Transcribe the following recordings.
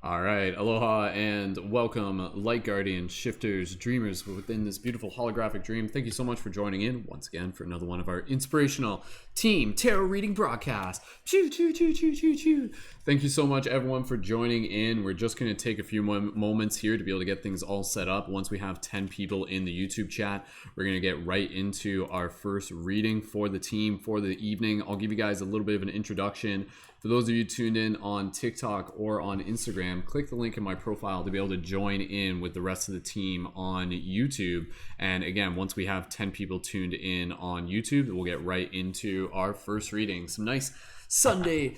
All right, aloha and welcome, light guardians, shifters, dreamers within this beautiful holographic dream. Thank you so much for joining in once again for another one of our inspirational team tarot reading broadcasts. Choo, choo, choo, choo, choo, choo. Thank you so much, everyone, for joining in. We're just going to take a few moments here to be able to get things all set up. Once we have 10 people in the YouTube chat, we're going to get right into our first reading for the team for the evening. I'll give you guys a little bit of an introduction. For those of you tuned in on TikTok or on Instagram, click the link in my profile to be able to join in with the rest of the team on YouTube. And again, once we have 10 people tuned in on YouTube, we'll get right into our first reading. Some nice Sunday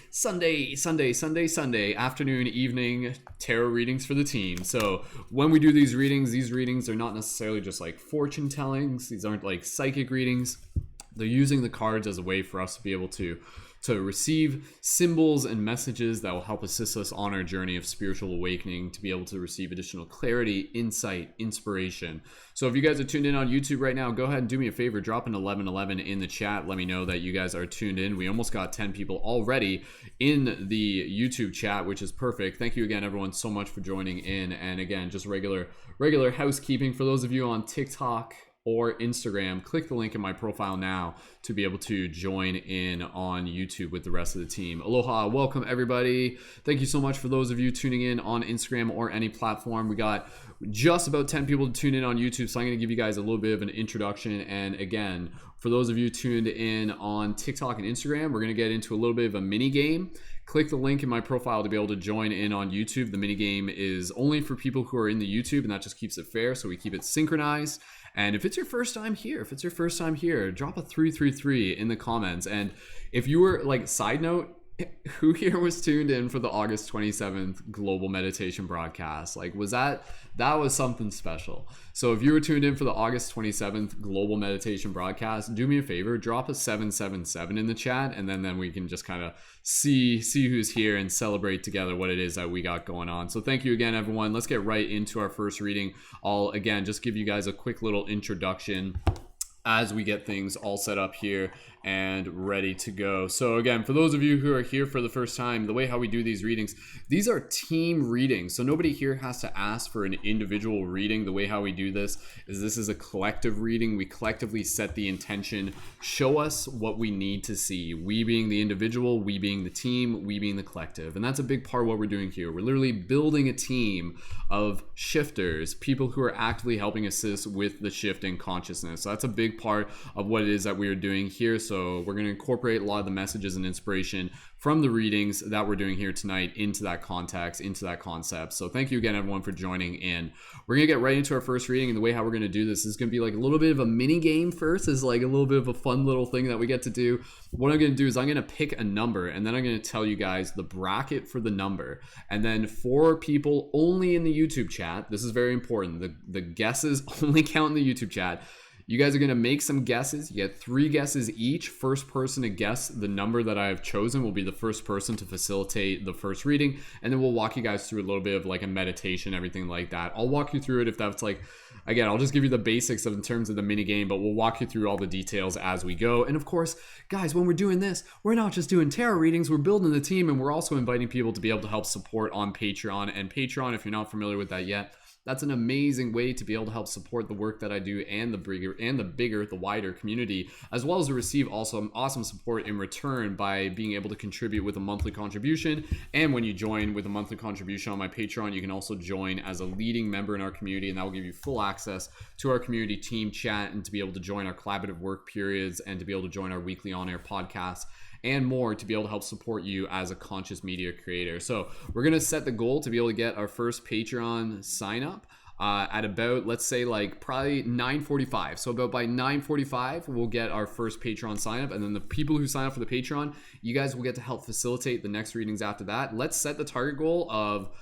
afternoon, evening tarot readings for the team. So when we do these readings are not necessarily just like fortune tellings. These aren't like psychic readings. They're using the cards as a way for us to be able to receive symbols and messages that will help assist us on our journey of spiritual awakening, to be able to receive additional clarity, insight, inspiration. So if you guys are tuned in on YouTube right now, go ahead and do me a favor, drop an 1111 in the chat. Let me know that you guys are tuned in. We almost got 10 people already in the YouTube chat, which is perfect. Thank you again, everyone, so much for joining in. And again, just regular housekeeping for those of you on TikTok or Instagram, click the link in my profile now to be able to join in on YouTube with the rest of the team. Aloha, welcome everybody. Thank you so much for those of you tuning in on Instagram or any platform. We got just about 10 people to tune in on YouTube, so I'm going to give you guys a little bit of an introduction. And again, for those of you tuned in on TikTok and Instagram, we're going to get into a little bit of a mini game. Click the link in my profile to be able to join in on YouTube. The mini game is only for people who are in the YouTube, and that just keeps it fair, so we keep it synchronized. And if it's your first time here, drop a 333 in the comments. And if you were like, side note, who here was tuned in for the August 27th global meditation broadcast? Like, that was something special. So if you were tuned in for the August 27th global meditation broadcast, do me a favor, drop a 777 in the chat, and then we can just kind of see who's here and celebrate together what it is that we got going on. So thank you again, everyone. Let's get right into our first reading. I'll again just give you guys a quick little introduction as we get things all set up here and ready to go. So again, for those of you who are here for the first time, the way how we do these readings, these are team readings. So nobody here has to ask for an individual reading. The way how we do this is a collective reading. We collectively set the intention, show us what we need to see. We being the individual, we being the team, we being the collective. And that's a big part of what we're doing here. We're literally building a team of shifters, people who are actively helping assist with the shift in consciousness. So that's a big part of what it is that we are doing here. So we're going to incorporate a lot of the messages and inspiration from the readings that we're doing here tonight into that context, into that concept. So thank you again, everyone, for joining in. We're going to get right into our first reading, and the way how we're going to do this is going to be like a little bit of a mini game first. Is like a little bit of a fun little thing that we get to do. What I'm going to do is I'm going to pick a number, and then I'm going to tell you guys the bracket for the number. And then for people only in the YouTube chat, this is very important. The guesses only count in the YouTube chat. You guys are going to make some guesses. You get 3 guesses each. First person to guess the number that I have chosen will be the first person to facilitate the first reading. And then we'll walk you guys through a little bit of like a meditation, everything like that. I'll walk you through it if that's like, again, I'll just give you the basics in terms of the mini game, but we'll walk you through all the details as we go. And of course, guys, when we're doing this, we're not just doing tarot readings, we're building the team, and we're also inviting people to be able to help support on Patreon. And Patreon, if you're not familiar with that yet, that's an amazing way to be able to help support the work that I do and the wider community, as well as to receive also awesome support in return by being able to contribute with a monthly contribution. And when you join with a monthly contribution on my Patreon, you can also join as a leading member in our community, and that will give you full access to our community team chat and to be able to join our collaborative work periods and to be able to join our weekly on-air podcasts and more to be able to help support you as a conscious media creator. So we're going to set the goal to be able to get our first Patreon sign up at about, let's say, like probably 9:45. So about by 9:45, we'll get our first Patreon sign up. And then the people who sign up for the Patreon, you guys will get to help facilitate the next readings after that. Let's set the target goal of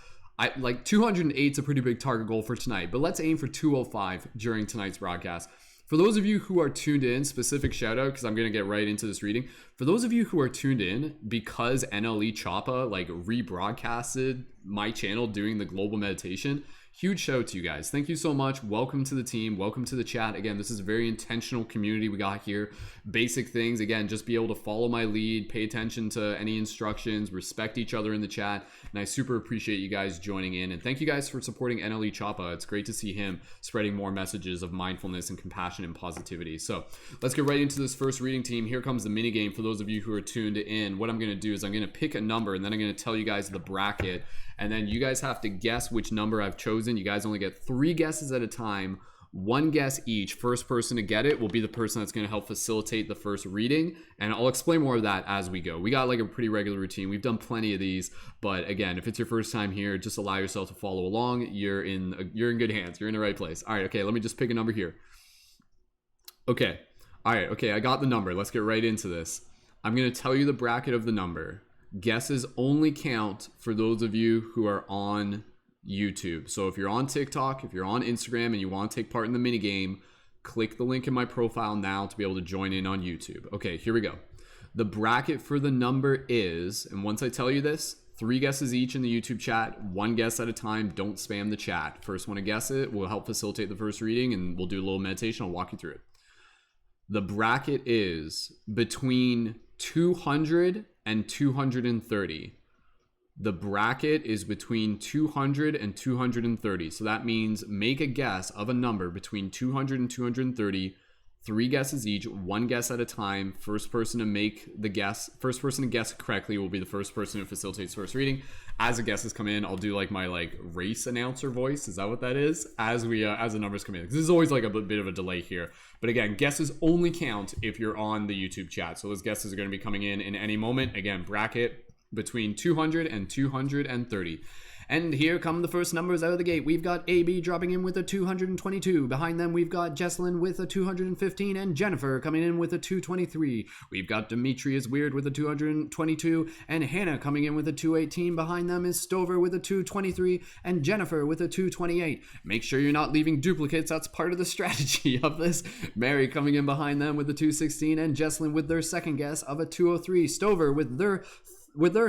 like 208 is a pretty big target goal for tonight, but let's aim for 205 during tonight's broadcast. For those of you who are tuned in, specific shout out, because I'm going to get right into this reading. For those of you who are tuned in because NLE Choppa like rebroadcasted my channel doing the global meditation, huge shout out to you guys. Thank you so much. Welcome to the team. Welcome to the chat. Again, this is a very intentional community we got here. Basic things, again, just be able to follow my lead, pay attention to any instructions, respect each other in the chat, and I super appreciate you guys joining in. And thank you guys for supporting NLE Choppa. It's great to see him spreading more messages of mindfulness and compassion and positivity. So let's get right into this first reading, team. Here comes the mini game for those of you who are tuned in. What I'm going to do is I'm going to pick a number, and then I'm going to tell you guys the bracket, and then you guys have to guess which number I've chosen. You guys only get 3 guesses at a time, 1 guess each. First person to get it will be the person that's going to help facilitate the first reading, and I'll explain more of that as we go. We got like a pretty regular routine. We've done plenty of these, but again, if it's your first time here, just allow yourself to follow along. You're in good hands. You're in the right place. All right, okay, let me just pick a number here. Okay. All right, okay, I got the number. Let's get right into this. I'm going to tell you the bracket of the number. Guesses only count for those of you who are on YouTube. So if you're on TikTok, if you're on Instagram and you want to take part in the mini game, click the link in my profile now to be able to join in on YouTube. Okay, here we go. The bracket for the number is, and once I tell you this, 3 guesses each in the YouTube chat, 1 guess at a time. Don't spam the chat. First one to guess it will help facilitate the first reading, and we'll do a little meditation. I'll walk you through it. The bracket is between 200 and 230. The bracket is between 200 and 230. So that means make a guess of a number between 200 and 230. 3 guesses each, 1 guess at a time. First person to guess correctly will be the first person who facilitates first reading. As the guesses come in, I'll do like my race announcer voice. Is that what that is? As the numbers come in. This is always like a bit of a delay here. But again, guesses only count if you're on the YouTube chat. So those guesses are going to be coming in any moment. Again, bracket between 200 and 230. And here come the first numbers out of the gate. We've got AB dropping in with a 222. Behind them, we've got Jesslyn with a 215 and Jennifer coming in with a 223. We've got Dimitri is weird with a 222 and Hannah coming in with a 218. Behind them is Stover with a 223 and Jennifer with a 228. Make sure you're not leaving duplicates. That's part of the strategy of this. Mary coming in behind them with a 216 and Jesslyn with their second guess of a 203. Stover with their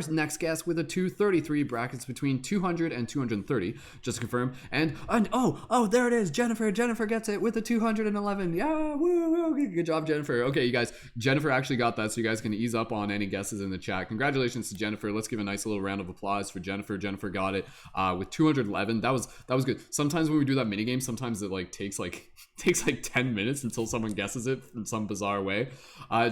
next guess with a 233, brackets between 200 and 230, just to confirm. And oh, there it is. Jennifer gets it with a 211. Yeah, woo, good job, Jennifer. Okay, you guys, Jennifer actually got that, so you guys can ease up on any guesses in the chat. Congratulations to Jennifer. Let's give a nice little round of applause for Jennifer. Jennifer got it with 211. That was good. Sometimes when we do that mini game, sometimes it takes 10 minutes until someone guesses it in some bizarre way.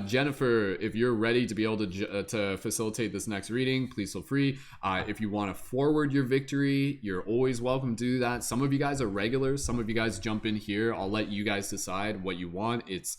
Jennifer, if you're ready to be able to facilitate this next reading, please feel free. If you want to forward your victory, you're always welcome to do that. Some of you guys are regulars, some of you guys jump in here. I'll let you guys decide what you want. It's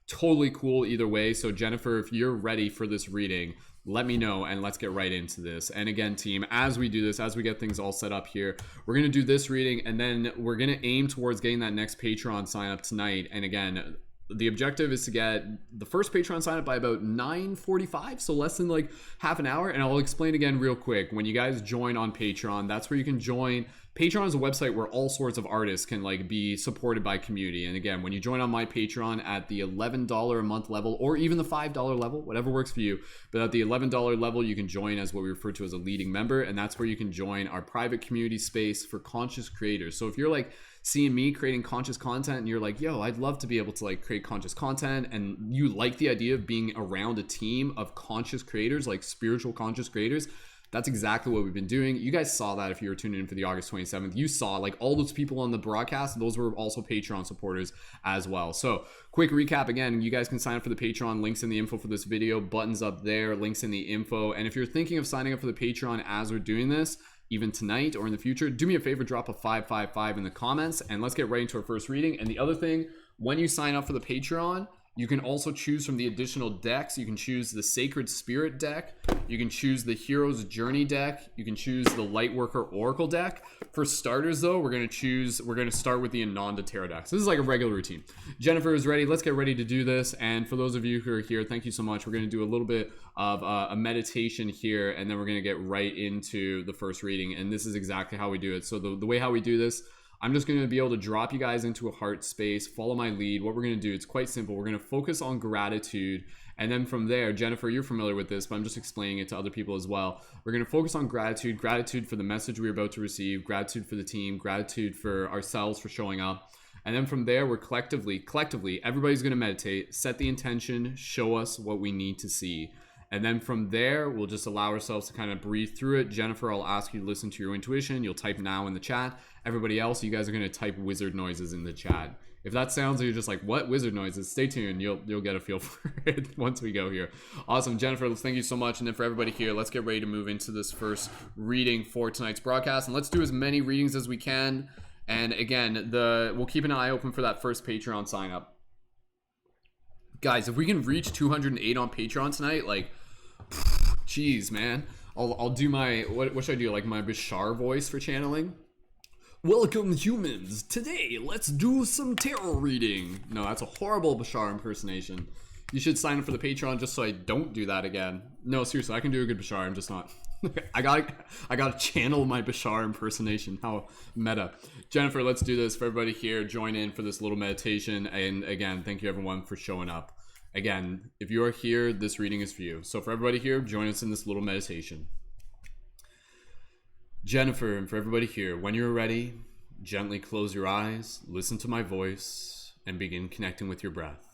totally cool either way. So Jennifer, if you're ready for this reading, let me know and let's get right into this. And again, team, as we do this, as we get things all set up here, we're going to do this reading and then we're going to aim towards getting that next Patreon sign up tonight. And again, the objective is to get the first Patreon sign up by about 9:45, so less than half an hour. And I'll explain again real quick. When you guys join on Patreon, that's where you can join. Patreon is a website where all sorts of artists can be supported by community. And again, when you join on my Patreon at the $11 a month level, or even the $5 level, whatever works for you, but at the $11 level, you can join as what we refer to as a leading member. And that's where you can join our private community space for conscious creators. So if you're seeing me creating conscious content and you're yo, I'd love to be able to create conscious content, and you like the idea of being around a team of conscious creators, spiritual conscious creators, that's exactly what we've been doing. You guys saw that if you were tuning in for the August 27th. You saw all those people on the broadcast, those were also Patreon supporters as well. So quick recap again, you guys can sign up for the Patreon, links in the info for this video, buttons up there, links in the info. And if you're thinking of signing up for the Patreon as we're doing this, even tonight or in the future, do me a favor, drop a 555 in the comments and let's get right into our first reading. And the other thing, when you sign up for the Patreon, you can also choose from the additional decks. You can choose the Sacred Spirit deck. You can choose the Hero's Journey deck. You can choose the Lightworker Oracle deck. For starters though, we're going to start with the Ananda Tarot deck. So this is a regular routine. Jennifer is ready. Let's get ready to do this. And for those of you who are here, thank you so much. We're going to do a little bit of a meditation here, and then we're going to get right into the first reading. And this is exactly how we do it. So the way how we do this, I'm just going to be able to drop you guys into a heart space, follow my lead. What we're going to do, it's quite simple. We're going to focus on gratitude. And then from there, Jennifer, you're familiar with this, but I'm just explaining it to other people as well. We're going to focus on gratitude, gratitude for the message we're about to receive, gratitude for the team, gratitude for ourselves for showing up. And then from there, we're collectively, everybody's going to meditate, set the intention, show us what we need to see. And then from there, we'll just allow ourselves to kind of breathe through it. Jennifer, I'll ask you to listen to your intuition. You'll type now in the chat. Everybody else, you guys are going to type wizard noises in the chat. If that sounds like you're just like, what wizard noises? Stay tuned. You'll get a feel for it once we go here. Awesome. Jennifer, thank you so much. And then for everybody here, let's get ready to move into this first reading for tonight's broadcast. And let's do as many readings as we can. And again, we'll keep an eye open for that first Patreon sign up. Guys, if we can reach 208 on Patreon tonight, like, jeez, man. I'll do my, what should I do? Like my Bashar voice for channeling? Welcome, humans. Today, let's do some tarot reading. No, that's a horrible Bashar impersonation. You should sign up for the Patreon just so I don't do that again. No, seriously, I can do a good Bashar. I'm just not. I gotta channel my Bashar impersonation. How meta. Jennifer, let's do this for everybody here. Join in for this little meditation. And again, thank you everyone for showing up. Again, if you are here, this reading is for you. So for everybody here, join us in this little meditation. Jennifer, and for everybody here, when you're ready, gently close your eyes, listen to my voice, and begin connecting with your breath.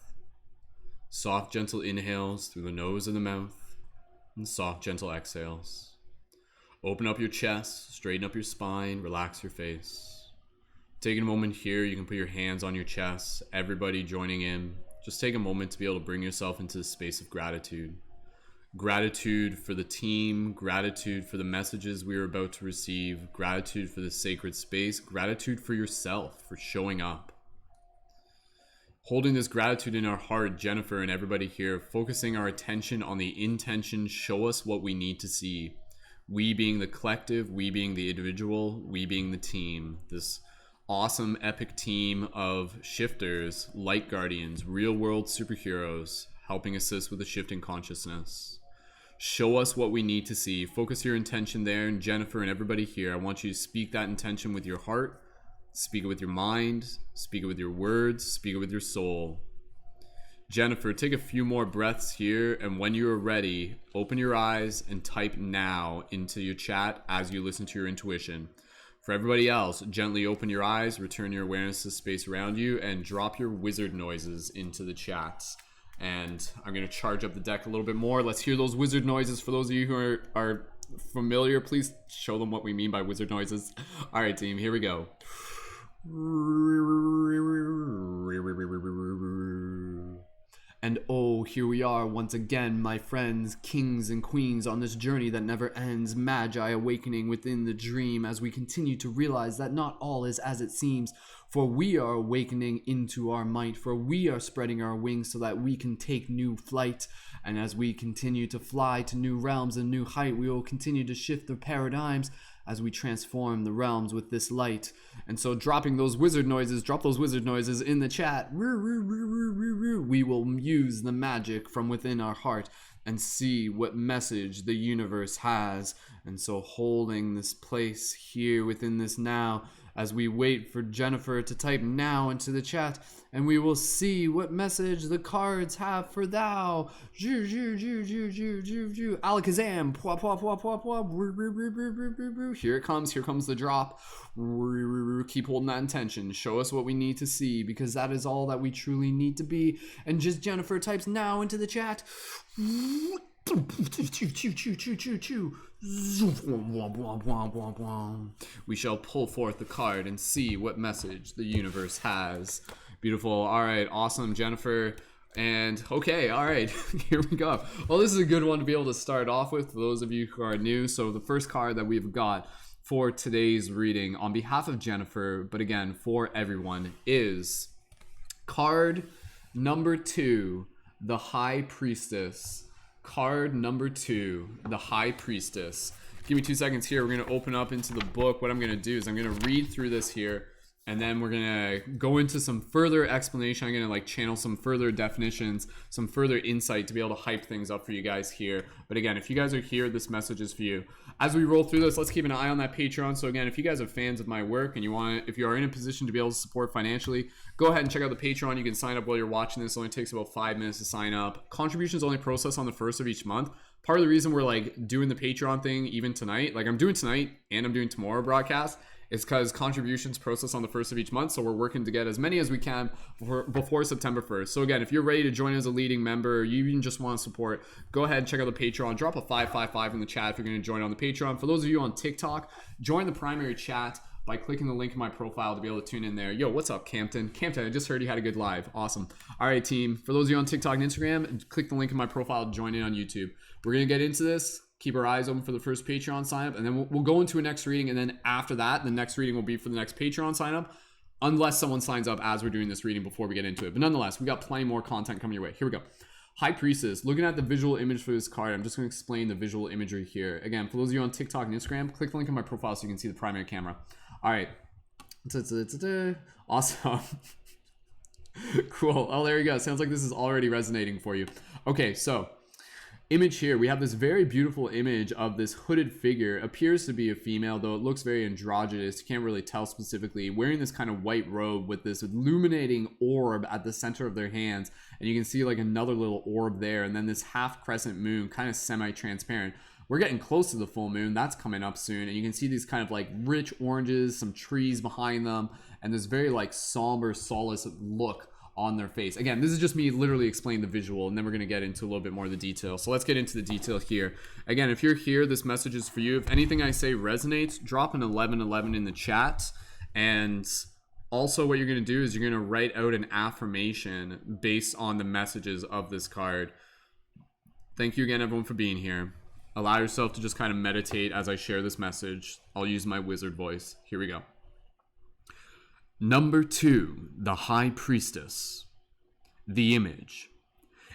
Soft, gentle inhales through the nose and the mouth, and soft, gentle exhales. Open up your chest, straighten up your spine, relax your face. Taking a moment here, you can put your hands on your chest, everybody joining in. Just take a moment to be able to bring yourself into the space of gratitude. Gratitude for the team, gratitude for the messages we are about to receive, gratitude for the sacred space, gratitude for yourself, for showing up. Holding this gratitude in our heart, Jennifer and everybody here, focusing our attention on the intention, show us what we need to see. We being the collective, we being the individual, we being the team. This awesome epic team of shifters, light guardians, real world superheroes, helping assist with the shifting consciousness. Show us what we need to see. Focus your intention there. And Jennifer and everybody here, I want you to speak that intention with your heart, speak it with your mind, speak it with your words, speak it with your soul. Jennifer, take a few more breaths here, and when you are ready, open your eyes and type now into your chat as you listen to your intuition. For everybody else, gently open your eyes, return your awareness to the space around you, and drop your wizard noises into the chat. And I'm going to charge up the deck a little bit more. Let's hear those wizard noises. For those of you who are familiar, please show them what we mean by wizard noises. All right, team, here we go. And oh, here we are once again, my friends, kings and queens, on this journey that never ends, magi awakening within the dream as we continue to realize that not all is as it seems. For we are awakening into our might, for we are spreading our wings so that we can take new flight. And as we continue to fly to new realms and new height, we will continue to shift the paradigms as we transform the realms with this light. And so dropping those wizard noises, drop those wizard noises in the chat. We will use the magic from within our heart and see what message the universe has. And so holding this place here within this now, as we wait for Jennifer to type now into the chat, and we will see what message the cards have for thou. Alakazam. Here it comes. Here comes the drop. Keep holding that intention. Show us what we need to see, because that is all that we truly need to be. And just Jennifer types now into the chat. We shall pull forth the card and see what message the universe has. Beautiful. All right. Awesome, Jennifer. And okay. All right. Here we go. Well, this is a good one to be able to start off with for those of you who are new. So the first card that we've got for today's reading on behalf of Jennifer, but again, for everyone, is card number 2, the High Priestess. Card number 2, the High Priestess. Give me 2 seconds here. We're going to open up into the book. What I'm going to do is I'm going to read through this here, and then we're gonna go into some further explanation. I'm gonna like channel some further definitions, some further insight to be able to hype things up for you guys here. But again, if you guys are here, this message is for you. As we roll through this, let's keep an eye on that Patreon. So again, if you guys are fans of my work and if you are in a position to be able to support financially, go ahead and check out the Patreon. You can sign up while you're watching this. It only takes about 5 minutes to sign up. Contributions only process on the 1st of each month. Part of the reason we're like doing the Patreon thing even tonight, like I'm doing tonight and I'm doing tomorrow broadcast, is because contributions process on the 1st of each month. So we're working to get as many as we can before September 1st. So again, if you're ready to join as a leading member, or you even just want to support, go ahead and check out the Patreon. Drop a 555 in the chat if you're going to join on the Patreon. For those of you on TikTok, join the primary chat by clicking the link in my profile to be able to tune in there. Yo, what's up, Campton? Campton, I just heard you had a good live. Awesome. All right, team. For those of you on TikTok and Instagram, click the link in my profile to join in on YouTube. We're going to get into this. Keep our eyes open for the first Patreon sign up, and then we'll go into a next reading. And then after that, the next reading will be for the next Patreon sign up, unless someone signs up as we're doing this reading before we get into it. But nonetheless, we got plenty more content coming your way. Here we go. High Priestess. Looking at the visual image for this card, I'm just going to explain the visual imagery here. Again, for those of you on TikTok and Instagram, click the link in my profile so you can see the primary camera. All right. Awesome. Cool. Oh, there you go. Sounds like this is already resonating for you. Okay, so image here, we have this very beautiful image of this hooded figure. Appears to be a female, though it looks very androgynous. You can't really tell specifically. Wearing this kind of white robe with this illuminating orb at the center of their hands, and you can see like another little orb there, and then this half crescent moon, kind of semi-transparent. We're getting close to the full moon. That's coming up soon, and you can see these kind of like rich oranges, some trees behind them, and this very like somber, solace look on their face. Again, this is just me literally explaining the visual, and then we're going to get into a little bit more of the detail. So let's get into the detail here. Again, if you're here, this message is for you. If anything I say resonates, drop an 1111 in the chat. And also what you're going to do is you're going to write out an affirmation based on the messages of this card. Thank you again, everyone, for being here. Allow yourself to just kind of meditate as I share this message. I'll use my wizard voice. Here we go. Number 2, the High Priestess. The image.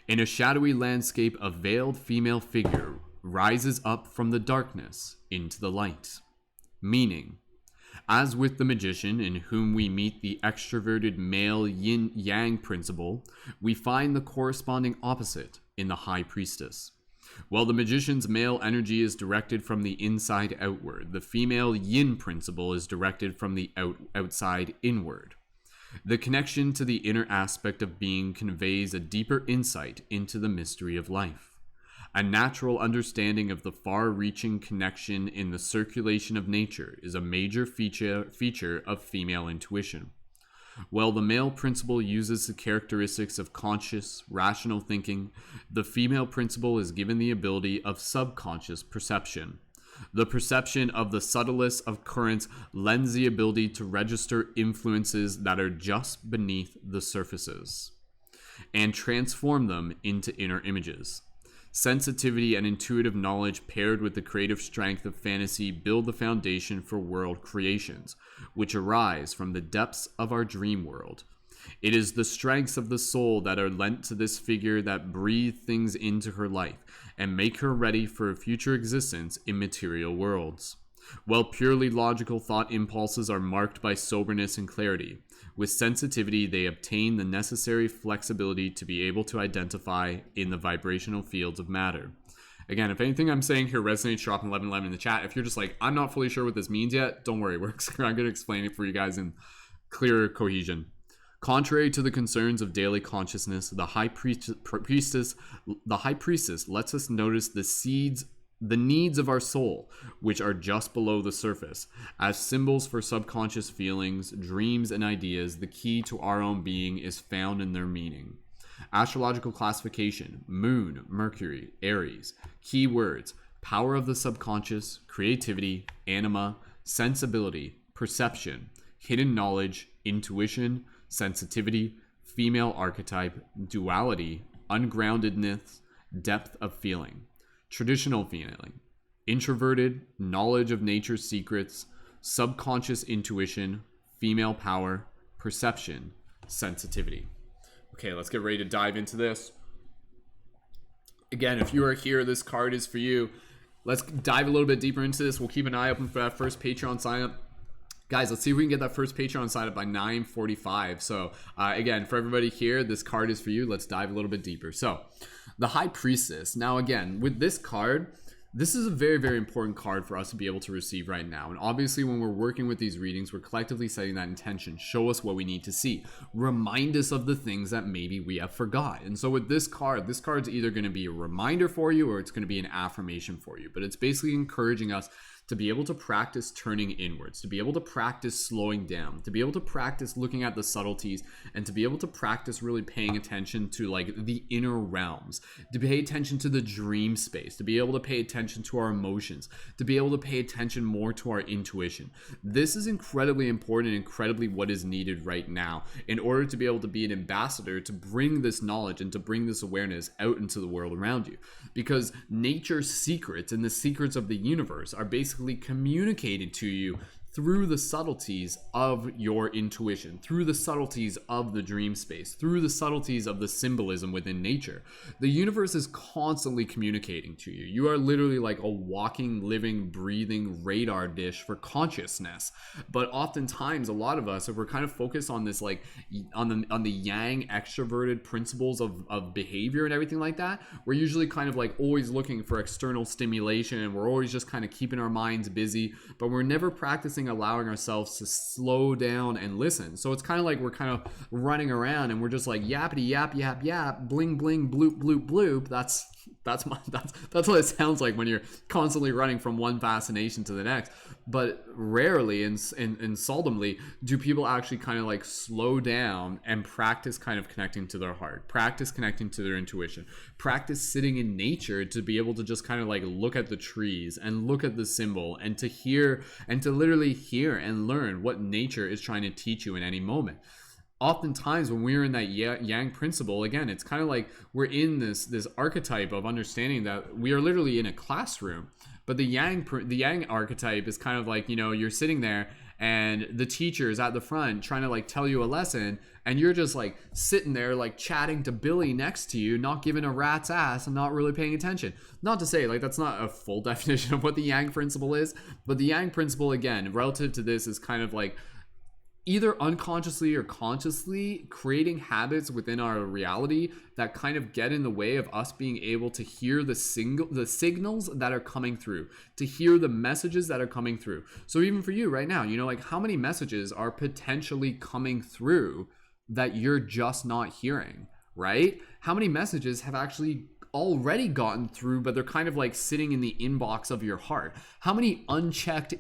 In a shadowy landscape, a veiled female figure rises up from the darkness into the light. Meaning, as with the magician in whom we meet the extroverted male yin-yang principle, we find the corresponding opposite in the High Priestess. While the magician's male energy is directed from the inside outward, the female yin principle is directed from the outside inward. The connection to the inner aspect of being conveys a deeper insight into the mystery of life. A natural understanding of the far-reaching connection in the circulation of nature is a major feature of female intuition. While the male principle uses the characteristics of conscious, rational thinking, the female principle is given the ability of subconscious perception. The perception of the subtlest of currents lends the ability to register influences that are just beneath the surfaces and transform them into inner images. Sensitivity and intuitive knowledge paired with the creative strength of fantasy build the foundation for world creations, which arise from the depths of our dream world. It is the strengths of the soul that are lent to this figure that breathe things into her life and make her ready for a future existence in material worlds. While purely logical thought impulses are marked by soberness and clarity, with sensitivity they obtain the necessary flexibility to be able to identify in the vibrational fields of matter. Again, if anything I'm saying here resonates, drop an 1111 in the chat. If you're just like, I'm not fully sure what this means yet, don't worry. I'm going to explain it for you guys in clearer cohesion. Contrary to the concerns of daily consciousness, the high priestess lets us notice the needs of our soul, which are just below the surface. As symbols for subconscious feelings, dreams, and ideas, the key to our own being is found in their meaning. Astrological classification: Moon, Mercury, Aries. Keywords: power of the subconscious, creativity, anima, sensibility, perception, hidden knowledge, intuition, sensitivity, female archetype, duality, ungroundedness, depth of feeling. Traditional feeling: introverted, knowledge of nature's secrets, subconscious intuition, female power, perception, sensitivity. Okay, let's get ready to dive into this. Again, if you are here, this card is for you. Let's dive a little bit deeper into this. We'll keep an eye open for that first Patreon sign up. Guys, let's see if we can get that first Patreon signed up by 9:45. So again, for everybody here, this card is for you. Let's dive a little bit deeper. So the High Priestess. Now again, with this card, this is a very, very important card for us to be able to receive right now. And obviously when we're working with these readings, we're collectively setting that intention. Show us what we need to see. Remind us of the things that maybe we have forgot. And so with this card's either going to be a reminder for you or it's going to be an affirmation for you. But it's basically encouraging us to be able to practice turning inwards, to be able to practice slowing down, to be able to practice looking at the subtleties, and to be able to practice really paying attention to like the inner realms, to pay attention to the dream space, to be able to pay attention to our emotions, to be able to pay attention more to our intuition. This is incredibly important and incredibly what is needed right now in order to be able to be an ambassador to bring this knowledge and to bring this awareness out into the world around you. Because nature's secrets and the secrets of the universe are basically communicated to you through the subtleties of your intuition, through the subtleties of the dream space, through the subtleties of the symbolism within nature. The universe is constantly communicating to you. You are literally like a walking, living, breathing radar dish for consciousness. But oftentimes, a lot of us, if we're kind of focused on this, like on the yang extroverted principles of behavior and everything like that, we're usually kind of like always looking for external stimulation, and we're always just kind of keeping our minds busy, but we're never practicing allowing ourselves to slow down and listen. So it's kind of like we're kind of running around and we're just like yappity yap yap yap, bling bling bloop bloop bloop. That's what it sounds like when you're constantly running from one fascination to the next. But rarely and seldomly do people actually kind of like slow down and practice kind of connecting to their heart, practice connecting to their intuition, practice sitting in nature to be able to just kind of like look at the trees and look at the symbol and to hear and to literally hear and learn what nature is trying to teach you in any moment. Oftentimes when we're in that yang principle, again, it's kind of like we're in this archetype of understanding that we are literally in a classroom. But the yang archetype is kind of like, you know, you're sitting there and the teacher is at the front trying to like tell you a lesson, and you're just like sitting there like chatting to Billy next to you, not giving a rat's ass and not really paying attention. Not to say like that's not a full definition of what the yang principle is, but the yang principle, again, relative to this, is kind of like either unconsciously or consciously creating habits within our reality that kind of get in the way of us being able to hear the signals that are coming through, to hear the messages that are coming through. So even for you right now, you know, like how many messages are potentially coming through that you're just not hearing, right? How many messages have actually already gotten through, but they're kind of like sitting in the inbox of your heart? How many unchecked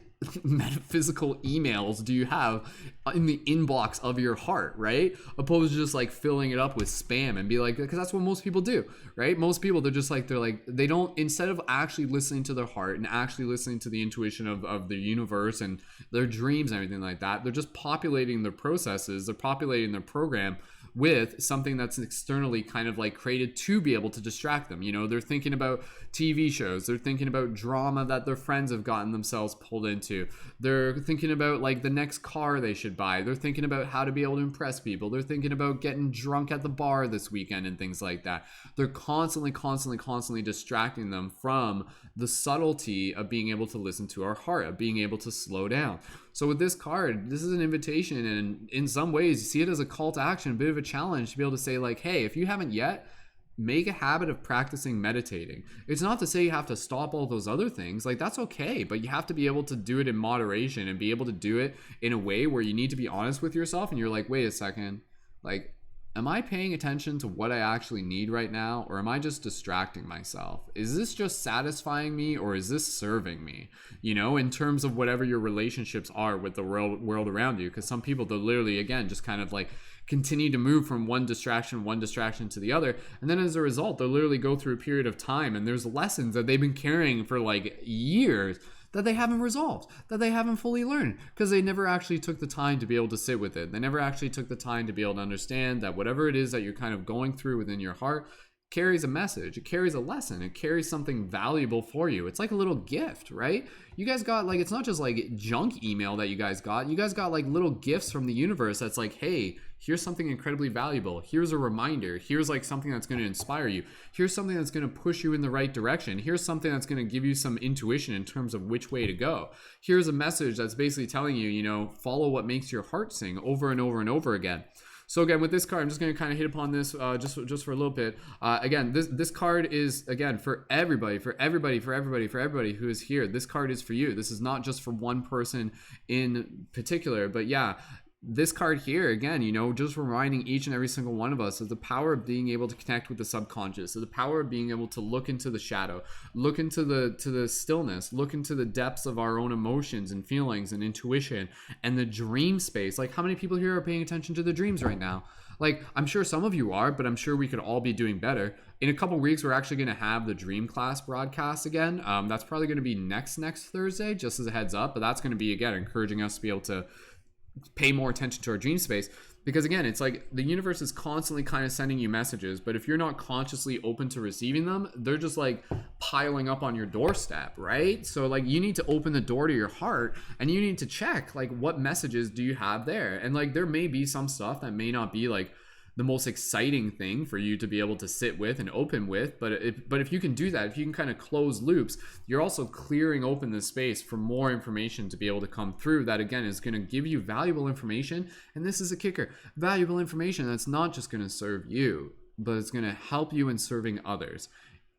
metaphysical emails do you have in the inbox of your heart, right? Opposed to just like filling it up with spam and be like, because that's what most people do, right? Most people, they don't, instead of actually listening to their heart and actually listening to the intuition of the universe and their dreams and everything like that, they're just populating their processes, they're populating their program with something that's externally kind of like created to be able to distract them. You know, they're thinking about TV shows, they're thinking about drama that their friends have gotten themselves pulled into, they're thinking about like the next car they should buy, they're thinking about how to be able to impress people, they're thinking about getting drunk at the bar this weekend and things like that. They're constantly distracting them from the subtlety of being able to listen to our heart, of being able to slow down. So with this card, this is an invitation, and in some ways you see it as a call to action, a bit of a challenge to be able to say like, hey, if you haven't yet, make a habit of practicing meditating. It's not to say you have to stop all those other things, like that's okay, but you have to be able to do it in moderation and be able to do it in a way where you need to be honest with yourself and you're like, wait a second, like, am I paying attention to what I actually need right now, or am I just distracting myself? Is this just satisfying me, or is this serving me? You know, in terms of whatever your relationships are with the world around you, because some people, they'll literally, again, just kind of like continue to move from one distraction to the other, and then as a result, they'll literally go through a period of time, and there's lessons that they've been carrying for like years that they haven't resolved, that they haven't fully learned, because they never actually took the time to be able to sit with it. They never actually took the time to be able to understand that whatever it is that you're kind of going through within your heart carries a message, it carries a lesson, it carries something valuable for you. It's like a little gift, right? You guys got like, it's not just like junk email that you guys got like little gifts from the universe that's like, hey, here's something incredibly valuable, here's a reminder, here's like something that's going to inspire you, here's something that's going to push you in the right direction, here's something that's going to give you some intuition in terms of which way to go, here's a message that's basically telling you, you know, follow what makes your heart sing over and over and over again. So again, with this card, I'm just going to kind of hit upon this just for a little bit. Again, this card is, again, for everybody who is here. This card is for you. This is not just for one person in particular, but yeah, this card here, again, you know, just reminding each and every single one of us of the power of being able to connect with the subconscious, of the power of being able to look into the shadow, look into the stillness, look into the depths of our own emotions and feelings and intuition and the dream space. Like, how many people here are paying attention to the dreams right now? Like, I'm sure some of you are, but I'm sure we could all be doing better. In a couple weeks, we're actually going to have the dream class broadcast again. That's probably going to be next Thursday, just as a heads up. But that's going to be, again, encouraging us to be able to pay more attention to our dream space, because again, it's like the universe is constantly kind of sending you messages, but if you're not consciously open to receiving them, they're just like piling up on your doorstep, right? So like, you need to open the door to your heart and you need to check like, what messages do you have there? And like, there may be some stuff that may not be like the most exciting thing for you to be able to sit with and open with, but if you can do that, if you can kind of close loops, you're also clearing open the space for more information to be able to come through that, again, is going to give you valuable information. And this is a kicker, valuable information that's not just going to serve you, but it's going to help you in serving others.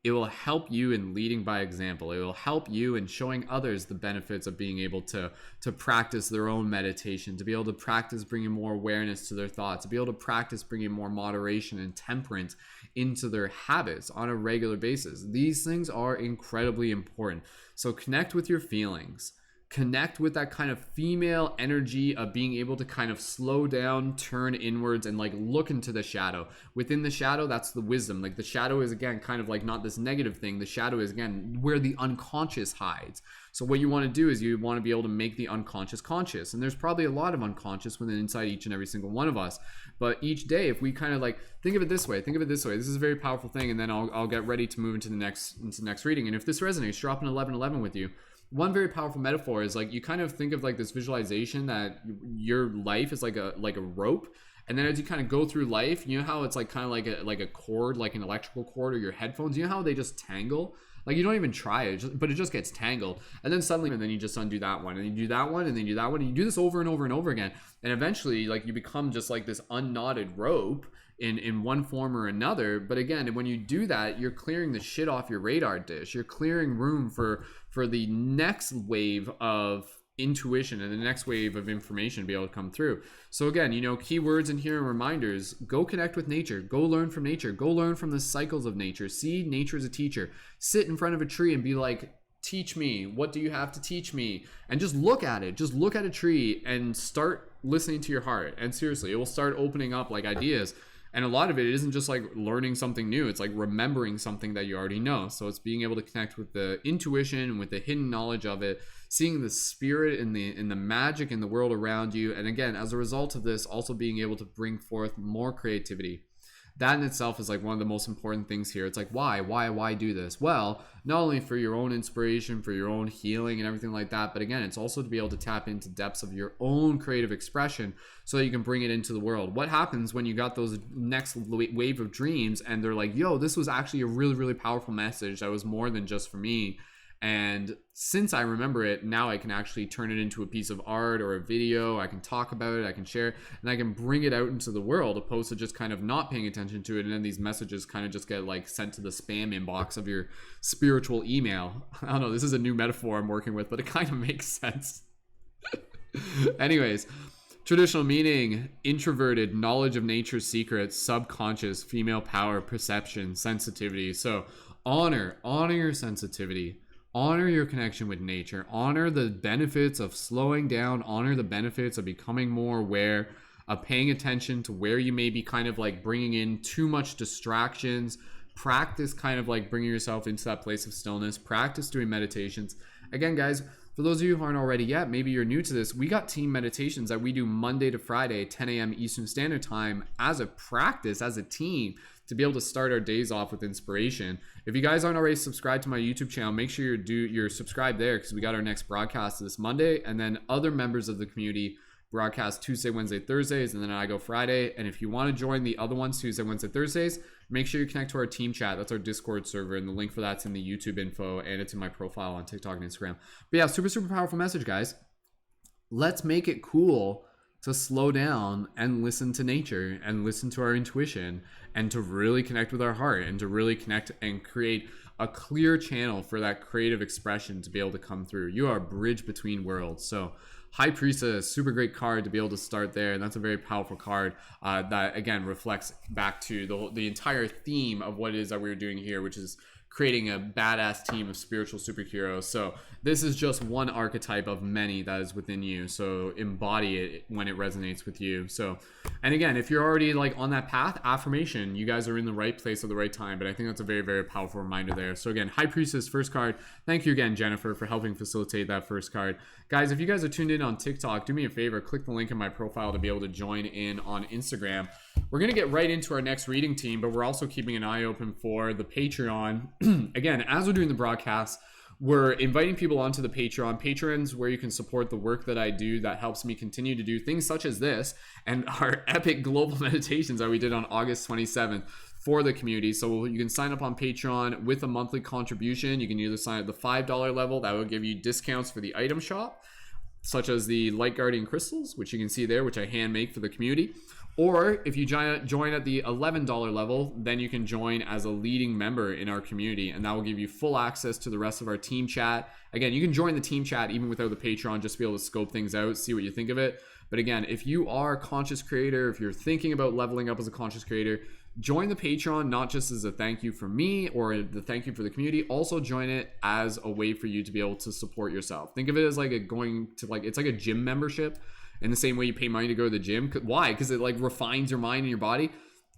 It will help you in leading by example. It will help you in showing others the benefits of being able to practice their own meditation, to be able to practice bringing more awareness to their thoughts, to be able to practice bringing more moderation and temperance into their habits on a regular basis. These things are incredibly important. So connect with your feelings. Connect with that kind of female energy of being able to kind of slow down, turn inwards, and like look into the shadow. Within the shadow, that's the wisdom. Like, the shadow is, again, kind of like not this negative thing. The shadow is, again, where the unconscious hides. So what you want to do is you want to be able to make the unconscious conscious. And there's probably a lot of unconscious within inside each and every single one of us. But each day, if we kind of like think of it this way, this is a very powerful thing. And then I'll get ready to move into the next reading. And if this resonates, drop an 1111 with you. One very powerful metaphor is like, you kind of think of like this visualization that your life is like a rope, and then as you kind of go through life, you know how it's like kind of like a cord, like an electrical cord, or your headphones, you know how they just tangle? Like, you don't even try it, but it just gets tangled, and then suddenly, and then you just undo that one, and you do that one, and then you do that one, and you do this over and over and over again, and eventually, like, you become just like this unknotted rope in one form or another. But again, when you do that, you're clearing the shit off your radar dish. You're clearing room for the next wave of intuition and the next wave of information to be able to come through. So again, you know, keywords in here and reminders: go connect with nature, go learn from nature, go learn from the cycles of nature, see nature as a teacher, sit in front of a tree and be like, teach me, what do you have to teach me? And just look at it, just look at a tree and start listening to your heart. And seriously, it will start opening up like ideas. And a lot of it isn't just like learning something new. It's like remembering something that you already know. So it's being able to connect with the intuition and with the hidden knowledge of it, seeing the spirit and the magic in the world around you. And again, as a result of this, also being able to bring forth more creativity. That in itself is like one of the most important things here. It's like, why do this? Well, not only for your own inspiration, for your own healing and everything like that, but again, it's also to be able to tap into depths of your own creative expression so that you can bring it into the world. What happens when you got those next wave of dreams and they're like, yo, this was actually a really, really powerful message that was more than just for me. And since I remember it, now I can actually turn it into a piece of art or a video. I can talk about it, I can share it, and I can bring it out into the world, opposed to just kind of not paying attention to it. And then these messages kind of just get like sent to the spam inbox of your spiritual email. I don't know, this is a new metaphor I'm working with, but it kind of makes sense. Anyways, traditional meaning: introverted, knowledge of nature's secrets, subconscious, female power, perception, sensitivity. So honor your sensitivity. Honor your connection with nature. Honor the benefits of slowing down. Honor the benefits of becoming more aware, of paying attention to where you may be kind of like bringing in too much distractions. Practice kind of like bringing yourself into that place of stillness. Practice doing meditations. Again, guys, for those of you who aren't already yet, maybe you're new to this, we got team meditations that we do Monday to Friday, 10 a.m. Eastern Standard Time as a practice, as a team, to be able to start our days off with inspiration. If you guys aren't already subscribed to my YouTube channel, make sure you're subscribed there, because we got our next broadcast this Monday, and then other members of the community broadcast Tuesday, Wednesday, Thursdays, and then I go Friday. And if you want to join the other ones, Tuesday, Wednesday, Thursdays, make sure you connect to our team chat. That's our Discord server, and the link for that's in the YouTube info, and it's in my profile on TikTok and Instagram. But yeah, super, super powerful message, guys. Let's make it cool to slow down and listen to nature and listen to our intuition, and to really connect with our heart, and to really connect and create a clear channel for that creative expression to be able to come through. You are a bridge between worlds. So High Priestess, super great card to be able to start there, and that's a very powerful card that again reflects back to the entire theme of what it is that we're doing here, which is creating a badass team of spiritual superheroes. So this is just one archetype of many that is within you. So embody it when it resonates with you. So, and again, if you're already like on that path, affirmation, you guys are in the right place at the right time. But I think that's a very, very powerful reminder there. So again, High Priestess, first card. Thank you again, Jennifer, for helping facilitate that first card. Guys, if you guys are tuned in on TikTok, do me a favor, click the link in my profile to be able to join in on Instagram. We're going to get right into our next reading team, but we're also keeping an eye open for the Patreon. Again, as we're doing the broadcast, we're inviting people onto the Patreon. Patrons, where you can support the work that I do that helps me continue to do things such as this and our epic global meditations that we did on August 27th for the community. So you can sign up on Patreon with a monthly contribution. You can either sign at the $5 level. That will give you discounts for the item shop, such as the Light Guardian crystals, which you can see there, which I hand make for the community. Or if you join at the $11 level, then you can join as a leading member in our community, and that will give you full access to the rest of our team chat. Again, you can join the team chat even without the Patreon, just to be able to scope things out, see what you think of it. But again, if you are a conscious creator, if you're thinking about leveling up as a conscious creator, join the Patreon, not just as a thank you for me or the thank you for the community. Also join it as a way for you to be able to support yourself. Think of it as like it's like a gym membership. In the same way you pay money to go to the gym. Why? Because it like refines your mind and your body.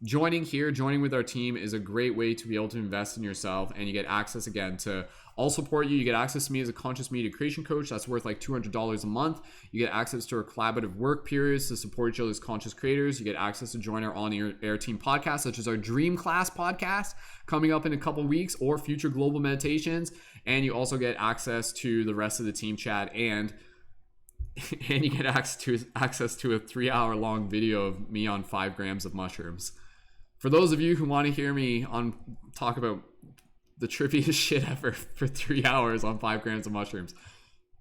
Joining with our team is a great way to be able to invest in yourself, and you get access again to all support you. You get access to me as a conscious media creation coach. That's worth like $200 a month. You get access to our collaborative work periods to support each other as conscious creators. You get access to join our on-air team podcast, such as our Dream Class podcast coming up in a couple weeks, or future global meditations. And you also get access to the rest of the team chat, and you get access to a 3-hour-long video of me on 5 grams of mushrooms. For those of you who want to hear me talk about the trippiest shit ever for 3 hours on 5 grams of mushrooms,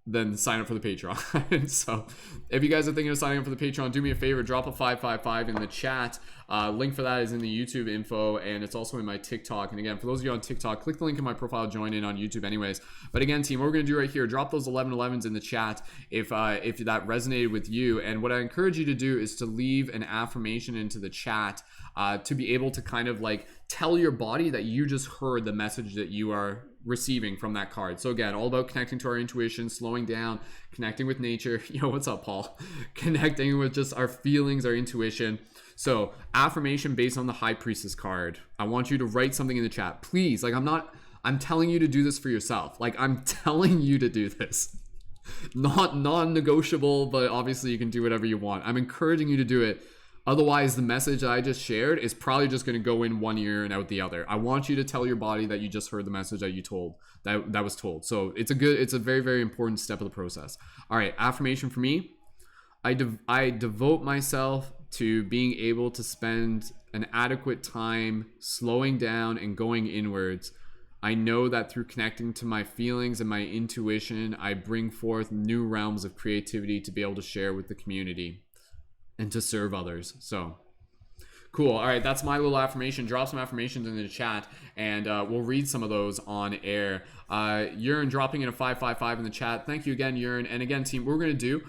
then sign up for the Patreon. So if you guys are thinking of signing up for the Patreon, do me a favor, drop a 555 in the chat. Link for that is in the YouTube info, and it's also in my TikTok. And again, for those of you on TikTok, click the link in my profile, join in on YouTube anyways. But again, team, what we're going to do right here, drop those 1111s in the chat if that resonated with you. And what I encourage you to do is to leave an affirmation into the chat to be able to kind of like tell your body that you just heard the message that you are receiving from that card. So again, all about connecting to our intuition, slowing down, connecting with nature. Yo, what's up, Paul? Connecting with just our feelings, our intuition. So affirmation based on the High Priestess card. I want you to write something in the chat, please. Like I'm telling you to do this for yourself. Like I'm telling you to do this. Not non-negotiable, but obviously you can do whatever you want. I'm encouraging you to do it. Otherwise, the message that I just shared is probably just going to go in one ear and out the other. I want you to tell your body that you just heard the message that was told. So it's a very, very important step of the process. All right, affirmation for me. I devote myself to being able to spend an adequate time slowing down and going inwards. I know that through connecting to my feelings and my intuition, I bring forth new realms of creativity to be able to share with the community and to serve others. So cool. All right, that's my little affirmation. Drop some affirmations in the chat, and we'll read some of those on air. Urine dropping in a 555 in the chat. Thank you again, Urine. And again, team, what we're gonna do,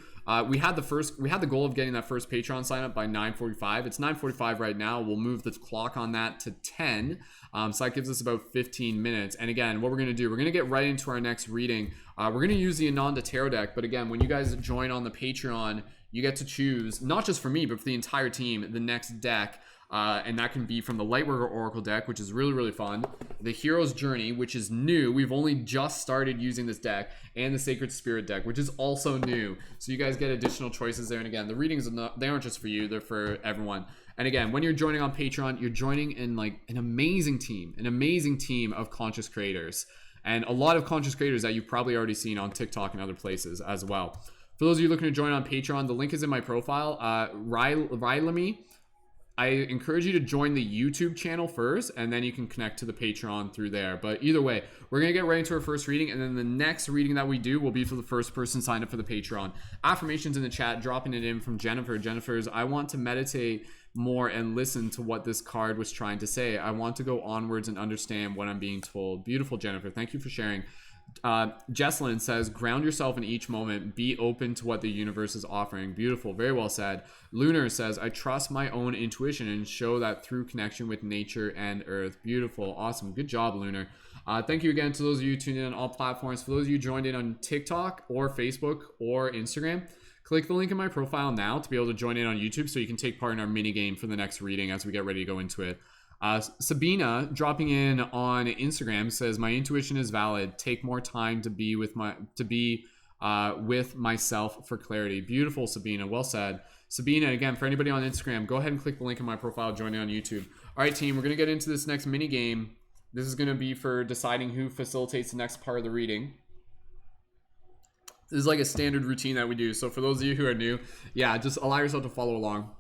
we had the goal of getting that first Patreon sign up by 9:45. It's 9:45 right now. We'll move the clock on that to 10. So that gives us about 15 minutes. And again, what we're gonna do, we're gonna get right into our next reading. We're gonna use the Ananda Tarot deck, but again, when you guys join on the Patreon, you get to choose, not just for me, but for the entire team, the next deck And that can be from the Lightworker Oracle deck, which is really, really fun. The Hero's Journey, which is new. We've only just started using this deck. And the Sacred Spirit deck, which is also new. So you guys get additional choices there. And again, the readings, they aren't just for you. They're for everyone. And again, when you're joining on Patreon, you're joining in like an amazing team of conscious creators. And a lot of conscious creators that you've probably already seen on TikTok and other places as well. For those of you looking to join on Patreon, the link is in my profile. Rylamy, I encourage you to join the YouTube channel first, and then you can connect to the Patreon through there. But either way, we're going to get right into our first reading, and then the next reading that we do will be for the first person signed up for the Patreon. Affirmations in the chat, dropping it in from Jennifer. Jennifer's, I want to meditate more and listen to what this card was trying to say. I want to go onwards and understand what I'm being told. Beautiful, Jennifer. Thank you for sharing. Jesselyn says, ground yourself in each moment, be open to what the universe is offering. Beautiful, very well said. Lunar says, I trust my own intuition and show that through connection with nature and earth. Beautiful, awesome, good job, Lunar. Thank you again to those of you tuning in on all platforms. For those of you joined in on TikTok or Facebook or Instagram, click the link in my profile now to be able to join in on YouTube so you can take part in our mini game for the next reading as we get ready to go into it. Sabina dropping in on Instagram says, my intuition is valid. Take more time to be with myself for clarity. Beautiful, Sabina. Well said. Sabina, again, for anybody on Instagram, go ahead and click the link in my profile, join in on YouTube. All right, team, we're going to get into this next mini game. This is going to be for deciding who facilitates the next part of the reading. This is like a standard routine that we do. So for those of you who are new, yeah, just allow yourself to follow along.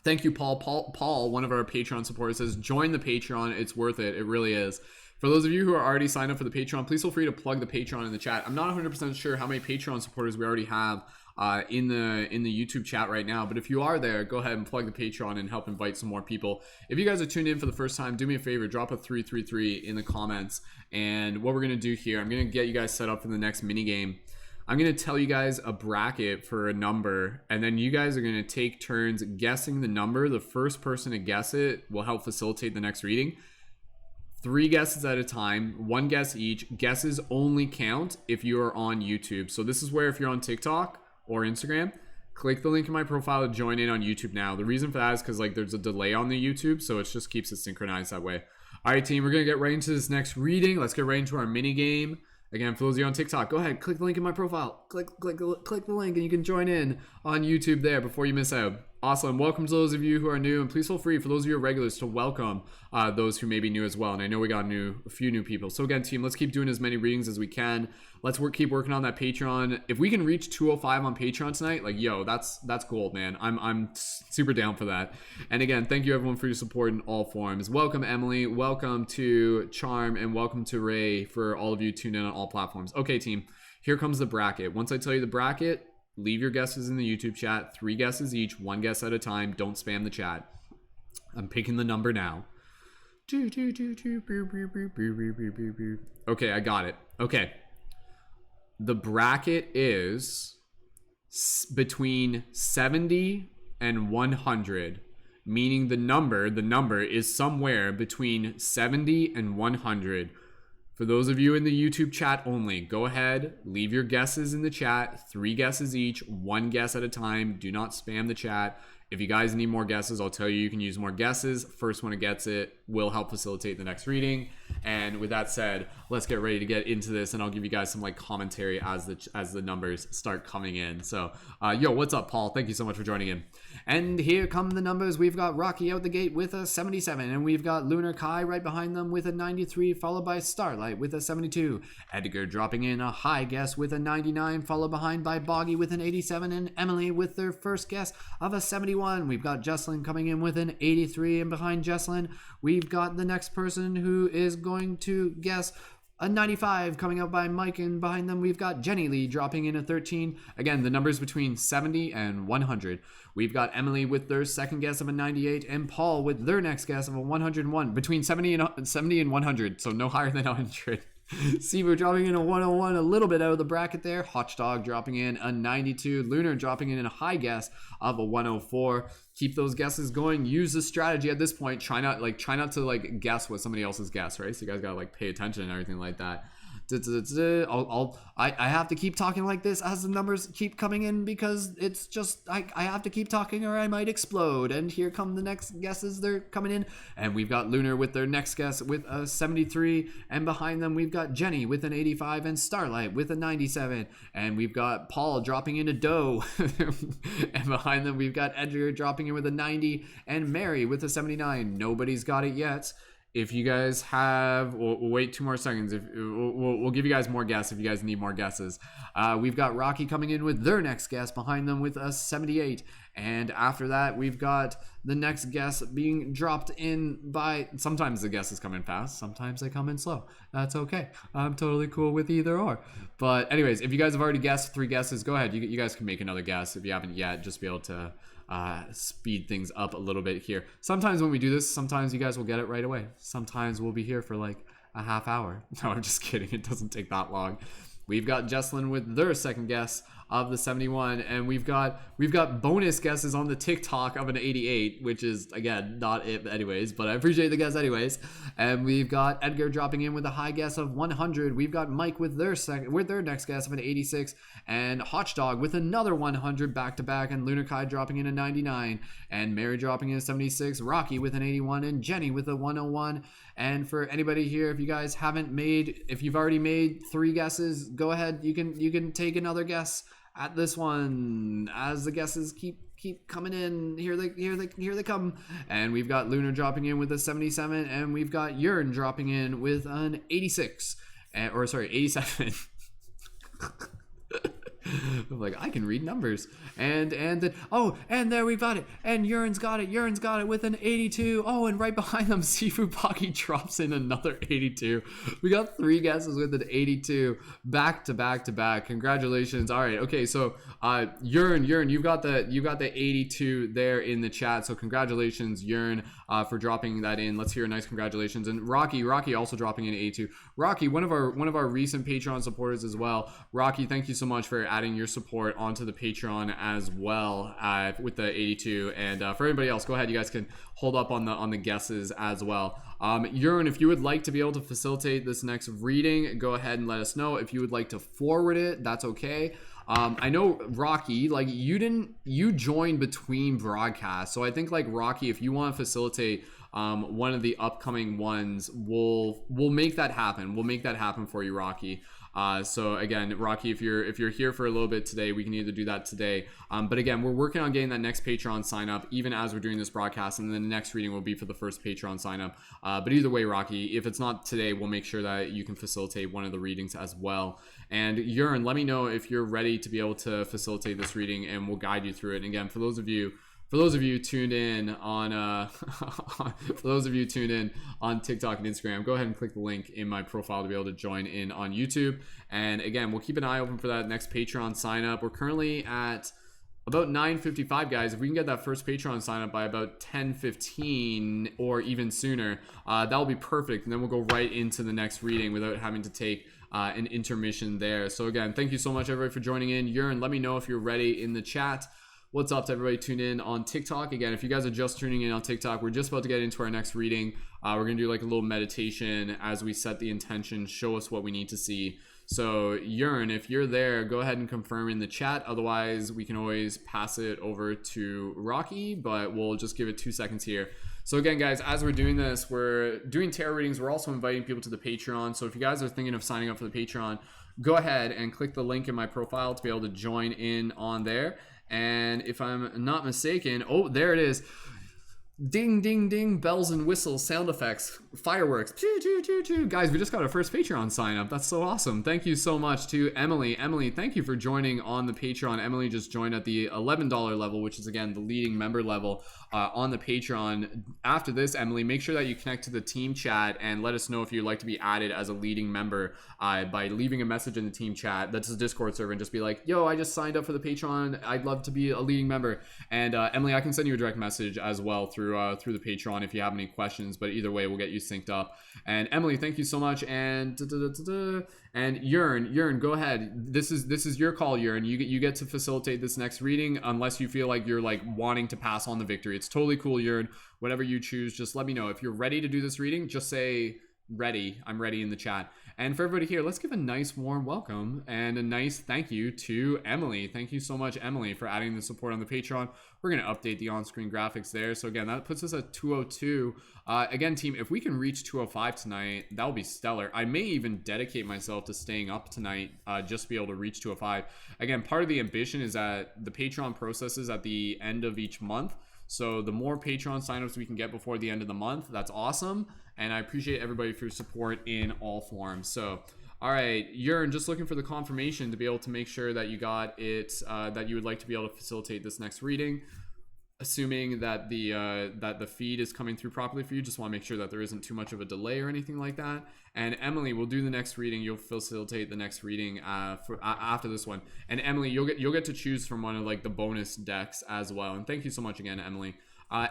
Thank you, Paul. Paul, one of our Patreon supporters, says, join the Patreon. It's worth it. It really is. For those of you who are already signed up for the Patreon, please feel free to plug the Patreon in the chat. I'm not 100% sure how many Patreon supporters we already have in the YouTube chat right now. But if you are there, go ahead and plug the Patreon and help invite some more people. If you guys are tuned in for the first time, do me a favor, drop a 333 in the comments. And what we're going to do here, I'm going to get you guys set up for the next mini game. I'm going to tell you guys a bracket for a number, and then you guys are going to take turns guessing the number. The first person to guess it will help facilitate the next reading. 3 guesses at a time, 1 guess each. Guesses only count if you are on YouTube. So this is where, if you're on TikTok or Instagram, click the link in my profile to join in on YouTube now. The reason for that is because like there's a delay on the YouTube, so it just keeps it synchronized that way. All right, team, we're going to get right into this next reading. Let's get right into our mini game. Again, for those of you on TikTok, go ahead, click the link in my profile. Click the link and you can join in on YouTube there before you miss out. Awesome. Welcome to those of you who are new, and please feel free, for those of you who are regulars, to welcome those who may be new as well. And I know we got a few new people. So again, team, let's keep doing as many readings as we can. Let's keep working on that Patreon. If we can reach 205 on Patreon tonight, like, yo, that's gold, man. I'm super down for that. And again, thank you everyone for your support in all forms. Welcome, Emily. Welcome to Charm, and welcome to Ray, for all of you tuned in on all platforms. Okay, team, here comes the bracket. Once I tell you the bracket, leave your guesses in the YouTube chat. 3 guesses each, 1 guess at a time. Don't spam the chat. I'm picking the number now. Okay, I got it. Okay. The bracket is between 70 and 100, meaning the number is somewhere between 70 and 100. For those of you in the YouTube chat only, go ahead, leave your guesses in the chat. 3 guesses each, 1 guess at a time. Do not spam the chat. If you guys need more guesses, I'll tell you can use more guesses. First one that gets it will help facilitate the next reading. And with that said, let's get ready to get into this, and I'll give you guys some like commentary as the numbers start coming in. So, yo, what's up, Paul? Thank you so much for joining in. And here come the numbers. We've got Rocky out the gate with a 77, and we've got Lunar Kai right behind them with a 93, followed by Starlight with a 72. Edgar dropping in a high guess with a 99, followed behind by Boggy with an 87, and Emily with their first guess of a 71. We've got Jesselyn coming in with an 83, and behind Jesselyn, we've got the next person who is going to guess a 95 coming out by Mike, and behind them we've got Jenny Lee dropping in a 13. Again, the numbers between 70 and 100. We've got Emily with their second guess of a 98, and Paul with their next guess of a 101. Between 70 and 100, so no higher than 100. Sivu dropping in a 101, a little bit out of the bracket there. Hotchdog dropping in a 92. Lunar dropping in a high guess of a 104. Keep those guesses going. Use the strategy at this point. Try not to guess what somebody else's guess, right? So you guys gotta like pay attention and everything like that. I have to keep talking like this as the numbers keep coming in, because it's just I have to keep talking or I might explode. And here come the next guesses, they're coming in, and we've got Lunar with their next guess with a 73, and behind them we've got Jenny with an 85 and Starlight with a 97, and we've got Paul dropping in a Doe and behind them we've got Edgar dropping in with a 90 and Mary with a 79. Nobody's got it yet. If you guys have, we'll wait 2 more seconds. If we'll give you guys more guesses if you guys need more guesses. We've got Rocky coming in with their next guess behind them with a 78, and after that we've got the next guess being dropped in by. Sometimes the guesses come in fast, sometimes they come in slow. That's okay. I'm totally cool with either or. But anyways, if you guys have already guessed 3 guesses, go ahead. You guys can make another guess if you haven't yet. Just be able to speed things up a little bit here. Sometimes when we do this, sometimes you guys will get it right away. Sometimes we'll be here for like a half hour. No, I'm just kidding. It doesn't take that long. We've got Jesslyn with their second guess of the 71, and we've got bonus guesses on the TikTok of an 88, which is again not it anyways, but I appreciate the guess anyways. And we've got Edgar dropping in with a high guess of 100. We've got Mike with their next guess of an 86, and Hotchdog with another 100 back to back, and Lunar Kai dropping in a 99, and Mary dropping in a 76, Rocky with an 81, and Jenny with a 101. And for anybody here, if you've already made 3 guesses, go ahead, you can take another guess at this one as the guesses keep coming in. Here they come. And we've got Lunar dropping in with a 77, and we've got Urine dropping in with an 86, 87. I'm like, I can read numbers. And there we've got it. And Urine's got it with an 82. Oh, and right behind them, Seafood Pocky drops in another 82. We got 3 guesses with an 82 back to back to back. Congratulations. All right, okay, so Urine, you've got the 82 there in the chat. So congratulations, Urine, for dropping that in. Let's hear a nice congratulations. And Rocky also dropping in 82. Rocky, one of our recent Patreon supporters as well. Rocky, thank you so much for adding your support onto the Patreon as well with the 82. And for everybody else, go ahead, you guys can hold up on the guesses as well. Urine, if you would like to be able to facilitate this next reading, go ahead and let us know. If you would like to forward it, that's okay. I know Rocky, like you joined between broadcasts, so I think like Rocky, if you want to facilitate one of the upcoming ones, we'll make that happen. We'll make that happen for you, Rocky. So again, Rocky, if you're here for a little bit today, we can either do that today. But again, we're working on getting that next Patreon sign up, even as we're doing this broadcast, and then the next reading will be for the first Patreon sign up. But either way, Rocky, if it's not today, we'll make sure that you can facilitate one of the readings as well. And Urine, let me know if you're ready to be able to facilitate this reading, and we'll guide you through it. And again, for those of you tuned in on TikTok and Instagram, go ahead and click the link in my profile to be able to join in on YouTube. And again, we'll keep an eye open for that next Patreon sign up. We're currently at about 9:55, guys. If we can get that first Patreon sign up by about 10:15 or even sooner, that'll be perfect. And then we'll go right into the next reading without having to take an intermission there. So again, thank you so much everybody for joining in. Urine, let me know if you're ready in the chat. What's up to everybody tuned in on TikTok? Again, if you guys are just tuning in on TikTok, we're just about to get into our next reading. We're gonna do like a little meditation as we set the intention, show us what we need to see. So Urine, if you're there, go ahead and confirm in the chat. Otherwise, we can always pass it over to Rocky, but we'll just give it 2 seconds here. So again, guys, as we're doing this, we're doing tarot readings. We're also inviting people to the Patreon. So if you guys are thinking of signing up for the Patreon, go ahead and click the link in my profile to be able to join in on there. And if I'm not mistaken, oh, there it is. Ding, ding, ding, bells and whistles, sound effects, fireworks. Choo, choo, choo, choo. Guys, we just got our first Patreon sign up. That's so awesome. Thank you so much to Emily. Emily, thank you for joining on the Patreon. Emily just joined at the $11 level, which is, again, the leading member level on the Patreon. After this, Emily, make sure that you connect to the team chat and let us know if you'd like to be added as a leading member by leaving a message in the team chat. That's a Discord server, and just be like, yo, I just signed up for the Patreon. I'd love to be a leading member. And Emily, I can send you a direct message as well through the Patreon if you have any questions, but either way, we'll get you synced up. And Emily, thank you so much. And Urine, go ahead. This is your call, Urine. You get to facilitate this next reading, unless you feel like you're like wanting to pass on the victory. It's totally cool, Urine. Whatever you choose, just let me know. If you're ready to do this reading, just say ready. I'm ready in the chat. And for everybody here, let's give a nice warm welcome and a nice thank you to Emily. Thank you so much, Emily, for adding the support on the Patreon. We're going to update the on-screen graphics there. So again, that puts us at 202. Again, team, if we can reach 205 tonight, that will be stellar. I may even dedicate myself to staying up tonight just to be able to reach 205. Again, part of the ambition is that the Patreon processes at the end of each month. So the more Patreon signups we can get before the end of the month, that's awesome. And I appreciate everybody for your support in all forms. So, all right, Yearn, just looking for the confirmation to be able to make sure that you got it, that you would like to be able to facilitate this next reading. Assuming that the feed is coming through properly for you, just want to make sure that there isn't too much of a delay or anything like that. And Emily will do the next reading. You'll facilitate the next reading after this one. And Emily, you'll get to choose from one of like the bonus decks as well. And thank you so much again, Emily.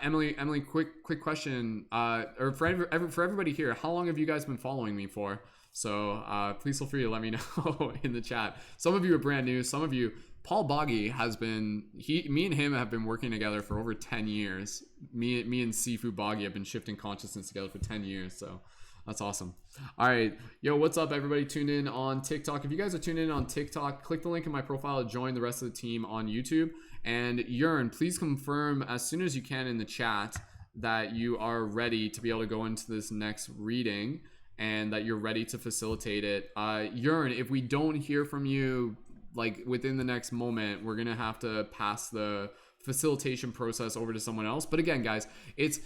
Emily, quick question. Or for everybody here, how long have you guys been following me for? So please feel free to let me know in the chat. Some of you are brand new. Some of you. Paul Boggy has been, me and him have been working together for over 10 years. Me and Sifu Boggy have been shifting consciousness together for 10 years. So that's awesome. All right. Yo, what's up, everybody? Tuned in on TikTok. If you guys are tuned in on TikTok, click the link in my profile to join the rest of the team on YouTube. And Yearn, please confirm as soon as you can in the chat that you are ready to be able to go into this next reading and that you're ready to facilitate it. Yearn, if we don't hear from you like within the next moment, we're gonna have to pass the facilitation process over to someone else. But again, guys, it's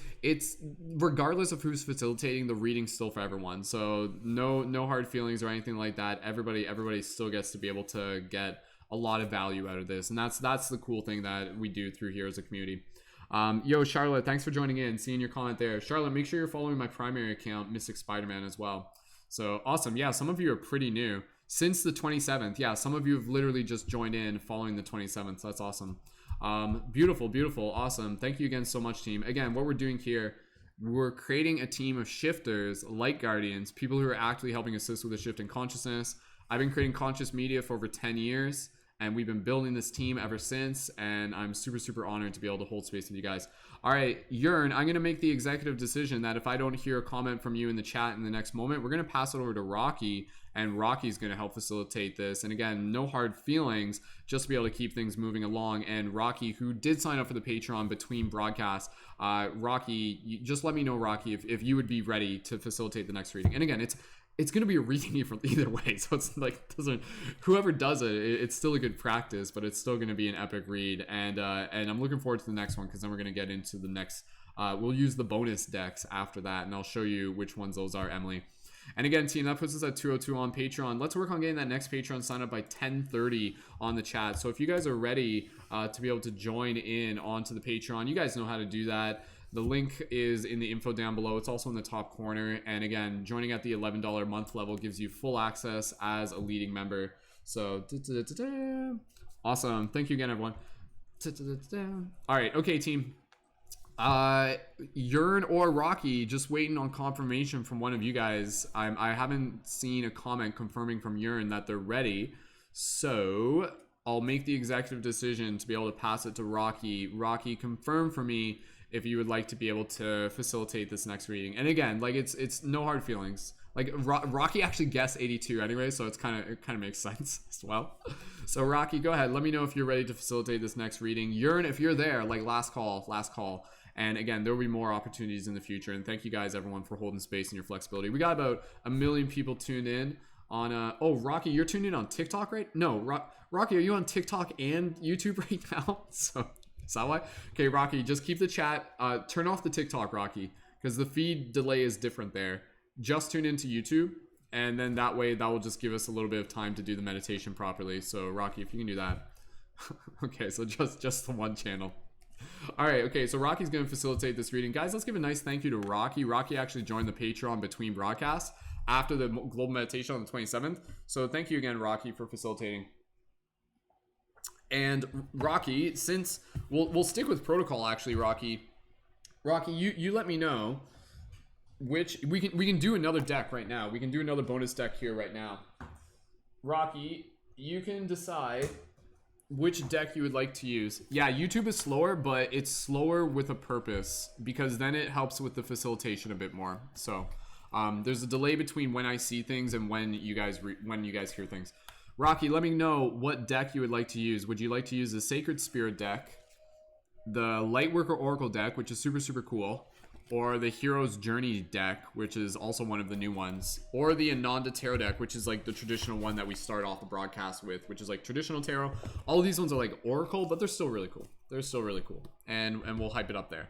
regardless of who's facilitating, the reading's still for everyone. So no hard feelings or anything like that. Everybody still gets to be able to get a lot of value out of this, and that's the cool thing that we do through here as a community. Yo, Charlotte, thanks for joining in. Seeing your comment there. Charlotte, make sure you're following my primary account, Mystic Spider-Man, as well. So awesome. Yeah, some of you are pretty new. Since the 27th, yeah, some of you have literally just joined in following the 27th. So that's awesome. Beautiful, awesome. Thank you again so much, team. Again, what we're doing here, we're creating a team of shifters, light guardians, people who are actually helping assist with the shift in consciousness. I've been creating conscious media for over 10 years, and we've been building this team ever since, and I'm super honored to be able to hold space with you guys. All right, Yearn, I'm going to make the executive decision that if I don't hear a comment from you in the chat in the next moment, we're going to pass it over to Rocky, and Rocky's going to help facilitate this. And again, no hard feelings, just to be able to keep things moving along. And Rocky, who did sign up for the Patreon between broadcasts, Rocky, just let me know, Rocky, if you would be ready to facilitate the next reading. And again, it's going to be a reading either way, so it's like whoever does it, it's still a good practice, but it's still going to be an epic read. And I'm looking forward to the next one, because then we're going to get into the next. We'll use the bonus decks after that, and I'll show you which ones those are, Emily. And again, team, that puts us at 202 on Patreon. Let's work on getting that next Patreon sign up by 10:30 on the chat. So if you guys are ready to be able to join in onto the Patreon, you guys know how to do that. The link is in the info down below. It's also in the top corner. And again, joining at the $11 a month level gives you full access as a leading member. So, awesome. Thank you again, everyone. All right. Okay, team. Yearn or Rocky, just waiting on confirmation from one of you guys. I haven't seen a comment confirming from Yearn that they're ready. So I'll make the executive decision to be able to pass it to Rocky. Rocky, confirm for me if you would like to be able to facilitate this next reading. And again, like it's no hard feelings. Like Rocky actually guessed 82 anyway, so it kind of makes sense as well. So Rocky, go ahead. Let me know if you're ready to facilitate this next reading. Yearn, if you're there, like last call. And again, there will be more opportunities in the future. And thank you guys, everyone, for holding space and your flexibility. We got about 1 million people tuned in on. Oh, Rocky, you're tuned in on TikTok, right? No, Rocky, are you on TikTok and YouTube right now? So is that why? Okay, Rocky, just keep the chat. Turn off the TikTok, Rocky, because the feed delay is different there. Just tune into YouTube, and then that way that will just give us a little bit of time to do the meditation properly. So Rocky, if you can do that. Okay, so just the one channel. All right, okay, so Rocky's going to facilitate this reading. Guys, let's give a nice thank you to Rocky. Rocky actually joined the Patreon between broadcasts after the global meditation on the 27th. So thank you again, Rocky, for facilitating. And Rocky, since we'll stick with protocol, actually, Rocky, you let me know which we can do another deck right now. We can do another bonus deck here right now. Rocky, you can decide which deck you would like to use. Yeah, YouTube is slower, but it's slower with a purpose, because then it helps with the facilitation a bit more. So There's a delay between when I see things and when you guys hear things. Rocky, let me know what deck you would like to use. Would you like to use the Sacred Spirit deck, the Lightworker Oracle deck, which is super, super cool, or the Hero's Journey deck, which is also one of the new ones, or the Ananda Tarot deck, which is like the traditional one that we start off the broadcast with, which is like traditional tarot. All of these ones are like Oracle, but they're still really cool. They're still really cool, and we'll hype it up there.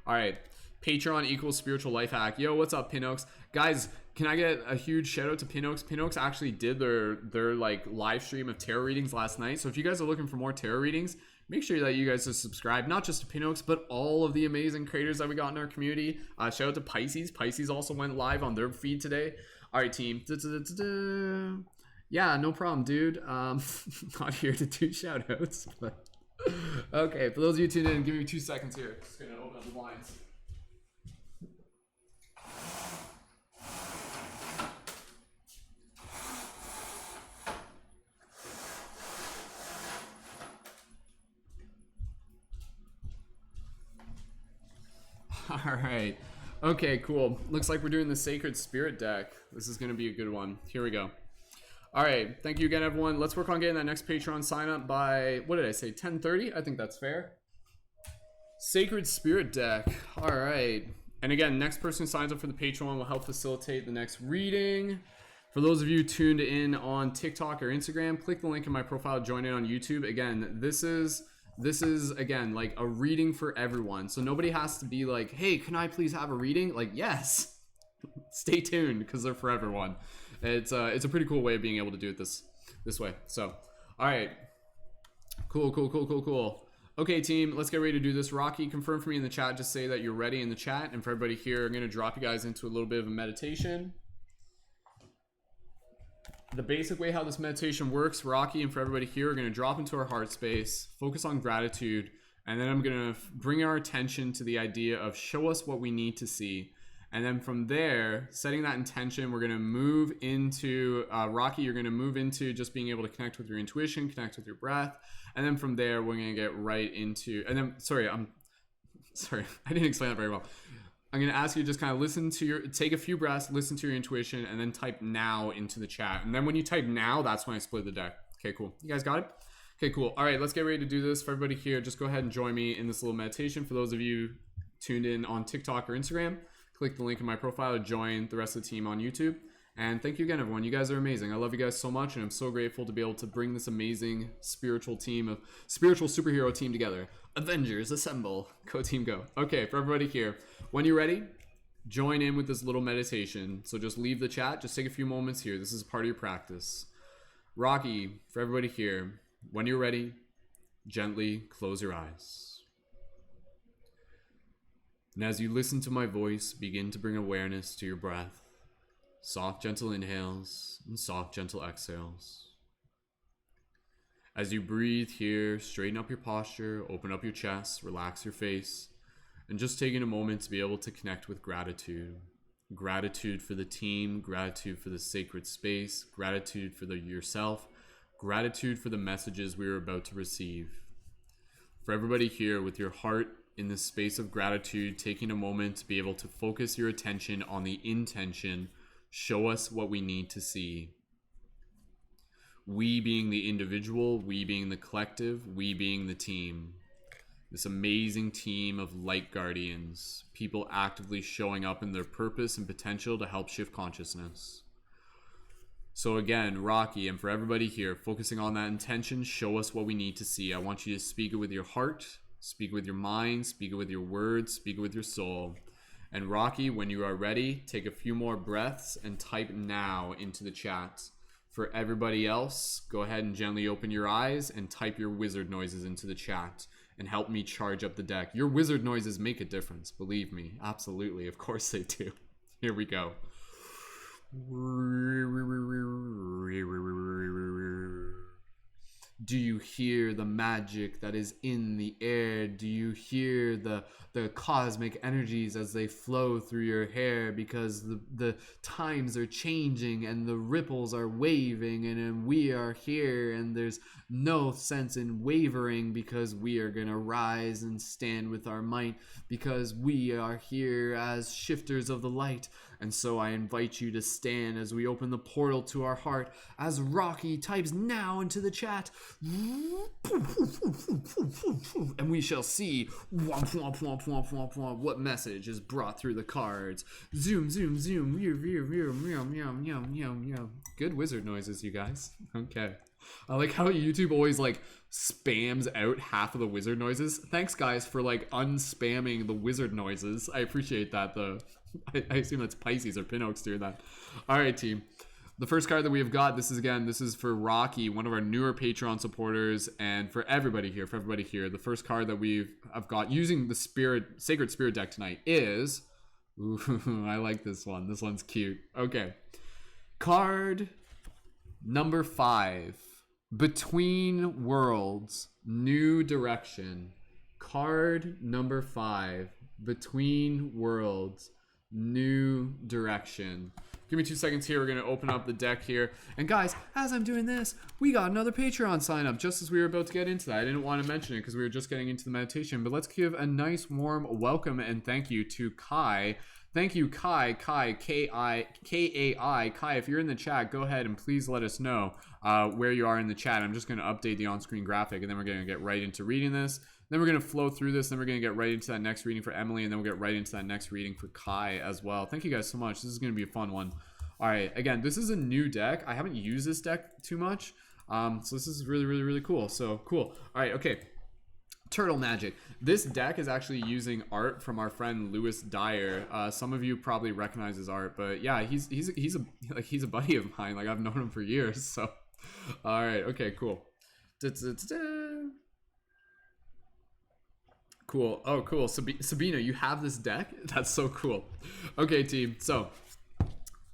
All right, Patreon equals spiritual life hack. Yo, what's up, Pinoaks? Guys, can I get a huge shout out to Pinoaks? Pinoaks actually did their like live stream of tarot readings last night. So if you guys are looking for more tarot readings, make sure that you guys are subscribed, not just to Pinoaks, but all of the amazing creators that we got in our community. Shout out to Pisces. Pisces also went live on their feed today. All right, team. Yeah, no problem, dude. Not here to do shout outs, but okay. For those of you tuned in, give me 2 seconds here. Just gonna open up the blinds. All right. Okay, cool. Looks like we're doing the Sacred Spirit deck. This is going to be a good one. Here we go. All right. Thank you again, everyone. Let's work on getting that next Patreon sign up by, what did I say, 10:30? I think that's fair. Sacred Spirit deck. All right. And again, next person who signs up for the Patreon will help facilitate the next reading. For those of you tuned in on TikTok or Instagram, click the link in my profile, join in on YouTube. Again, this is again like a reading for everyone, so nobody has to be like, hey, can I please have a reading? Like, yes. Stay tuned, because they're for everyone. It's a pretty cool way of being able to do it this way. So all right, cool. Okay, team, let's get ready to do this. Rocky, confirm for me in the chat, just say that you're ready in the chat. And for everybody here, I'm going to drop you guys into a little bit of a meditation. The basic way how this meditation works, Rocky, and for everybody here, we're going to drop into our heart space, focus on gratitude, and then I'm going to bring our attention to the idea of show us what we need to see. And then from there, setting that intention, we're going to move into, Rocky, you're going to move into just being able to connect with your intuition, connect with your breath. And then from there, we're going to get right into, and then, sorry, I didn't explain that very well. I'm going to ask you to just kind of take a few breaths, listen to your intuition, and then type now into the chat. And then when you type now, that's when I split the deck. Okay, cool. You guys got it? Okay, cool. All right, let's get ready to do this. For everybody here, just go ahead and join me in this little meditation. For those of you tuned in on TikTok or Instagram, click the link in my profile to join the rest of the team on YouTube. And thank you again, everyone. You guys are amazing. I love you guys so much, and I'm so grateful to be able to bring this amazing spiritual superhero team together. Avengers, assemble. Go team, go. Okay, for everybody here, when you're ready, join in with this little meditation. So just leave the chat. Just take a few moments here. This is part of your practice. Rocky, for everybody here, when you're ready, gently close your eyes. And as you listen to my voice, begin to bring awareness to your breath. Soft, gentle inhales and soft, gentle exhales. As you breathe here, straighten up your posture, open up your chest, relax your face, and just taking a moment to be able to connect with gratitude. Gratitude for the team, gratitude for the sacred space, gratitude for yourself, gratitude for the messages we are about to receive. For everybody here, with your heart in this space of gratitude, taking a moment to be able to focus your attention on the intention. Show us what we need to see. We being the individual, we being the collective, we being the team. This amazing team of light guardians, people actively showing up in their purpose and potential to help shift consciousness. So again, Rocky, and for everybody here, focusing on that intention, show us what we need to see. I want you to speak it with your heart, speak it with your mind, speak it with your words, speak it with your soul. And Rocky, when you are ready, take a few more breaths and type now into the chat. For everybody else, go ahead and gently open your eyes and type your wizard noises into the chat and help me charge up the deck. Your wizard noises make a difference, believe me. Absolutely, of course they do. Here we go. Do you hear the magic that is in the air? Do you hear the cosmic energies as they flow through your hair? Because the times are changing and the ripples are waving, and we are here, and there's no sense in wavering, because we are going to rise and stand with our might, because we are here as shifters of the light, And so I invite you to stand as we open the portal to our heart as Rocky types now into the chat. And we shall see what message is brought through the cards. Zoom, zoom, zoom. Good wizard noises, you guys. Okay. I like how YouTube always like spams out half of the wizard noises. Thanks guys for like unspamming the wizard noises. I appreciate that though. I assume that's Pisces or Pinox doing that. All right, team. The first card that we have got, this is for Rocky, one of our newer Patreon supporters, and for everybody here, the first card that I've got using the Sacred Spirit deck tonight is, ooh, I like this one. This one's cute. Okay. Card number 5. Between Worlds, New Direction. Card number 5. Between Worlds, New Direction. Give me 2 seconds here. We're going to open up the deck here. And guys, as I'm doing this, we got another Patreon sign up just as we were about to get into that. I didn't want to mention it because we were just getting into the meditation. But let's give a nice warm welcome and thank you to Kai. Thank you, Kai, K-A-I. Kai, if you're in the chat, go ahead and please let us know where you are in the chat. I'm just going to update the on-screen graphic, and then we're going to get right into reading this. Then we're going to flow through this, then we're going to get right into that next reading for Emily, and then we'll get right into that next reading for Kai as well. Thank you guys so much. This is going to be a fun one. All right, again, this is a new deck. I haven't used this deck too much, so this is really, really, really cool. So, cool. All right, okay. Turtle Magic. This deck is actually using art from our friend Lewis Dyer. Some of you probably recognize his art, but yeah, he's a buddy of mine. Like I've known him for years. So, all right, okay, cool. Cool. Oh, cool. Sabina, you have this deck? That's so cool. Okay, team. So, all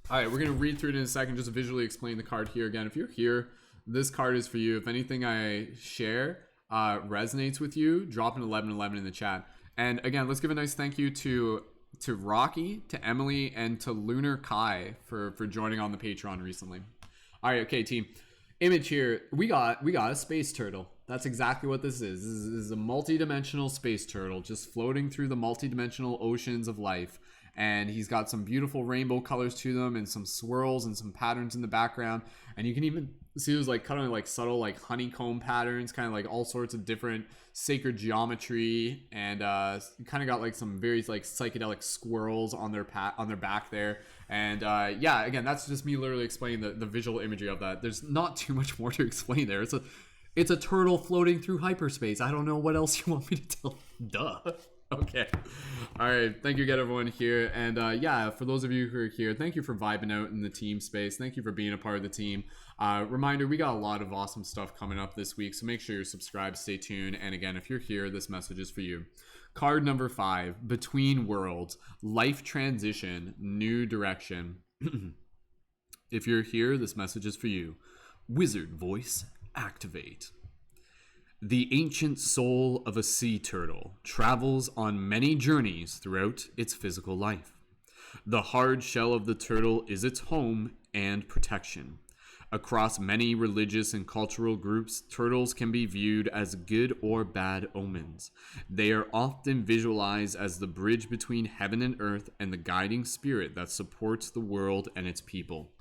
right, we're gonna read through it in a second. Just visually explain the card here again. If you're here, this card is for you. If anything I share resonates with you, drop an 1111 in the chat. And again, let's give a nice thank you to Rocky, to Emily, and to Lunar Kai for joining on the Patreon recently. All right, okay, team. Image here. We got a space turtle. That's exactly what this is. This is a multi-dimensional space turtle just floating through the multi-dimensional oceans of life. And he's got some beautiful rainbow colors to them and some swirls and some patterns in the background. And you can even see those like kind of like subtle like honeycomb patterns, kind of like all sorts of different sacred geometry, and kind of got like some very like psychedelic squirrels on their back there. And yeah, again, that's just me literally explaining the visual imagery of that. There's not too much more to explain there. It's a turtle floating through hyperspace. I don't know what else you want me to tell. Duh. Okay. All right. Thank you again, everyone here. And yeah, for those of you who are here, thank you for vibing out in the team space. Thank you for being a part of the team. Reminder, we got a lot of awesome stuff coming up this week, so make sure you're subscribed, stay tuned. And again, if you're here, this message is for you. Card number 5, Between Worlds, Life Transition, New Direction. If you're here, this message is for you. Wizard voice, activate. The ancient soul of a sea turtle travels on many journeys throughout its physical life. The hard shell of the turtle is its home and protection. Across many religious and cultural groups, turtles can be viewed as good or bad omens. They are often visualized as the bridge between heaven and earth and the guiding spirit that supports the world and its people.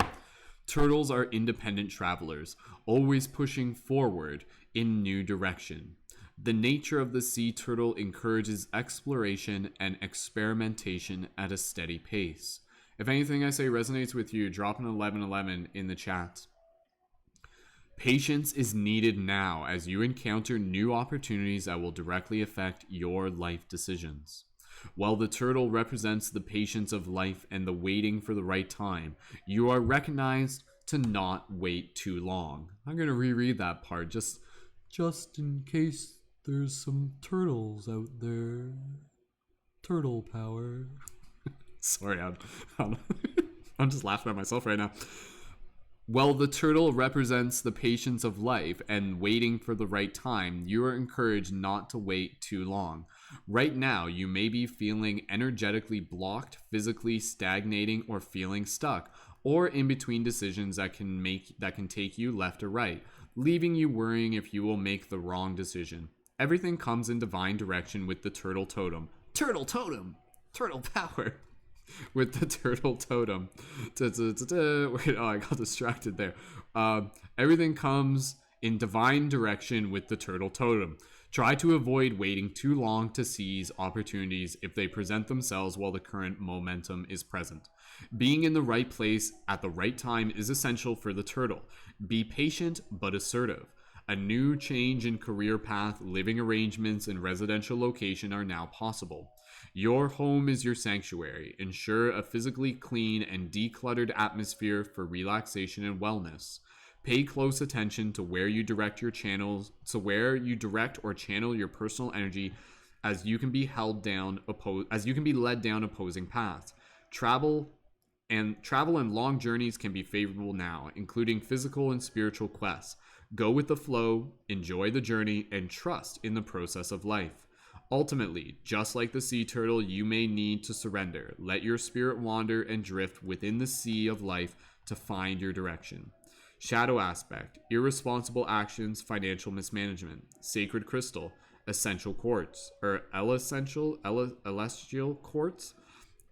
Turtles are independent travelers, always pushing forward in new direction. The nature of the sea turtle encourages exploration and experimentation at a steady pace. If anything I say resonates with you, drop an 1111 in the chat. Patience is needed now as you encounter new opportunities that will directly affect your life decisions. While the turtle represents the patience of life and the waiting for the right time, you are recognized to not wait too long. I'm going to reread that part just in case there's some turtles out there. Turtle power. Sorry, I'm just laughing at myself right now. While the turtle represents the patience of life and waiting for the right time, you are encouraged not to wait too long. Right now, you may be feeling energetically blocked, physically stagnating, or feeling stuck, or in between decisions that can take you left or right, leaving you worrying if you will make the wrong decision. Everything comes in divine direction with the turtle totem. Turtle totem! Turtle power! with the turtle totem. Wait, oh, I got distracted there. Everything comes in divine direction with the turtle totem. Try to avoid waiting too long to seize opportunities if they present themselves while the current momentum is present. Being in the right place at the right time is essential for the turtle. Be patient but assertive. A new change in career path, living arrangements, and residential location are now possible. Your home is your sanctuary. Ensure a physically clean and decluttered atmosphere for relaxation and wellness. Pay close attention to where you direct your channels, to where you direct or channel your personal energy, as you can be led down opposing paths. Travel and long journeys can be favorable now, including physical and spiritual quests. Go with the flow, enjoy the journey, and trust in the process of life. Ultimately, just like the sea turtle, you may need to surrender. Let your spirit wander and drift within the sea of life to find your direction. Shadow aspect, irresponsible actions, financial mismanagement. Sacred crystal, essential quartz, or celestial quartz.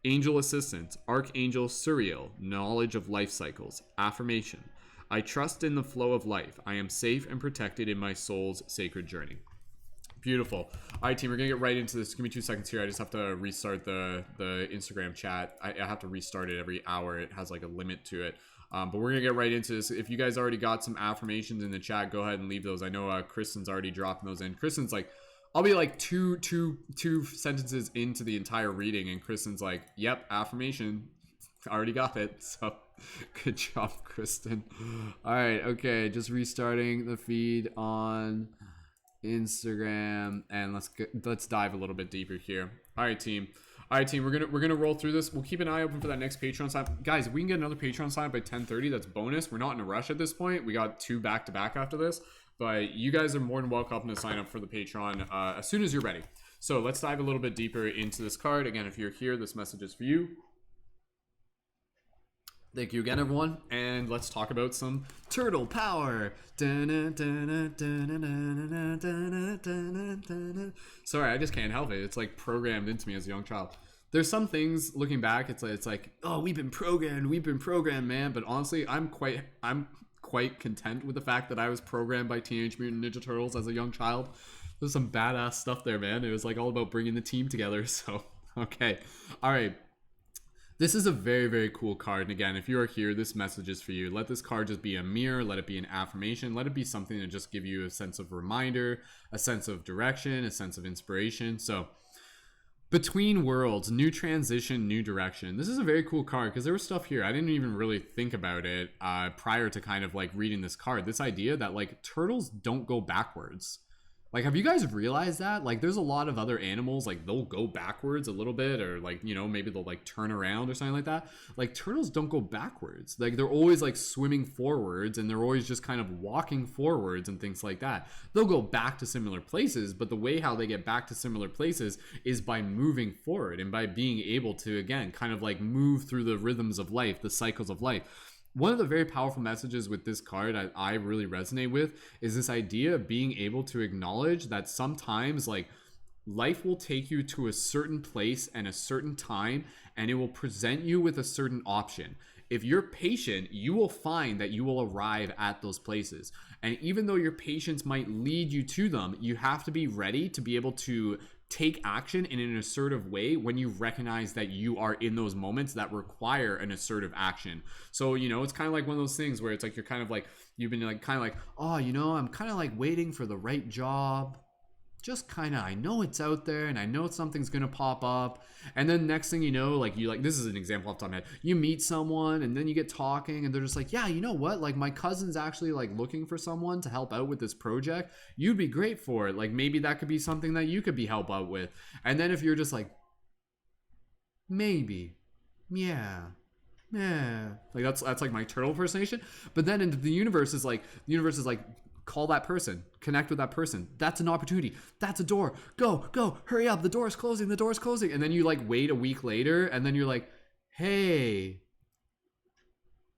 Angel assistance, archangel Suriel, knowledge of life cycles. Affirmation, I trust in the flow of life. I am safe and protected in my soul's sacred journey. Beautiful. All right, team, we're going to get right into this. Give me 2 seconds here. I just have to restart the Instagram chat. I have to restart it every hour. It has like a limit to it. But we're going to get right into this. If you guys already got some affirmations in the chat, go ahead and leave those. I know Kristen's already dropping those in. Kristen's like, I'll be like two sentences into the entire reading, and Kristen's like, yep, affirmation. I already got it. So good job, Kristen. All right, okay, just restarting the feed on Instagram, and let's dive a little bit deeper here. All right, team, we're gonna roll through this. We'll keep an eye open for that next Patreon sign up. Guys, if we can get another Patreon sign up by 10:30, that's bonus. We're not in a rush at this point. We got 2 back-to-back after this, but you guys are more than welcome to sign up for the Patreon as soon as you're ready. So let's dive a little bit deeper into this card. Again, if you're here, this message is for you. Thank you again, everyone, and let's talk about some turtle power. Sorry, I just can't help it. It's like programmed into me as a young child. There's some things looking back, it's like, oh, we've been programmed, man. But honestly, I'm quite content with the fact that I was programmed by Teenage Mutant Ninja Turtles as a young child. There's some badass stuff there, man. It was like all about bringing the team together. So, okay, all right. This is a very, very cool card. And again, if you are here, this message is for you. Let this card just be a mirror. Let it be an affirmation. Let it be something to just give you a sense of reminder, a sense of direction, a sense of inspiration. So between worlds, new transition, new direction. This is a very cool card because there was stuff here. I didn't even really think about it prior to kind of like reading this card. This idea that like turtles don't go backwards. Like, have you guys realized that? Like, there's a lot of other animals, like, they'll go backwards a little bit, or, like, you know, maybe they'll, like, turn around or something like that. Like, turtles don't go backwards. Like, they're always, like, swimming forwards, and they're always just kind of walking forwards and things like that. They'll go back to similar places, but the way how they get back to similar places is by moving forward and by being able to, again, kind of, like, move through the rhythms of life, the cycles of life. One of the very powerful messages with this card I really resonate with is this idea of being able to acknowledge that sometimes like life will take you to a certain place and a certain time, and it will present you with a certain option. If you're patient, you will find that you will arrive at those places. And even though your patience might lead you to them, you have to be ready to be able to take action in an assertive way when you recognize that you are in those moments that require an assertive action. So, you know, it's kind of like one of those things where it's like you're kind of like, you've been like kind of like, oh, you know, I'm kind of like waiting for the right job. Just kind of, I know it's out there and I know something's going to pop up. And then next thing you know, like you like, this is an example off the top of my head. You meet someone and then you get talking and they're just like, yeah, you know what? Like my cousin's actually like looking for someone to help out with this project. You'd be great for it. Like maybe that could be something that you could be help out with. And then if you're just like, maybe, yeah, like that's like my turtle impersonation. But then into the universe is like, call that person, connect with that person. That's an opportunity. That's a door. Go, hurry up. The door's closing. And then you like wait a week later and then you're like, hey,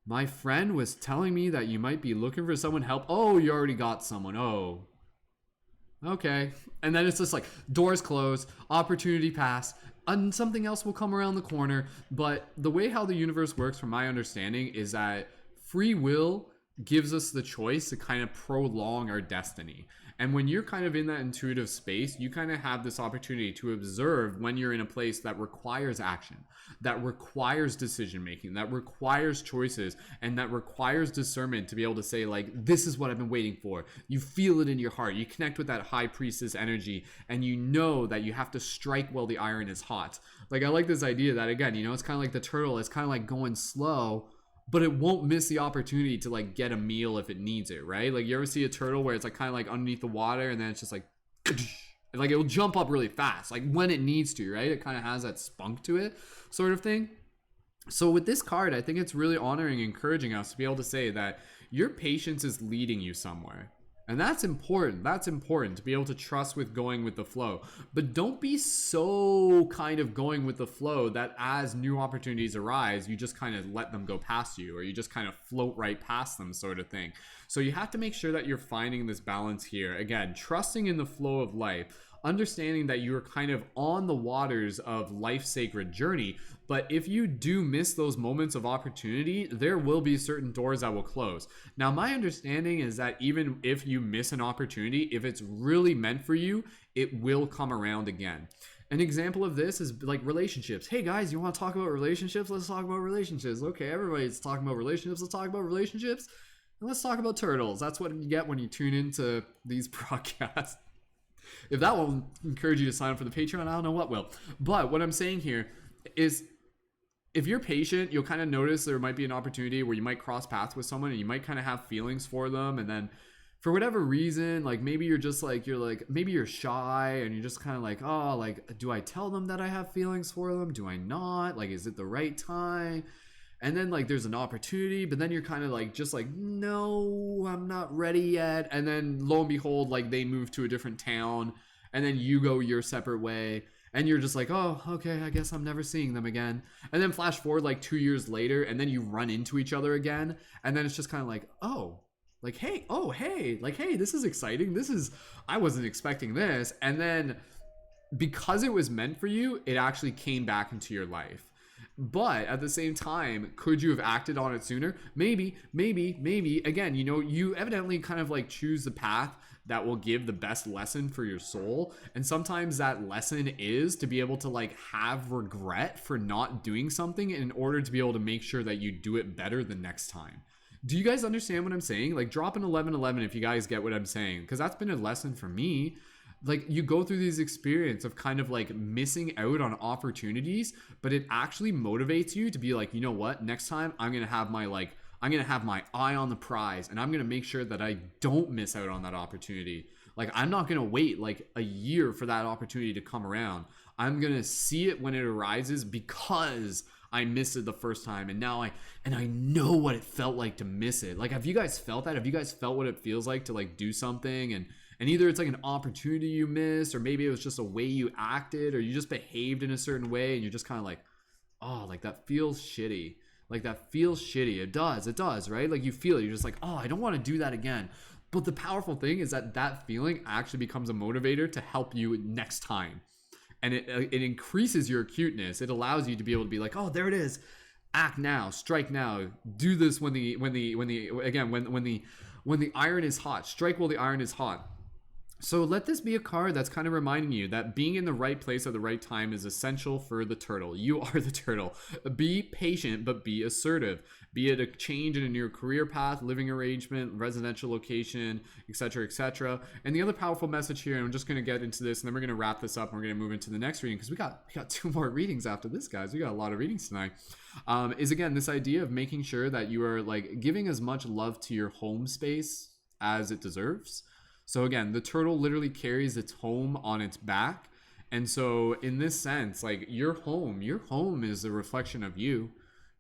my friend was telling me that you might be looking for someone help. Oh, you already got someone. Oh, okay. And then it's just like doors closed, opportunity pass. and something else will come around the corner. But the way how the universe works, from my understanding, is that free will gives us the choice to kind of prolong our destiny. And when you're kind of in that intuitive space, you kind of have this opportunity to observe when you're in a place that requires action, that requires decision making, that requires choices, and that requires discernment to be able to say, like, this is what I've been waiting for. You feel it in your heart. You connect with that high priestess energy, and you know that you have to strike while the iron is hot. Like, I like this idea that, again, you know, it's kind of like the turtle. It's kind of like going slow, but it won't miss the opportunity to like get a meal if it needs it, right? Like, you ever see a turtle where it's like kind of like underneath the water, and then it's just like like it will jump up really fast, like when it needs to, right? It kind of has that spunk to it, sort of thing. So with this card, I think it's really honoring and encouraging us to be able to say that your patience is leading you somewhere. And that's important. That's important to be able to trust with going with the flow. But don't be so kind of going with the flow that as new opportunities arise, you just kind of let them go past you, or you just kind of float right past them, sort of thing. So you have to make sure that you're finding this balance here. Again, trusting in the flow of life, understanding that you are kind of on the waters of life's sacred journey. But if you do miss those moments of opportunity, there will be certain doors that will close. Now, my understanding is that even if you miss an opportunity, if it's really meant for you, it will come around again. An example of this is like relationships. Hey guys, you want to talk about relationships? Let's talk about relationships. Okay, everybody's talking about relationships. Let's talk about relationships. And let's talk about turtles. That's what you get when you tune into these broadcasts. If that won't encourage you to sign up for the Patreon, I don't know what will. But what I'm saying here is, if you're patient, you'll kind of notice there might be an opportunity where you might cross paths with someone and you might kind of have feelings for them. And then for whatever reason, like maybe you're just like, maybe you're shy and you're just kind of like, oh, like, do I tell them that I have feelings for them? Do I not? Like, is it the right time? And then like there's an opportunity, but then you're kind of like, just like, no, I'm not ready yet. And then lo and behold, like they move to a different town, and then you go your separate way, and you're just like, oh, okay, I guess I'm never seeing them again. And then flash forward like 2 years later, and then you run into each other again, and then it's just kind of like, oh, like, hey, oh, hey, like, hey, this is exciting. I wasn't expecting this. And then because it was meant for you, it actually came back into your life. But at the same time, could you have acted on it sooner? Maybe. Again, you know, you evidently kind of like choose the path that will give the best lesson for your soul. And sometimes that lesson is to be able to like have regret for not doing something in order to be able to make sure that you do it better the next time. Do you guys understand what I'm saying? Like, drop an 1111 if you guys get what I'm saying, because that's been a lesson for me. Like, you go through these experience of kind of like missing out on opportunities, but it actually motivates you to be like, you know what, next time I'm gonna have my eye on the prize, and I'm gonna make sure that I don't miss out on that opportunity. Like, I'm not gonna wait like a year for that opportunity to come around. I'm gonna see it when it arises, because I missed it the first time, and now I know what it felt like to miss it. Like, have you guys felt that? Have you guys felt what it feels like to like do something, and either it's like an opportunity you missed, or maybe it was just a way you acted, or you just behaved in a certain way, and you're just kind of like, oh, like that feels shitty. Like, that feels shitty. It does, right? Like, you feel it. You're just like, oh, I don't want to do that again. But the powerful thing is that that feeling actually becomes a motivator to help you next time. And it increases your acuteness. It allows you to be able to be like, oh, there it is. Act now, strike now, do this when the iron is hot. Strike while the iron is hot. So let this be a card that's kind of reminding you that being in the right place at the right time is essential for the turtle. You are the turtle. Be patient, but be assertive. Be it a change in your career path, living arrangement, residential location, etc., etc. And the other powerful message here, and I'm just going to get into this, and then we're going to wrap this up, and we're going to move into the next reading, because we got 2 more readings after this, guys. We got a lot of readings tonight. Is again this idea of making sure that you are like giving as much love to your home space as it deserves. So again, the turtle literally carries its home on its back. And so in this sense, like your home is a reflection of you.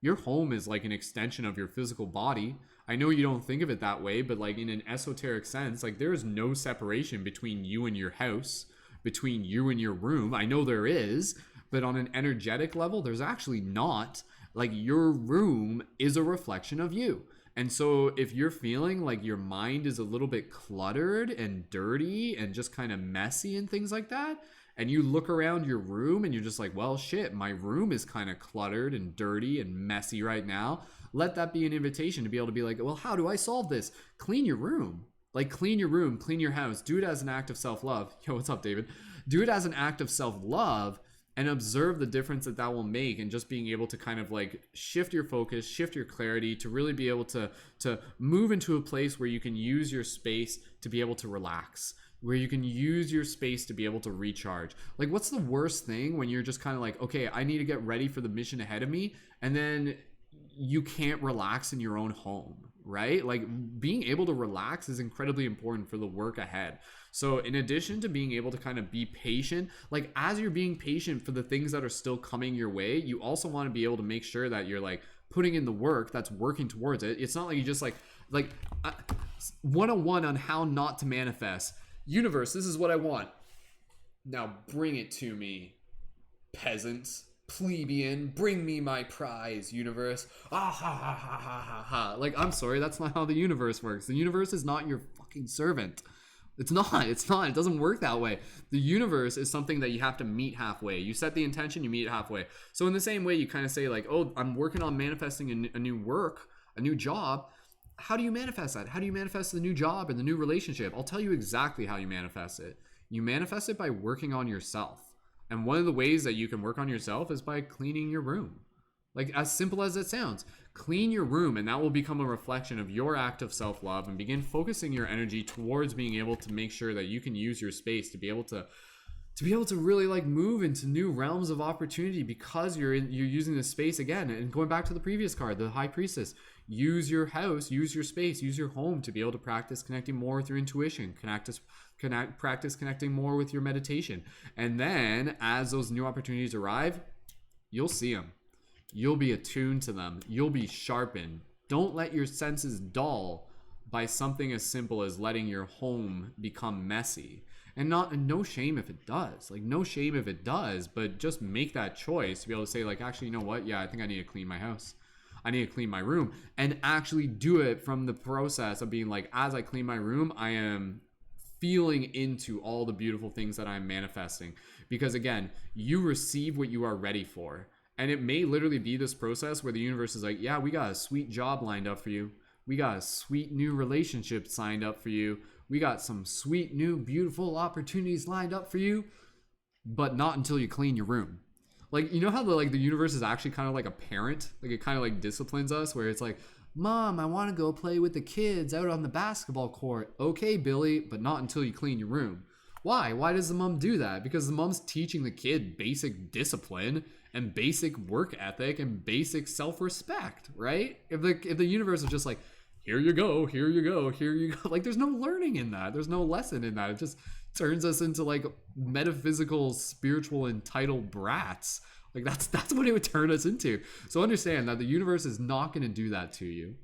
Your home is like an extension of your physical body. I know you don't think of it that way, but like in an esoteric sense, like there is no separation between you and your house, between you and your room. I know there is, but on an energetic level, there's actually not. Like, your room is a reflection of you. And so if you're feeling like your mind is a little bit cluttered and dirty and just kind of messy and things like that, and you look around your room and you're just like, well, shit, my room is kind of cluttered and dirty and messy right now. Let that be an invitation to be able to be like, well, how do I solve this? Clean your room. Like, clean your room, clean your house. Do it as an act of self-love. Yo, what's up, David? Do it as an act of self-love and observe the difference that that will make, and just being able to kind of like shift your focus, shift your clarity to really be able to move into a place where you can use your space to be able to relax, where you can use your space to be able to recharge. Like, what's the worst thing when you're just kind of like, okay, I need to get ready for the mission ahead of me, and then you can't relax in your own home, right? Like, being able to relax is incredibly important for the work ahead. So in addition to being able to kind of be patient, like as you're being patient for the things that are still coming your way, you also want to be able to make sure that you're like putting in the work that's working towards it. It's not like you just like 101 on how not to manifest. Universe, this is what I want. Now bring it to me, peasants. Plebeian, bring me my prize, universe. Ah ha ha ha ha ha ha. Like, I'm sorry, that's not how the universe works. The universe is not your fucking servant. It's not. It doesn't work that way. The universe is something that you have to meet halfway. You set the intention, you meet it halfway. So in the same way, you kind of say like, oh, I'm working on manifesting a new work, a new job. How do you manifest that? How do you manifest the new job and the new relationship? I'll tell you exactly how you manifest it. You manifest it by working on yourself. And one of the ways that you can work on yourself is by cleaning your room. Like, as simple as it sounds, clean your room, and that will become a reflection of your act of self-love, and begin focusing your energy towards being able to make sure that you can use your space to be able to really like move into new realms of opportunity, because you're using this space again. And going back to the previous card, the High Priestess, use your house, use your space, use your home to be able to practice connecting more with your intuition, practice connecting more with your meditation. And then as those new opportunities arrive, you'll see them. You'll be attuned to them. You'll be sharpened. Don't let your senses dull by something as simple as letting your home become messy. And no shame if it does. Like, no shame if it does, but just make that choice to be able to say like, actually, you know what? Yeah, I think I need to clean my house. I need to clean my room, and actually do it from the process of being like, as I clean my room, I am feeling into all the beautiful things that I'm manifesting. Because again, you receive what you are ready for. And it may literally be this process where the universe is like, yeah, we got a sweet job lined up for you. We got a sweet new relationship signed up for you. We got some sweet new beautiful opportunities lined up for you, but not until you clean your room. Like, you know how the universe is actually kind of like a parent? Like, it kind of like disciplines us, where it's like, Mom, I want to go play with the kids out on the basketball court. Okay, Billy, but not until you clean your room. Why? Why does the mom do that? Because the mom's teaching the kid basic discipline and basic work ethic and basic self-respect, right? If the universe is just like, here you go, here you go, here you go. Like, there's no learning in that. There's no lesson in that. It just turns us into like metaphysical, spiritual, entitled brats. Like, that's what it would turn us into. So understand that the universe is not going to do that to you.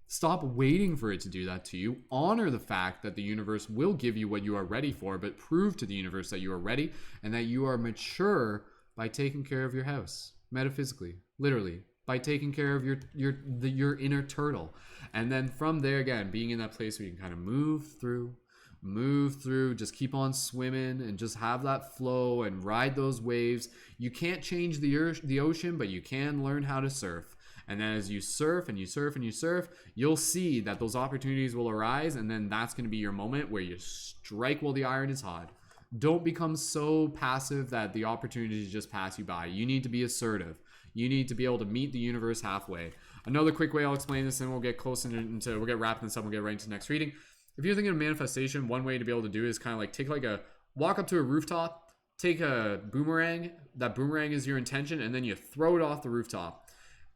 Stop waiting for it to do that to you. Honor the fact that the universe will give you what you are ready for, but prove to the universe that you are ready and that you are mature by taking care of your house, metaphysically, literally, by taking care of your inner turtle. And then from there, again, being in that place where you can kind of move through, just keep on swimming and just have that flow and ride those waves. You can't change the ocean, but you can learn how to surf. And then as you surf and you surf and you surf, you'll see that those opportunities will arise, and then that's going to be your moment where you strike while the iron is hot. Don't become so passive that the opportunities just pass you by. You need to be assertive. You need to be able to meet the universe halfway. Another quick way I'll explain this, and we'll get close into we'll get wrapping this up, we'll get right into the next reading. If you're thinking of manifestation, one way to be able to do is kind of like walk up to a rooftop, take a boomerang. That boomerang is your intention, and then you throw it off the rooftop.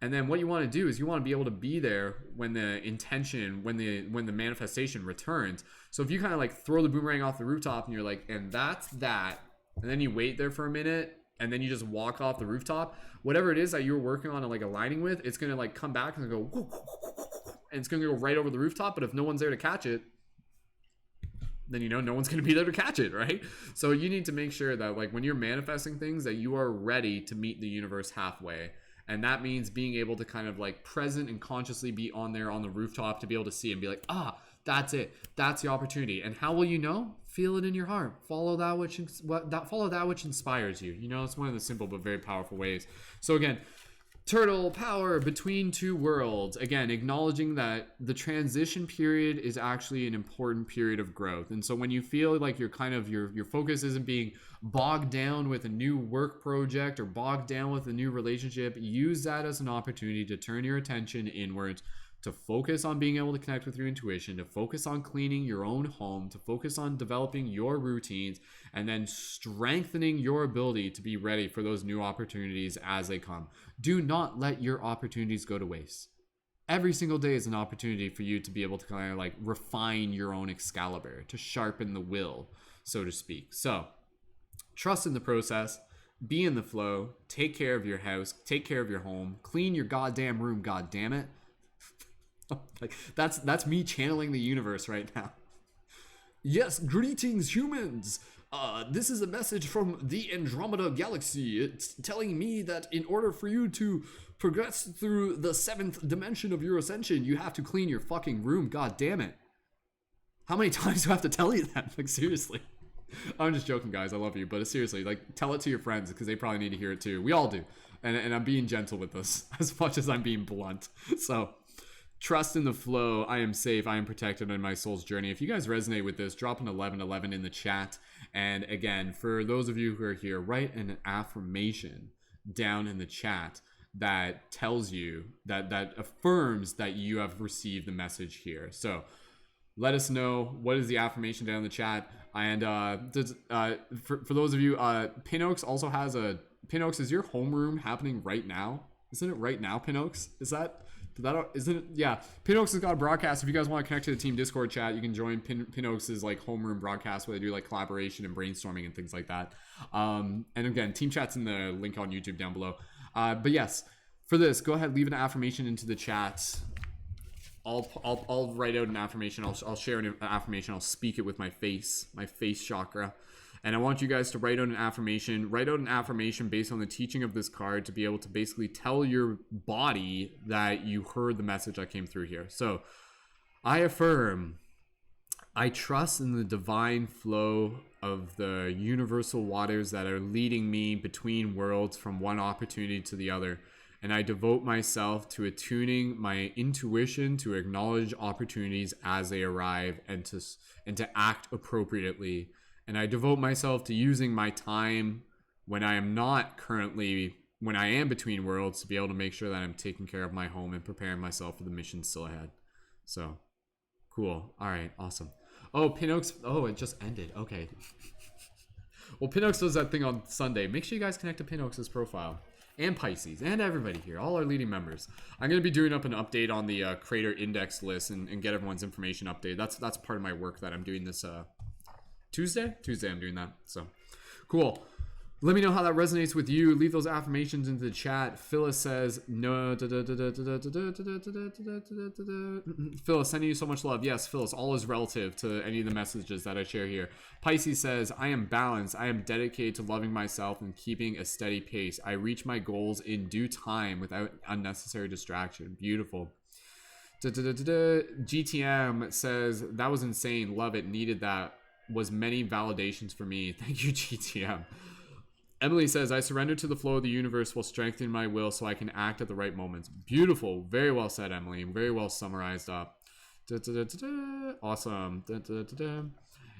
And then what you want to do is you want to be able to be there when the intention, when the manifestation returns. So if you kind of like throw the boomerang off the rooftop and you're like, and that's that, and then you wait there for a minute and then you just walk off the rooftop, whatever it is that you were working on and like aligning with, it's going to like come back and go, and it's going to go right over the rooftop. But if no one's there to catch it, then no one's going to be there to catch it, right? So you need to make sure that like when you're manifesting things that you are ready to meet the universe halfway. And that means being able to kind of like present and consciously be on there on the rooftop to be able to see and be like, that's it. That's the opportunity. And how will you know? Feel it in your heart. Follow that which inspires you. You know, it's one of the simple but very powerful ways. So again, turtle power between two worlds. Again, acknowledging that the transition period is actually an important period of growth. And so when you feel like you're kind of your focus isn't being bogged down with a new work project or bogged down with a new relationship, use that as an opportunity to turn your attention inwards, to focus on being able to connect with your intuition, to focus on cleaning your own home, to focus on developing your routines, and then strengthening your ability to be ready for those new opportunities as they come. Do not let your opportunities go to waste. Every single day is an opportunity for you to be able to kind of like refine your own Excalibur, to sharpen the will, so to speak. So, trust in the process, be in the flow, take care of your house, take care of your home, clean your goddamn room, goddammit. Like that's me channeling the universe right now. Yes, greetings humans. This is a message from the Andromeda Galaxy. It's telling me that in order for you to progress through the 7th dimension of your ascension, you have to clean your fucking room. God damn it. How many times do I have to tell you that? Like, seriously. I'm just joking, guys. I love you. But seriously, like, tell it to your friends because they probably need to hear it too. We all do. And I'm being gentle with this as much as I'm being blunt. So, trust in the flow. I am safe. I am protected in my soul's journey. If you guys resonate with this, drop an 1111 in the chat. And again, for those of you who are here, write an affirmation down in the chat that tells you, that affirms that you have received the message here. So let us know what is the affirmation down in the chat. And for those of you, Pinox also has a... Pinox, is your homeroom happening right now? Isn't it right now, Pinox? Isn't it? Yeah, Pinox has got a broadcast. If you guys want to connect to the team Discord chat, you can join Pinox's like homeroom broadcast where they do like collaboration and brainstorming and things like that. And again, team chat's in the link on YouTube down below. But yes, for this, go ahead, leave an affirmation into the chat. I'll write out an affirmation. I'll share an affirmation. I'll speak it with my face chakra. And I want you guys to write out an affirmation. Write out an affirmation based on the teaching of this card to be able to basically tell your body that you heard the message that came through here. So, I affirm, I trust in the divine flow of the universal waters that are leading me between worlds from one opportunity to the other. And I devote myself to attuning my intuition to acknowledge opportunities as they arrive and to act appropriately. And I devote myself to using my time when I am between worlds to be able to make sure that I'm taking care of my home and preparing myself for the mission still ahead. So, cool. All right, awesome. Oh, Pinox. Oh, it just ended. Okay. Well, Pinox does that thing on Sunday. Make sure you guys connect to Pinox's profile. And Pisces, and everybody here, all our leading members. I'm going to be doing up an update on the creator index list and get everyone's information updated. That's part of my work that I'm doing this Tuesday I'm doing that. So cool. Let me know how that resonates with you. Leave those affirmations into the chat. Phyllis says no. Phyllis, sending you so much love. Yes, Phyllis, all is relative to any of the messages that I share here. Pisces says, I am balanced. I am dedicated to loving myself and keeping a steady pace. I reach my goals in due time without unnecessary distraction. Beautiful. GTM says, that was insane. Love it. Needed that. Was many validations for me. Thank you, GTM. Emily says, I surrender to the flow of the universe while strengthening my will so I can act at the right moments. Beautiful. Very well said, Emily. Very well summarized up. Awesome.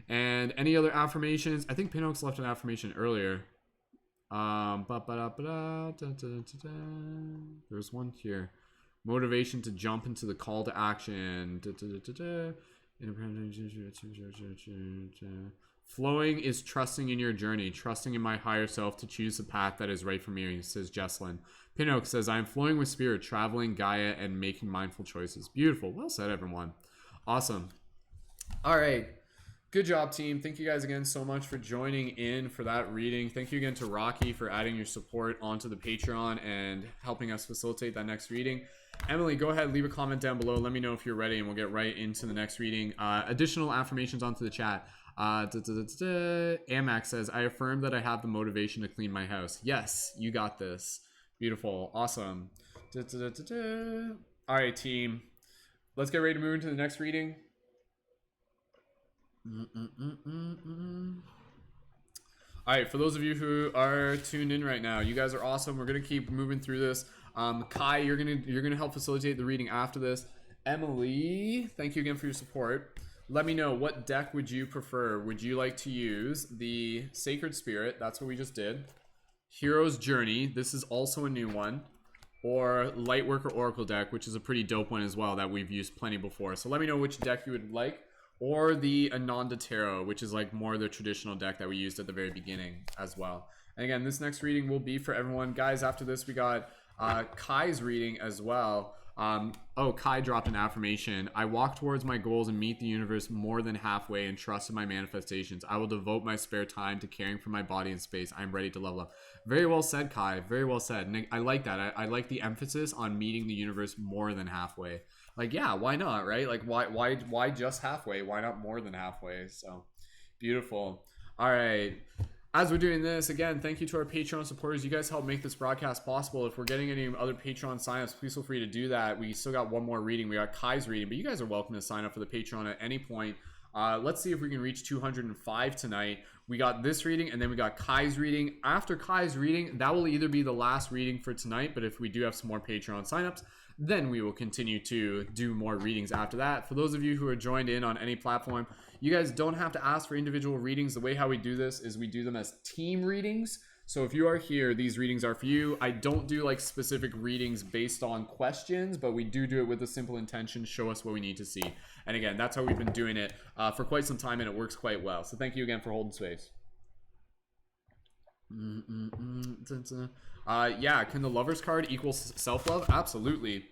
And any other affirmations? I think Pinox left an affirmation earlier. There's one here. Motivation to jump into the call to action. Flowing is trusting in your journey, trusting in my higher self to choose the path that is right for me, says Jesslyn. Pinnock says, I am flowing with spirit, traveling Gaia, and making mindful choices. Beautiful. Well said, everyone. Awesome. All right. Good job, team. Thank you guys again so much for joining in for that reading. Thank you again to Rocky for adding your support onto the Patreon and helping us facilitate that next reading. Emily, go ahead, leave a comment down below. Let me know if you're ready, and we'll get right into the next reading. Additional affirmations onto the chat. Amax says, I affirm that I have the motivation to clean my house. Yes, you got this. Beautiful. Awesome. All right, team. Let's get ready to move into the next reading. All right, for those of you who are tuned in right now, you guys are awesome. We're gonna keep moving through this. Kai, you're gonna help facilitate the reading after this. Emily, thank you again for your support. Let me know, what deck would you prefer? Would you like to use the Sacred Spirit? That's what we just did. Hero's Journey. This is also a new one. Or Lightworker Oracle deck, which is a pretty dope one as well that we've used plenty before. So let me know which deck you would like. Or the Ananda Tarot, which is like more the traditional deck that we used at the very beginning as well. And again, this next reading will be for everyone. Guys, after this, we got Kai's reading as well. Kai dropped an affirmation. I walk towards my goals and meet the universe more than halfway and trust in my manifestations. I will devote my spare time to caring for my body and space. I'm ready to level up. Very well said, Kai. Very well said. And I like that. I like the emphasis on meeting the universe more than halfway. Like, yeah, why not, right? Like, why just halfway? Why not more than halfway? So, beautiful. All right. As we're doing this, again, thank you to our Patreon supporters. You guys help make this broadcast possible. If we're getting any other Patreon signups, please feel free to do that. We still got one more reading. We got Kai's reading, but you guys are welcome to sign up for the Patreon at any point. Let's see if we can reach 205 tonight. We got this reading, and then we got Kai's reading. After Kai's reading, that will either be the last reading for tonight, but if we do have some more Patreon signups, then we will continue to do more readings after that. For those of you who are joined in on any platform, you guys don't have to ask for individual readings. The way how we do this is we do them as team readings. So if you are here, these readings are for you. I don't do like specific readings based on questions, but we do it with a simple intention, show us what we need to see. And again, that's how we've been doing it for quite some time, and it works quite well. So thank you again for holding space. Yeah, can the Lover's card equal self-love? Absolutely.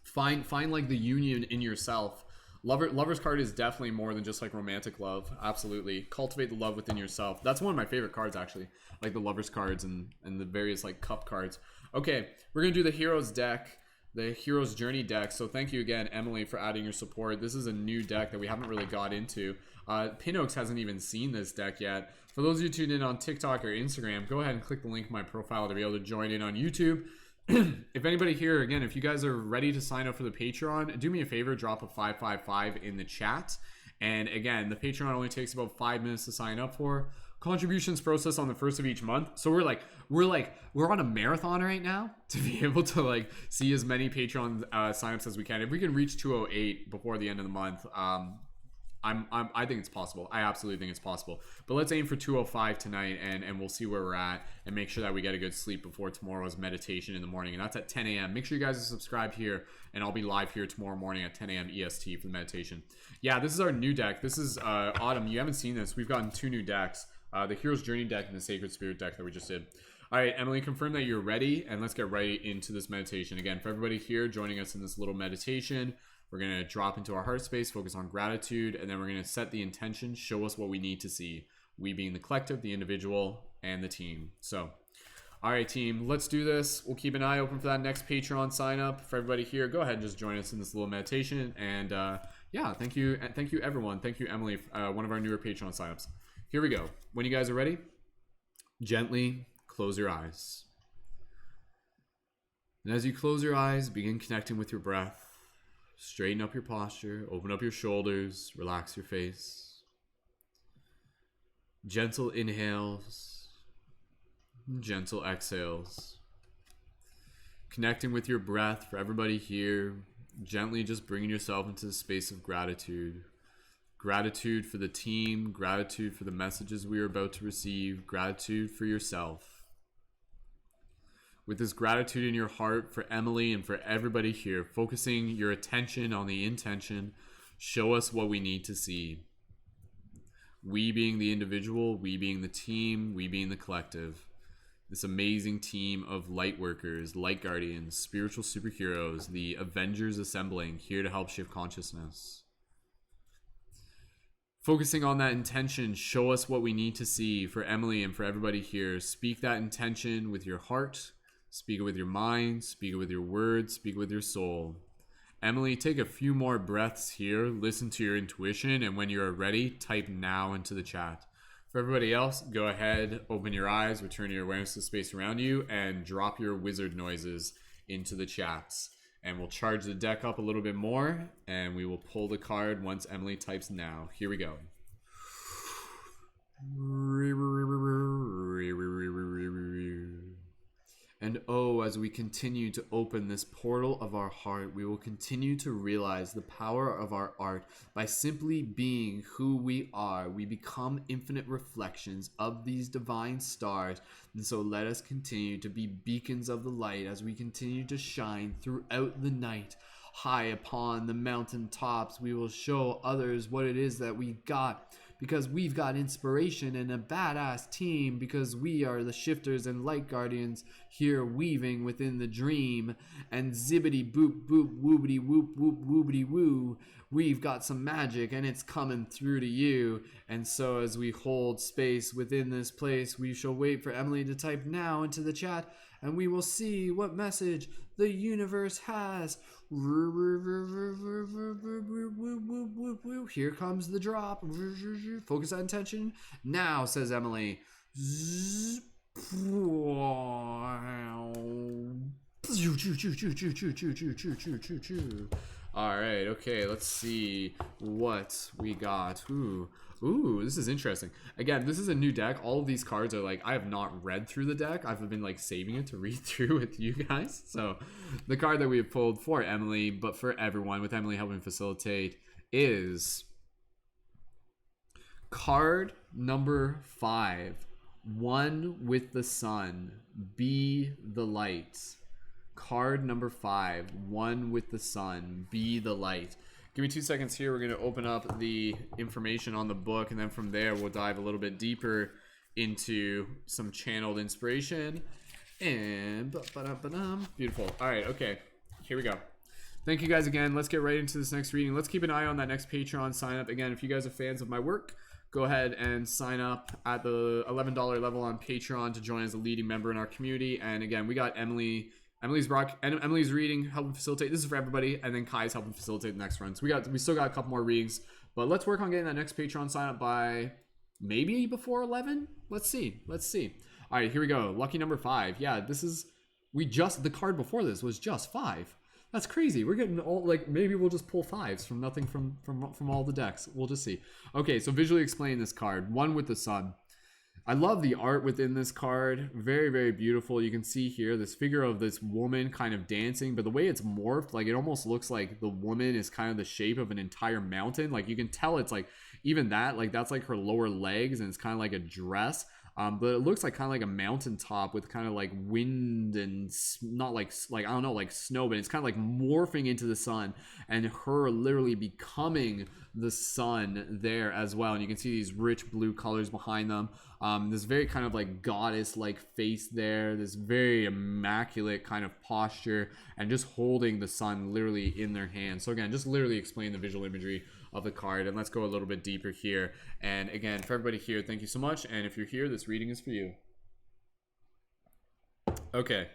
Find like the union in yourself. Lover's card is definitely more than just like romantic love. Absolutely. Cultivate the love within yourself. That's one of my favorite cards, actually. Like the Lover's cards and the various like cup cards. Okay, we're going to do the Hero's deck, the Hero's Journey deck. So thank you again, Emily, for adding your support. This is a new deck that we haven't really got into. Pinox hasn't even seen this deck yet. For those of you tuned in on TikTok or Instagram, go ahead and click the link in my profile to be able to join in on YouTube. If anybody here, again, if you guys are ready to sign up for the Patreon, do me a favor, drop a 555 in the chat. And again, the Patreon only takes about 5 minutes to sign up for. Contributions process on the first of each month. So we're on a marathon right now to be able to like see as many Patreon signups as we can. If we can reach 208 before the end of the month, I think it's possible. I absolutely think it's possible. But let's aim for 205 tonight, and we'll see where we're at and make sure that we get a good sleep before tomorrow's meditation in the morning. And that's at 10 a.m. Make sure you guys are subscribed here, and I'll be live here tomorrow morning at 10 a.m. EST for the meditation. Yeah, this is our new deck. This is Autumn. You haven't seen this. We've gotten 2 new decks. The Hero's Journey deck and the Sacred Spirit deck that we just did. All right, Emily, confirm that you're ready, and let's get right into this meditation. Again, for everybody here joining us in this little meditation, we're going to drop into our heart space, focus on gratitude, and then we're going to set the intention, show us what we need to see. We being the collective, the individual, and the team. So, all right, team, let's do this. We'll keep an eye open for that next Patreon sign up. For everybody here, go ahead and just join us in this little meditation. And yeah, thank you everyone. Thank you, Emily, one of our newer Patreon signups. Here we go. When you guys are ready, gently close your eyes. And as you close your eyes, begin connecting with your breath. Straighten up your posture, open up your shoulders, relax your face. Gentle inhales, gentle exhales. Connecting with your breath. For everybody here, gently just bringing yourself into the space of gratitude. Gratitude for the team, gratitude for the messages we are about to receive, gratitude for yourself. With this gratitude in your heart for Emily and for everybody here, focusing your attention on the intention, show us what we need to see. We being the individual, we being the team, we being the collective. This amazing team of light workers, light guardians, spiritual superheroes, the Avengers assembling, here to help shift consciousness. Focusing on that intention, show us what we need to see for Emily and for everybody here. Speak that intention with your heart. Speak it with your mind, speak it with your words, speak it with your soul. Emily, take a few more breaths here, listen to your intuition, and when you are ready, type now into the chat. For everybody else, go ahead, open your eyes, return your awareness to the space around you, and drop your wizard noises into the chats. And we'll charge the deck up a little bit more, and we will pull the card once Emily types now. Here we go. And oh, as we continue to open this portal of our heart, we will continue to realize the power of our art. By simply being who we are, we become infinite reflections of these divine stars. And so let us continue to be beacons of the light as we continue to shine throughout the night. High upon the mountain tops, we will show others what it is that we got, because we've got inspiration and a badass team, because we are the shifters and light guardians here weaving within the dream. And zibbity boop boop woobity whoop whoop woobity woo, we've got some magic and it's coming through to you. And so as we hold space within this place, we shall wait for Emily to type now into the chat, and we will see what message the universe has. Here comes the drop. Focus on intention. Now, says Emily. Alright, okay, let's see what we got. Ooh, this is interesting. Again, this is a new deck. All of these cards are like, I have not read through the deck. I've been like saving it to read through with you guys. So the card that we have pulled for Emily, but for everyone, with Emily helping facilitate, is card number 5. One with the sun. Be the light. Card number 5. One with the sun. Be the light. Give me 2 seconds here. We're going to open up the information on the book, and then from there we'll dive a little bit deeper into some channeled inspiration. And beautiful. All right, okay. Here we go. Thank you guys again. Let's get right into this next reading. Let's keep an eye on that next Patreon sign up. Again, if you guys are fans of my work, go ahead and sign up at the $11 level on Patreon to join as a leading member in our community. And again, we got Emily's reading, helping facilitate. This is for everybody, and then Kai's helping facilitate the next run. So we still got a couple more readings, but let's work on getting that next Patreon sign up by maybe before 11. Let's see. All right, here we go. Lucky number 5. Yeah, the card before this was just 5. That's crazy. We're getting all, like, maybe we'll just pull 5s from nothing from all the decks. We'll just see. Okay, so visually explain this card. One with the sun. I love the art within this card. Very, very beautiful. You can see here this figure of this woman kind of dancing, but the way it's morphed, like, it almost looks like the woman is kind of the shape of an entire mountain. Like, you can tell it's like, even that, like, that's like her lower legs, and it's kind of like a dress. But it looks like kind of like a mountaintop with kind of like wind and not like I don't know, like snow, but it's kind of like morphing into the sun, and her literally becoming the sun there as well. And you can see these rich blue colors behind them. This very kind of like goddess like face there, this very immaculate kind of posture, and just holding the sun literally in their hands. So again, just literally explain the visual imagery of the card, and let's go a little bit deeper here. And again, for everybody here, thank you so much, and if you're here, this reading is for you. Okay,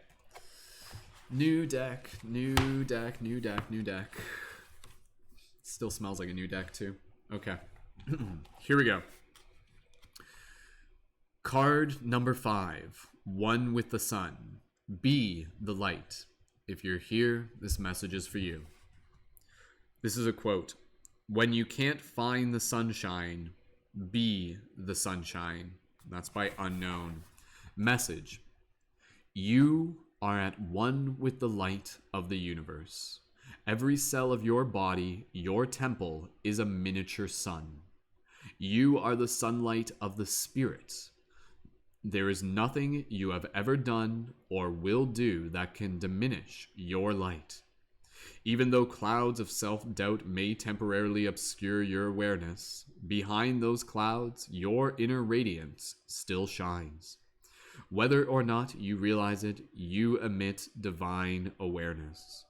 new deck. Still smells like a new deck too. Okay. Here we go. Card number 5. One with the sun. Be the light. If you're here, this message is for you. This is a quote. When you can't find the sunshine, be the sunshine. That's by Unknown. Message. You are at one with the light of the universe. Every cell of your body, your temple, is a miniature sun. You are the sunlight of the spirit. There is nothing you have ever done or will do that can diminish your light. Even though clouds of self-doubt may temporarily obscure your awareness, behind those clouds, your inner radiance still shines. Whether or not you realize it, you emit divine awareness.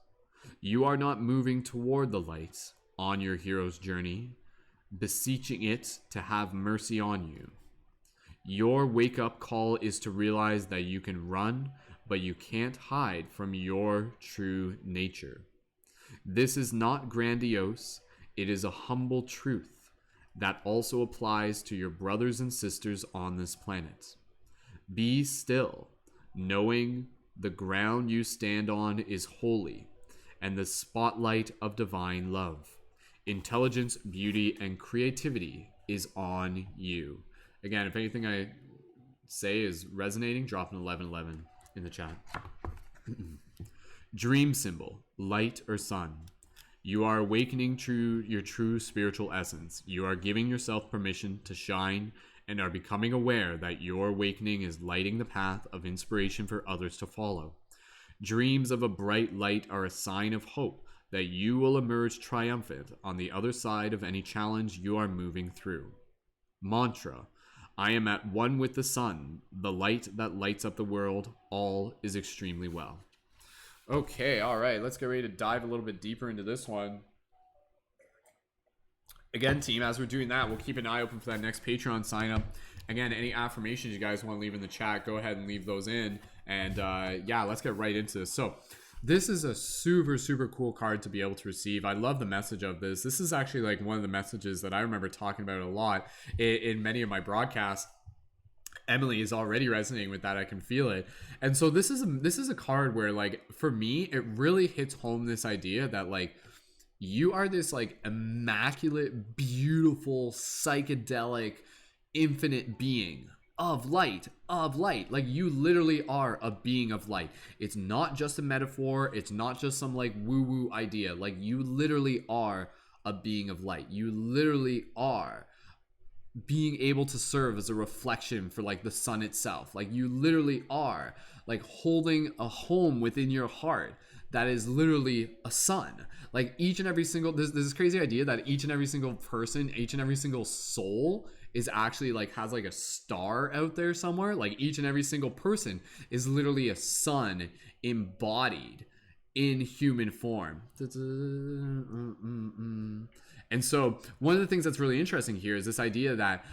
You are not moving toward the light on your hero's journey, beseeching it to have mercy on you. Your wake-up call is to realize that you can run, but you can't hide from your true nature. This is not grandiose, it is a humble truth that also applies to your brothers and sisters on this planet. Be still, knowing the ground you stand on is holy, and the spotlight of divine love. Intelligence, beauty, and creativity is on you. Again, if anything I say is resonating, drop an 1111 in the chat. Dream symbol, light or sun. You are awakening your true spiritual essence. You are giving yourself permission to shine and are becoming aware that your awakening is lighting the path of inspiration for others to follow. Dreams of a bright light are a sign of hope that you will emerge triumphant on the other side of any challenge you are moving through. Mantra: I am at one with the sun, the light that lights up the world. All is extremely well. Okay, all right, let's get ready to dive a little bit deeper into this one. Again, team, as we're doing that, we'll keep an eye open for that next Patreon sign up. Again, any affirmations you guys want to leave in the chat, go ahead and leave those in. And yeah, let's get right into this. So this is a super, super cool card to be able to receive. I love the message of this. This is actually like one of the messages that I remember talking about a lot in many of my broadcasts. Emily is already resonating with that. I can feel it. And so this is a card where, like, for me, it really hits home this idea that, like, you are this, like, immaculate, beautiful, psychedelic, infinite being of light. Like, you literally are a being of light. It's not just a metaphor. It's not just some, like, woo-woo idea. Like, you literally are a being of light. You literally are being able to serve as a reflection for, like, the sun itself. Like, you literally are, like, holding a home within your heart that is literally a sun. Like, each and every single, there's this crazy idea that each and every single person, each and every single soul is actually, like, has, like, a star out there somewhere. Like, each and every single person is literally a sun embodied in human form. And so one of the things that's really interesting here is this idea that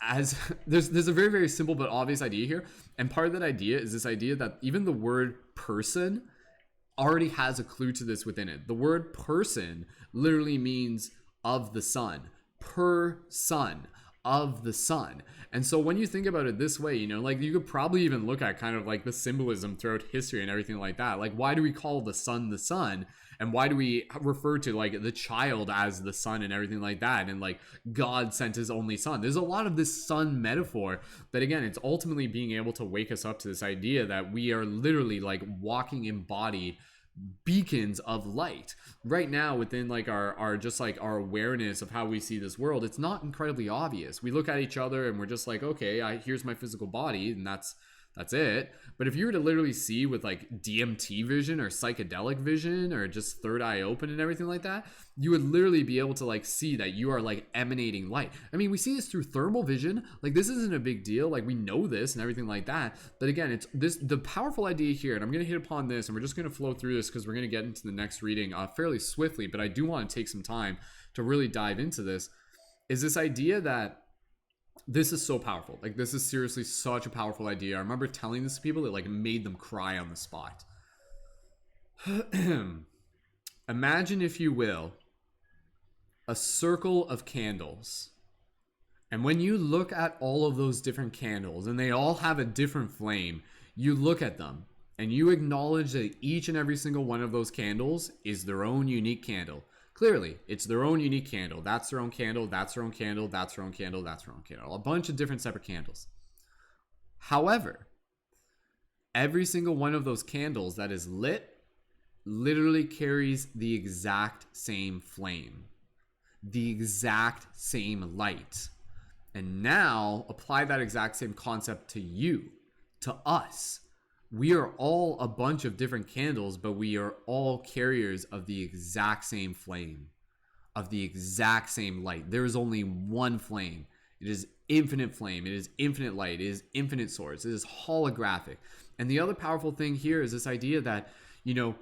as there's a very, very simple but obvious idea here. And part of that idea is this idea that even the word person already has a clue to this within it. The word person literally means of the sun, per sun, of the sun. And so when you think about it this way, you know, like, you could probably even look at kind of like the symbolism throughout history and everything like that. Like, why do we call the sun? And why do we refer to, like, the child as the sun and everything like that? And, like, God sent his only son. There's a lot of this sun metaphor that, again, it's ultimately being able to wake us up to this idea that we are literally, like, walking embodied beacons of light right now within, like, our just, like, our awareness of how we see this world. It's not incredibly obvious. We look at each other and we're just like, okay, here's my physical body, and that's it. But if you were to literally see with, like, DMT vision or psychedelic vision or just third eye open and everything like that, you would literally be able to, like, see that you are, like, emanating light. I mean, we see this through thermal vision. Like, this isn't a big deal. Like, we know this and everything like that. But again, it's the powerful idea here, and I'm going to hit upon this, and we're just going to flow through this because we're going to get into the next reading fairly swiftly, but I do want to take some time to really dive into this, is this idea that this is so powerful. Like, this is seriously such a powerful idea. I remember telling this to people, that, like, made them cry on the spot. Imagine, if you will, a circle of candles. And when you look at all of those different candles, and they all have a different flame, you look at them and you acknowledge that each and every single one of those candles is their own unique candle. Clearly, it's their own unique candle. That's their own candle. That's their own candle. That's their own candle. That's their own candle. A bunch of different separate candles. However, every single one of those candles that is lit literally carries the exact same flame, the exact same light. And now apply that exact same concept to you, to us. We are all a bunch of different candles, but we are all carriers of the exact same flame, of the exact same light. There is only one flame. It is infinite flame. It is infinite light. It is infinite source. It is holographic. And the other powerful thing here is this idea that, you know,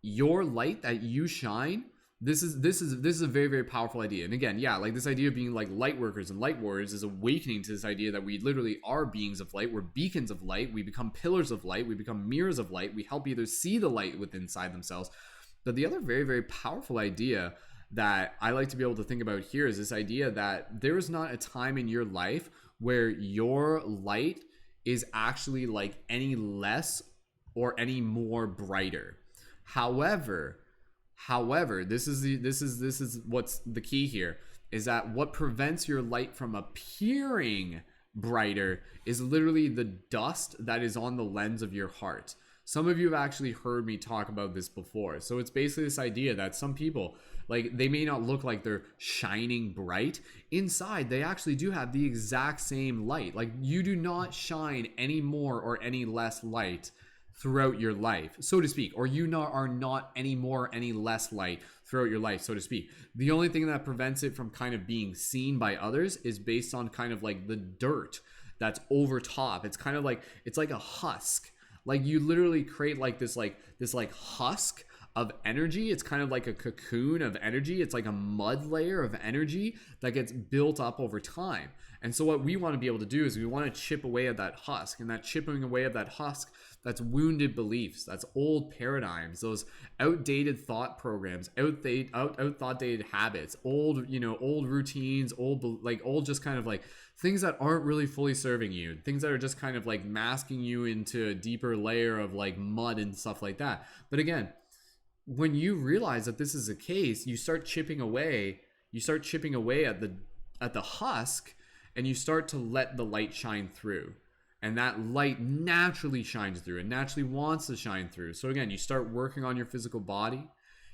your light that you shine, this is a very, very powerful idea. And again, yeah, like, this idea of being, like, light workers and light warriors is awakening to this idea that we literally are beings of light. We're beacons of light. We become pillars of light. We become mirrors of light. We help either see the light within inside themselves. But the other very, very powerful idea that I like to be able to think about here is this idea that there is not a time in your life where your light is actually, like, any less or any more brighter. However, this is what's the key here, is that what prevents your light from appearing brighter is literally the dust that is on the lens of your heart. Some of you have actually heard me talk about this before. So it's basically this idea that some people, like, they may not look like they're shining bright. Inside, they actually do have the exact same light. Like, you do not shine any more or any less light throughout your life, so to speak, or are not any more or any less light throughout your life, so to speak. The only thing that prevents it from kind of being seen by others is based on kind of like the dirt that's over top. It's kind of like, it's like a husk. Like, you literally create like this husk of energy. It's kind of like a cocoon of energy. It's like a mud layer of energy that gets built up over time. And so what we want to be able to do is we want to chip away at that husk, and that chipping away of that husk, that's wounded beliefs, that's old paradigms, those outdated thought programs, outdated habits, old routines, old just kind of like things that aren't really fully serving you, things that are just kind of like masking you into a deeper layer of like mud and stuff like that. But again, when you realize that this is the case, you start chipping away at the husk, and you start to let the light shine through. And that light naturally shines through. It naturally wants to shine through. So again, you start working on your physical body.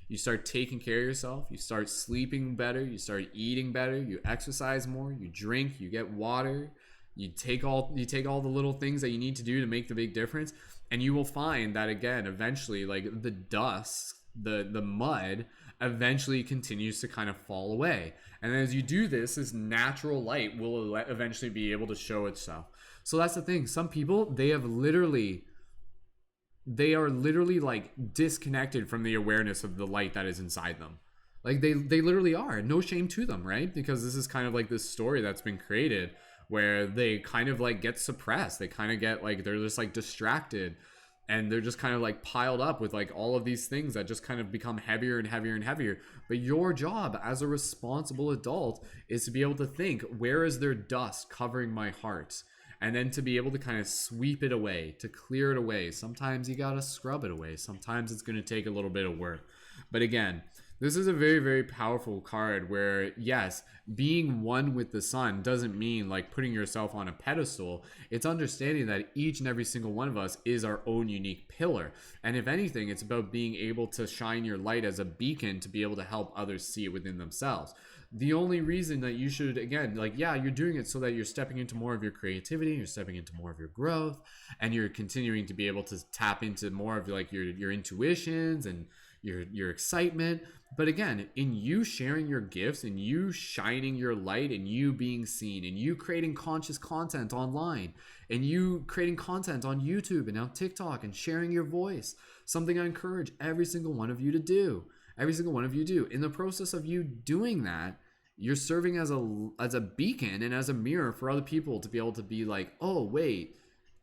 You start taking care of yourself. You start sleeping better. You start eating better. You exercise more. You drink. You get water. You take all the little things that you need to do to make the big difference. And you will find that, again, eventually, like, the dust, the mud eventually continues to kind of fall away. And as you do this natural light will eventually be able to show itself. So that's the thing. Some people, they are literally like disconnected from the awareness of the light that is inside them. Like, they literally are. No shame to them, right? Because this is kind of like this story that's been created where they kind of like get suppressed. They kind of get like, they're just like distracted, and they're just kind of like piled up with like all of these things that just kind of become heavier and heavier and heavier. But your job as a responsible adult is to be able to think, where is there dust covering my heart? And then to be able to kind of sweep it away, to clear it away. Sometimes you gotta scrub it away. Sometimes it's gonna take a little bit of work. But again, this is a very, very powerful card where, yes, being one with the sun doesn't mean like putting yourself on a pedestal. It's understanding that each and every single one of us is our own unique pillar. And if anything, it's about being able to shine your light as a beacon to be able to help others see it within themselves. The only reason that you should, again, like, yeah, you're doing it so that you're stepping into more of your creativity, you're stepping into more of your growth, and you're continuing to be able to tap into more of like your intuitions and your excitement. But again, in you sharing your gifts, and you shining your light, and you being seen, and you creating conscious content online, and you creating content on YouTube and on TikTok, and sharing your voice, something I encourage every single one of you to do. Every single one of you do. In the process of you doing that, you're serving as a beacon and as a mirror for other people to be able to be like, oh, wait,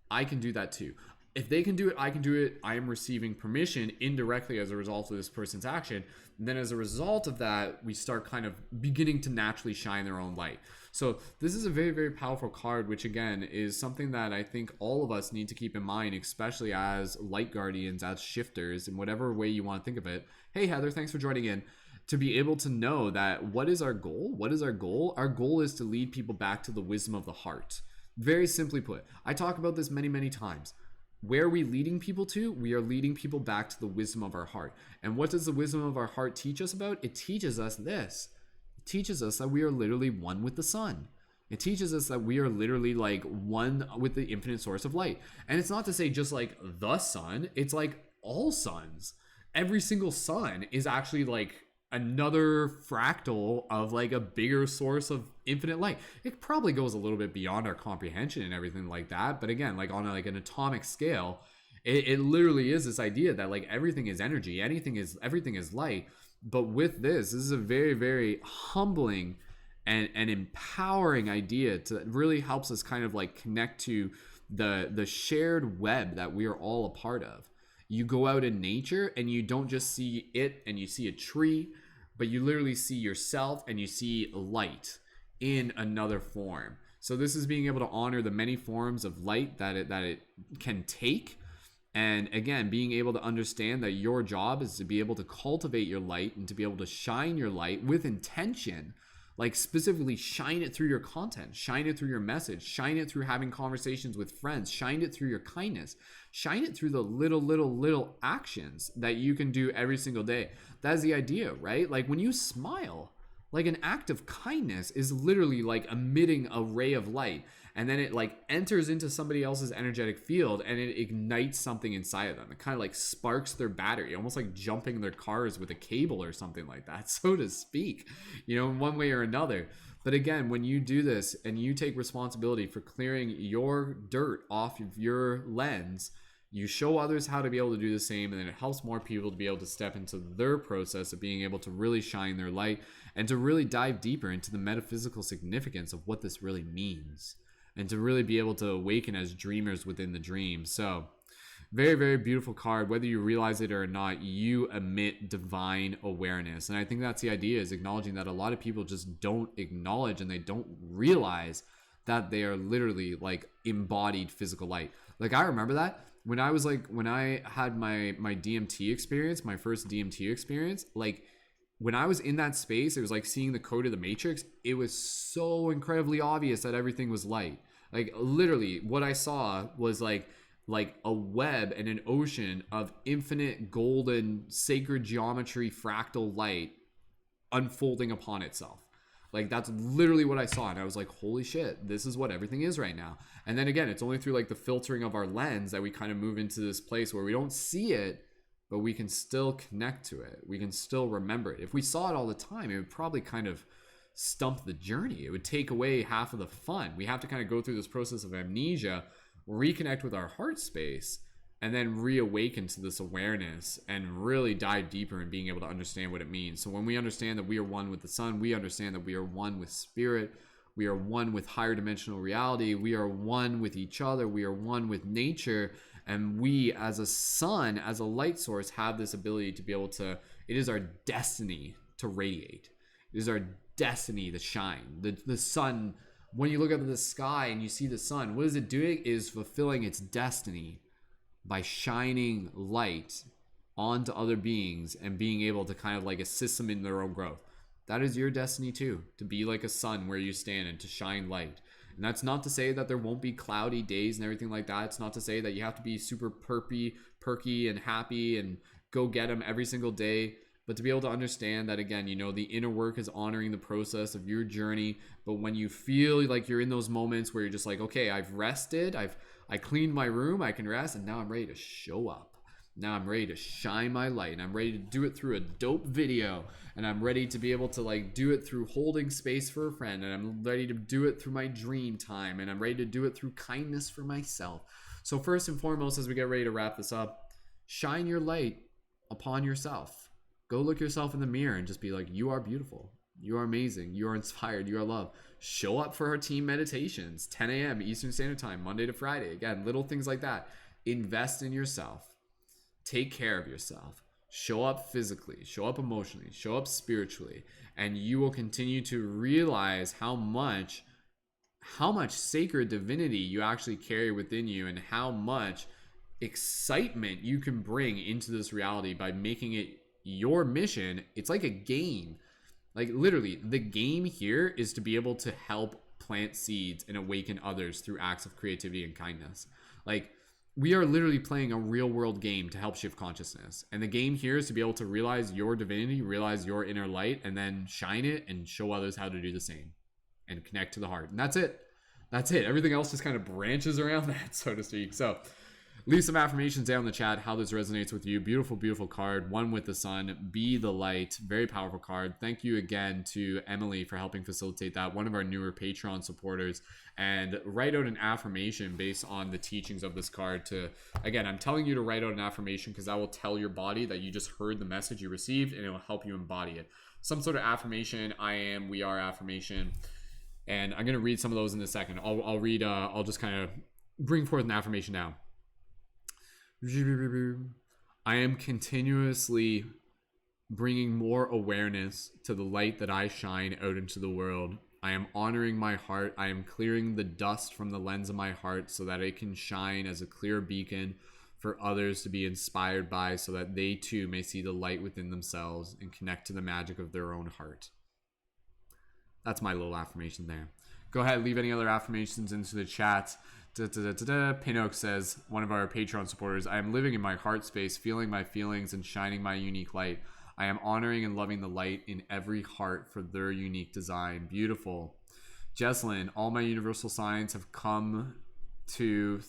I can do that too. If they can do it, I can do it. I am receiving permission indirectly as a result of this person's action. And then as a result of that, we start kind of beginning to naturally shine their own light. So this is a very, very powerful card, which again is something that I think all of us need to keep in mind, especially as light guardians, as shifters, in whatever way you want to think of it. Hey, Heather, thanks for joining in. To be able to know that, what is our goal? What is our goal? Our goal is to lead people back to the wisdom of the heart. Very simply put, I talk about this many, many times. Where are we leading people to? We are leading people back to the wisdom of our heart. And what does the wisdom of our heart teach us about? It teaches us this. It teaches us that we are literally one with the sun. It teaches us that we are literally like one with the infinite source of light. And it's not to say just like the sun, it's like all suns. Every single sun is actually like another fractal of like a bigger source of infinite light. It probably goes a little bit beyond our comprehension and everything like that, but again, like on like an atomic scale, it literally is this idea that like everything is energy, everything is light. But with this is a very, very humbling and empowering idea that really helps us kind of like connect to the shared web that we are all a part of. You go out in nature and you don't just see it and you see a tree, but you literally see yourself and you see light in another form. So this is being able to honor the many forms of light that it can take. And again, being able to understand that your job is to be able to cultivate your light and to be able to shine your light with intention. Like specifically shine it through your content, shine it through your message, shine it through having conversations with friends, shine it through your kindness, shine it through the little actions that you can do every single day. That's the idea, right? Like when you smile, like an act of kindness is literally like emitting a ray of light, and then it like enters into somebody else's energetic field and it ignites something inside of them. It kind of like sparks their battery, almost like jumping their cars with a cable or something like that, so to speak, in one way or another. But again, when you do this and you take responsibility for clearing your dirt off of your lens, you show others how to be able to do the same, and then it helps more people to be able to step into their process of being able to really shine their light and to really dive deeper into the metaphysical significance of what this really means, and to really be able to awaken as dreamers within the dream. So very, very beautiful card. Whether you realize it or not, you emit divine awareness. And I think that's the idea, is acknowledging that a lot of people just don't acknowledge and they don't realize that they are literally like embodied physical light. Like I remember that when I had my DMT experience, my first DMT experience, like when I was in that space, it was like seeing the code of the Matrix. It was so incredibly obvious that everything was light. Like literally what I saw was like a web and an ocean of infinite golden sacred geometry fractal light unfolding upon itself. Like that's literally what I saw, and I was like, holy shit, this is what everything is right now. And then again, it's only through like the filtering of our lens that we kind of move into this place where we don't see it, but we can still connect to it. We can still remember it. If we saw it all the time, it would probably kind of stump the journey. It would take away half of the fun. We have to kind of go through this process of amnesia, reconnect with our heart space, and then reawaken to this awareness and really dive deeper in being able to understand what it means. So when we understand that we are one with the sun, we understand that we are one with spirit, we are one with higher dimensional reality, we are one with each other, we are one with nature, and we as a sun, as a light source, have this ability to be able to, it is our destiny to radiate. It is our destiny to shine. The sun, when you look up at the sky and you see the sun, what is it doing? It is fulfilling its destiny by shining light onto other beings and being able to kind of like assist them in their own growth. That is your destiny too, to be like a sun where you stand and to shine light. And that's not to say that there won't be cloudy days and everything like that. It's not to say that you have to be super perky and happy and go get them every single day. But to be able to understand that, again, the inner work is honoring the process of your journey. But when you feel like you're in those moments where you're just like, okay, I've rested, I cleaned my room, I can rest, and now I'm ready to show up. Now I'm ready to shine my light, and I'm ready to do it through a dope video, and I'm ready to be able to like do it through holding space for a friend, and I'm ready to do it through my dream time, and I'm ready to do it through kindness for myself. So first and foremost, as we get ready to wrap this up, shine your light upon yourself. Go look yourself in the mirror and just be like, you are beautiful. You are amazing. You are inspired. You are loved. Show up for our team meditations, 10 a.m. Eastern Standard Time, Monday to Friday. Again, little things like that. Invest in yourself. Take care of yourself. Show up physically. Show up emotionally. Show up spiritually. And you will continue to realize how much sacred divinity you actually carry within you, and how much excitement you can bring into this reality by making it your mission. It's like a game. Like literally, the game here is to be able to help plant seeds and awaken others through acts of creativity and kindness. Like we are literally playing a real world game to help shift consciousness. And the game here is to be able to realize your divinity, realize your inner light, and then shine it and show others how to do the same and connect to the heart. And that's it. That's it. Everything else just kind of branches around that, so to speak. So leave some affirmations down in the chat, how this resonates with you. Beautiful, beautiful card. One with the sun. Be the light. Very powerful card. Thank you again to Emily for helping facilitate that. One of our newer Patreon supporters. And write out an affirmation based on the teachings of this card. Again, I'm telling you to write out an affirmation because that will tell your body that you just heard the message you received, and it will help you embody it. Some sort of affirmation. I am, we are affirmation. And I'm going to read some of those in a second. I'll just kind of bring forth an affirmation now. I am continuously bringing more awareness to the light that I shine out into the world. I am honoring my heart. I am clearing the dust from the lens of my heart so that it can shine as a clear beacon for others to be inspired by, so that they too may see the light within themselves and connect to the magic of their own heart. That's my little affirmation there. Go ahead, leave any other affirmations into the chat. Pinnock says, one of our Patreon supporters, I am living in my heart space, feeling my feelings and shining my unique light. I am honoring and loving the light in every heart for their unique design. Beautiful. Jesslyn, all my universal signs have come through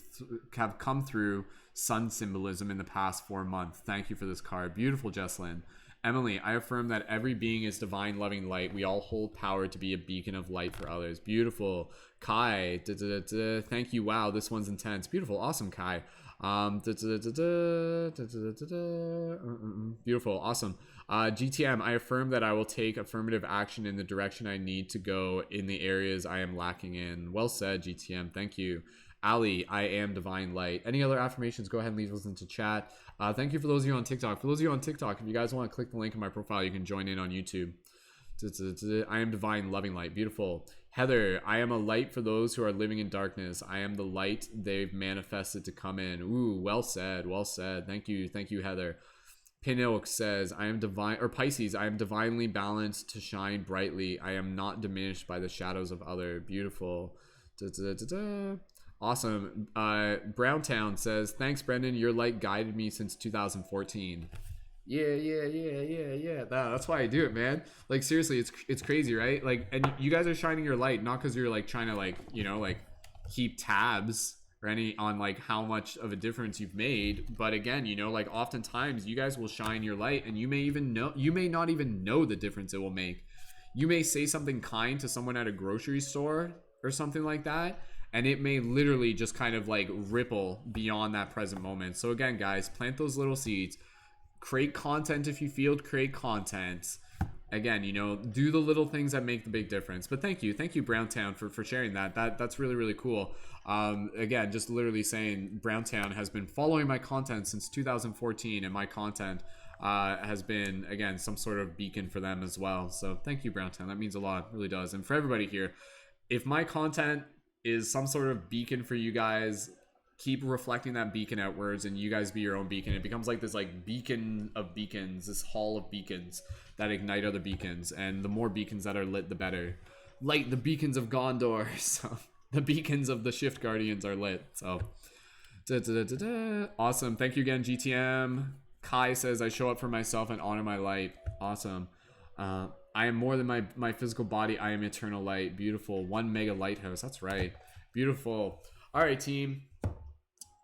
sun symbolism in the past 4 months. Thank you for this card. Beautiful, Jesslyn. Emily, I affirm that every being is divine loving light. We all hold power to be a beacon of light for others. Beautiful. Kai, thank you. Wow, this one's intense. Beautiful. Awesome, Kai. Beautiful. Awesome. GTM, I affirm that I will take affirmative action in the direction I need to go in the areas I am lacking in. Well said, GTM. Thank you. Ali, I am divine light. Any other affirmations, go ahead and leave those into chat. Thank you for those of you on TikTok. For those of you on TikTok, if you guys want to click the link in my profile, you can join in on YouTube. I am divine loving light. Beautiful. Heather, I am a light for those who are living in darkness. I am the light they've manifested to come in. Ooh, well said. Well said. Thank you, Heather. Pinnock says, I am divine, or Pisces, I am divinely balanced to shine brightly. I am not diminished by the shadows of other. Beautiful. Awesome. Browntown says, thanks, Brendan. Your light guided me since 2014. Yeah. That's why I do it, man. Like, seriously, it's crazy, right? Like, and you guys are shining your light, not because you're like trying to like, you know, like keep tabs or any on like how much of a difference you've made. But again, you know, like oftentimes you guys will shine your light and you may not even know the difference it will make. You may say something kind to someone at a grocery store or something like that, and it may literally just kind of like ripple beyond that present moment. So again, guys, plant those little seeds. Create content if you feel to create content. Again, you know, do the little things that make the big difference. But thank you, Browntown, for sharing that. That's really, really cool. Again, just literally saying Browntown has been following my content since 2014, and my content has been, again, some sort of beacon for them as well. So thank you, Browntown. That means a lot, it really does. And for everybody here, if my content is some sort of beacon for you guys, keep reflecting that beacon outwards, and you guys be your own beacon. It becomes like this like beacon of beacons, this hall of beacons that ignite other beacons, and the more beacons that are lit, the better. Light the beacons of Gondor. So the beacons of the Shift Guardians are lit. So awesome. Thank you again, GTM. Kai says, I show up for myself and honor my light. Awesome. I am more than my physical body. I am eternal light. Beautiful. 1 mega lighthouse. That's right. Beautiful. All right, team.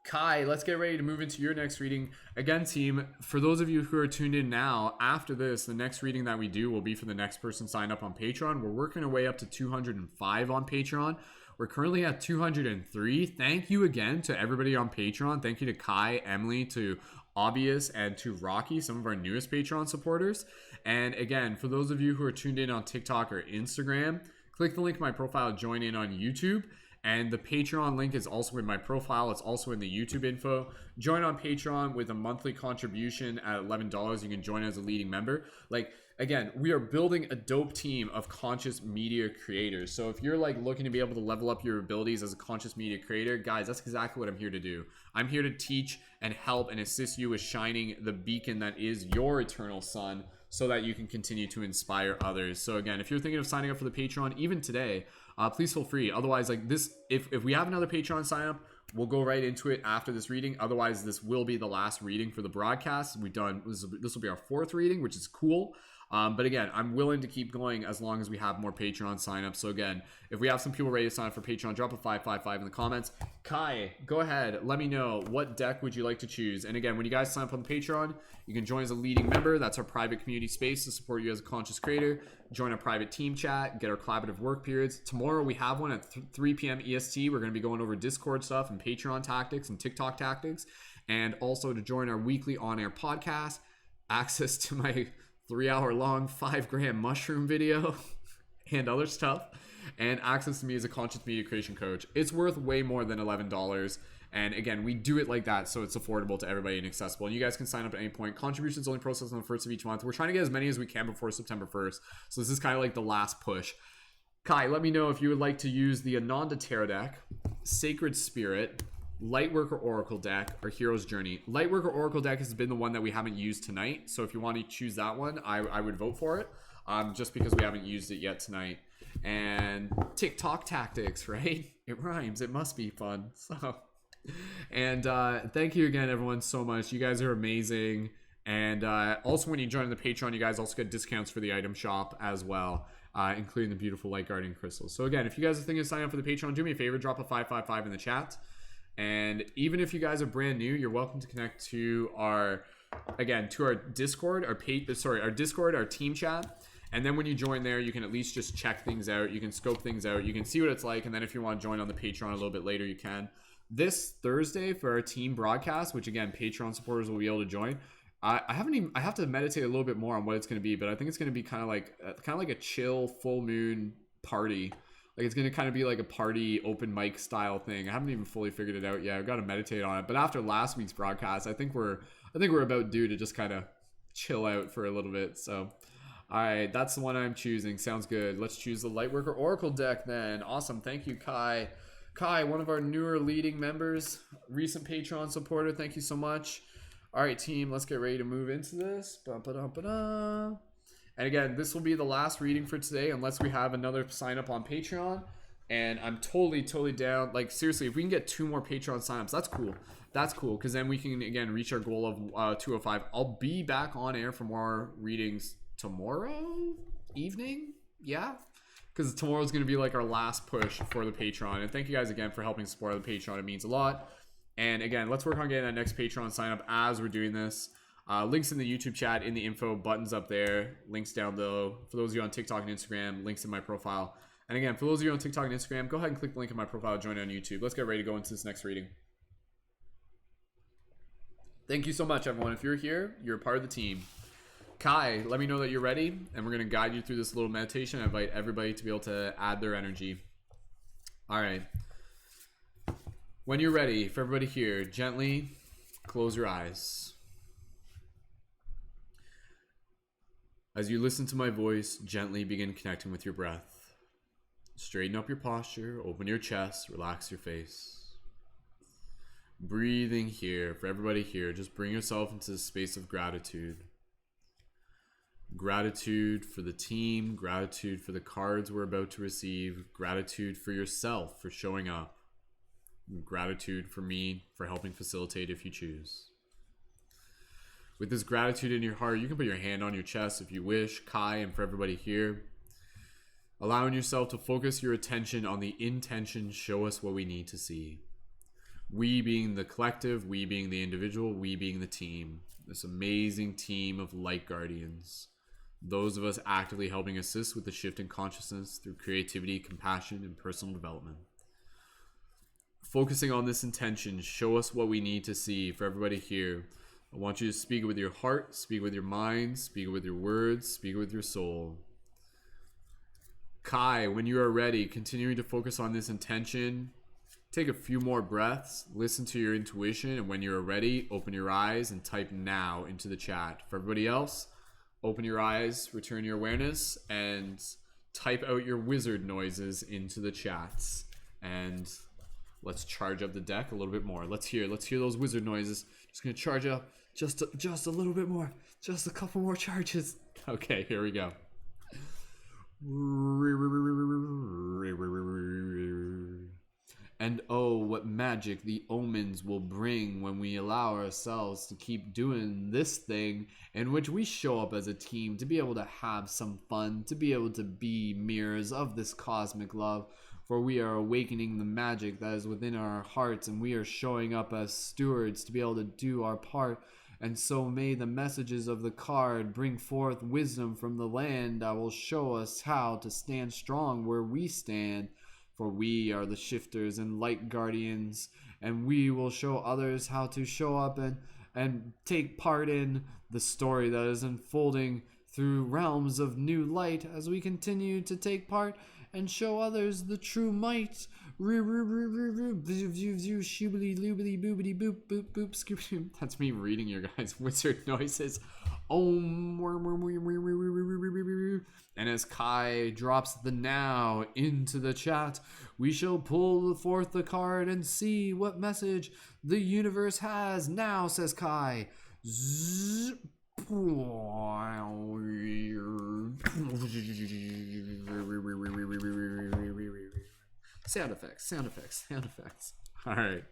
Kai, let's get ready to move into your next reading. Again, team, for those of you who are tuned in now, after this, the next reading that we do will be for the next person signed up on Patreon. We're working our way up to 205 on Patreon. We're currently at 203. Thank you again to everybody on Patreon. Thank you to Kai, Emily, to Obvious, and to Rocky, some of our newest Patreon supporters. And again, for those of you who are tuned in on TikTok or Instagram, click the link in my profile, join in on YouTube. And the Patreon link is also in my profile. It's also in the YouTube info. Join on Patreon with a monthly contribution at $11. You can join as a leading member. Like, again, we are building a dope team of conscious media creators. So if you're like looking to be able to level up your abilities as a conscious media creator, guys, that's exactly what I'm here to do. I'm here to teach and help and assist you with shining the beacon that is your eternal sun, so that you can continue to inspire others. So again, if you're thinking of signing up for the Patreon, even today, please feel free. Otherwise, like this, if we have another Patreon sign up, we'll go right into it after this reading. Otherwise, this will be the last reading for the broadcast. This will be our 4th reading, which is cool. But again, I'm willing to keep going as long as we have more Patreon signups. So again, if we have some people ready to sign up for Patreon, drop a 555 in the comments. Kai, go ahead. Let me know, what deck would you like to choose? And again, when you guys sign up on the Patreon, you can join as a leading member. That's our private community space to support you as a conscious creator. Join a private team chat, get our collaborative work periods. Tomorrow we have one at 3 p.m. EST. We're going to be going over Discord stuff and Patreon tactics and TikTok tactics. And also to join our weekly on-air podcast, access to my 3-hour-long 5-gram mushroom video and other stuff, and access to me as a conscious media creation coach. It's worth way more than $11. And again, we do it like that so it's affordable to everybody and accessible. And you guys can sign up at any point. Contributions only processed on the 1st of each month. We're trying to get as many as we can before September 1st. So this is kind of like the last push. Kai, let me know if you would like to use the Ananda Tarot deck, Sacred Spirit, Lightworker Oracle deck, or Hero's Journey. Lightworker Oracle deck has been the one that we haven't used tonight. So if you want to choose that one, I would vote for it. Just because we haven't used it yet tonight. and TikTok tactics, right? It rhymes. It must be fun. So, and thank you again, everyone, so much. You guys are amazing. And also, when you join the Patreon, you guys also get discounts for the item shop as well, including the beautiful Light Guardian crystals. So again, if you guys are thinking of signing up for the Patreon, do me a favor, drop a 555 in the chat. And even if you guys are brand new, you're welcome to connect to our Discord, our Discord, our team chat. And then when you join there, you can at least just check things out. You can scope things out. You can see what it's like. And then if you want to join on the Patreon a little bit later, you can. This Thursday for our team broadcast, which again, Patreon supporters will be able to join. I have to meditate a little bit more on what it's going to be, but I think it's going to be kind of like a chill full moon party. Like it's going to kind of be like a party open mic style thing. I haven't even fully figured it out yet. I've got to meditate on it. But after last week's broadcast, I think we're about due to just kind of chill out for a little bit. So, all right, that's the one I'm choosing. Sounds good. Let's choose the Lightworker Oracle deck then. Awesome. Thank you, Kai. Kai, one of our newer leading members, recent Patreon supporter. Thank you so much. All right, team, let's get ready to move into this. And again, this will be the last reading for today unless we have another sign up on Patreon. And I'm totally down. Like, seriously, if we can get 2 more Patreon signups, that's cool. That's cool, because then we can, again, reach our goal of 205. I'll be back on air for more readings tomorrow evening. Yeah. Because tomorrow's going to be like our last push for the Patreon. And thank you guys again for helping support the Patreon. It means a lot. And again, let's work on getting that next Patreon sign up as we're doing this. Links in the YouTube chat, in the info, buttons up there, links down below. For those of you on TikTok and Instagram, links in my profile. And again, for those of you on TikTok and Instagram, go ahead and click the link in my profile, join on YouTube. Let's get ready to go into this next reading. Thank you so much, everyone. If you're here, you're a part of the team. Kai, let me know that you're ready, and we're going to guide you through this little meditation. I invite everybody to be able to add their energy. All right. When you're ready, for everybody here, gently close your eyes. As you listen to my voice, gently begin connecting with your breath. Straighten up your posture, open your chest, relax your face. Breathing here, for everybody here, just bring yourself into the space of gratitude. Gratitude for the team, gratitude for the cards we're about to receive, gratitude for yourself for showing up. Gratitude for me for helping facilitate if you choose. With this gratitude in your heart, you can put your hand on your chest if you wish, Kai, and for everybody here. Allowing yourself to focus your attention on the intention, show us what we need to see. We being the collective, we being the individual, we being the team. This amazing team of light guardians. Those of us actively helping assist with the shift in consciousness through creativity, compassion, and personal development. Focusing on this intention, show us what we need to see. For everybody here, I want you to speak it with your heart, speak it with your mind, speak it with your words, speak it with your soul. Kai, when you are ready, continuing to focus on this intention, take a few more breaths, listen to your intuition, and when you're ready, open your eyes and type now into the chat. For everybody else, open your eyes, return your awareness, and type out your wizard noises into the chats. And let's charge up the deck a little bit more. Let's hear those wizard noises. Just gonna charge up just a little bit more. Just a couple more charges. Okay, here we go. And oh, what magic the omens will bring when we allow ourselves to keep doing this thing in which we show up as a team, to be able to have some fun, to be able to be mirrors of this cosmic love. For we are awakening the magic that is within our hearts, and we are showing up as stewards to be able to do our part. And so may the messages of the card bring forth wisdom from the land that will show us how to stand strong where we stand. For we are the shifters and light guardians, and we will show others how to show up and take part in the story that is unfolding through realms of new light as we continue to take part and show others the true might. That's me reading your guys' wizard noises. Om. And as Kai drops the now into the chat, we shall pull forth the card and see what message the universe has. Now, says Kai. Zzz. Sound effects, sound effects, sound effects. All right.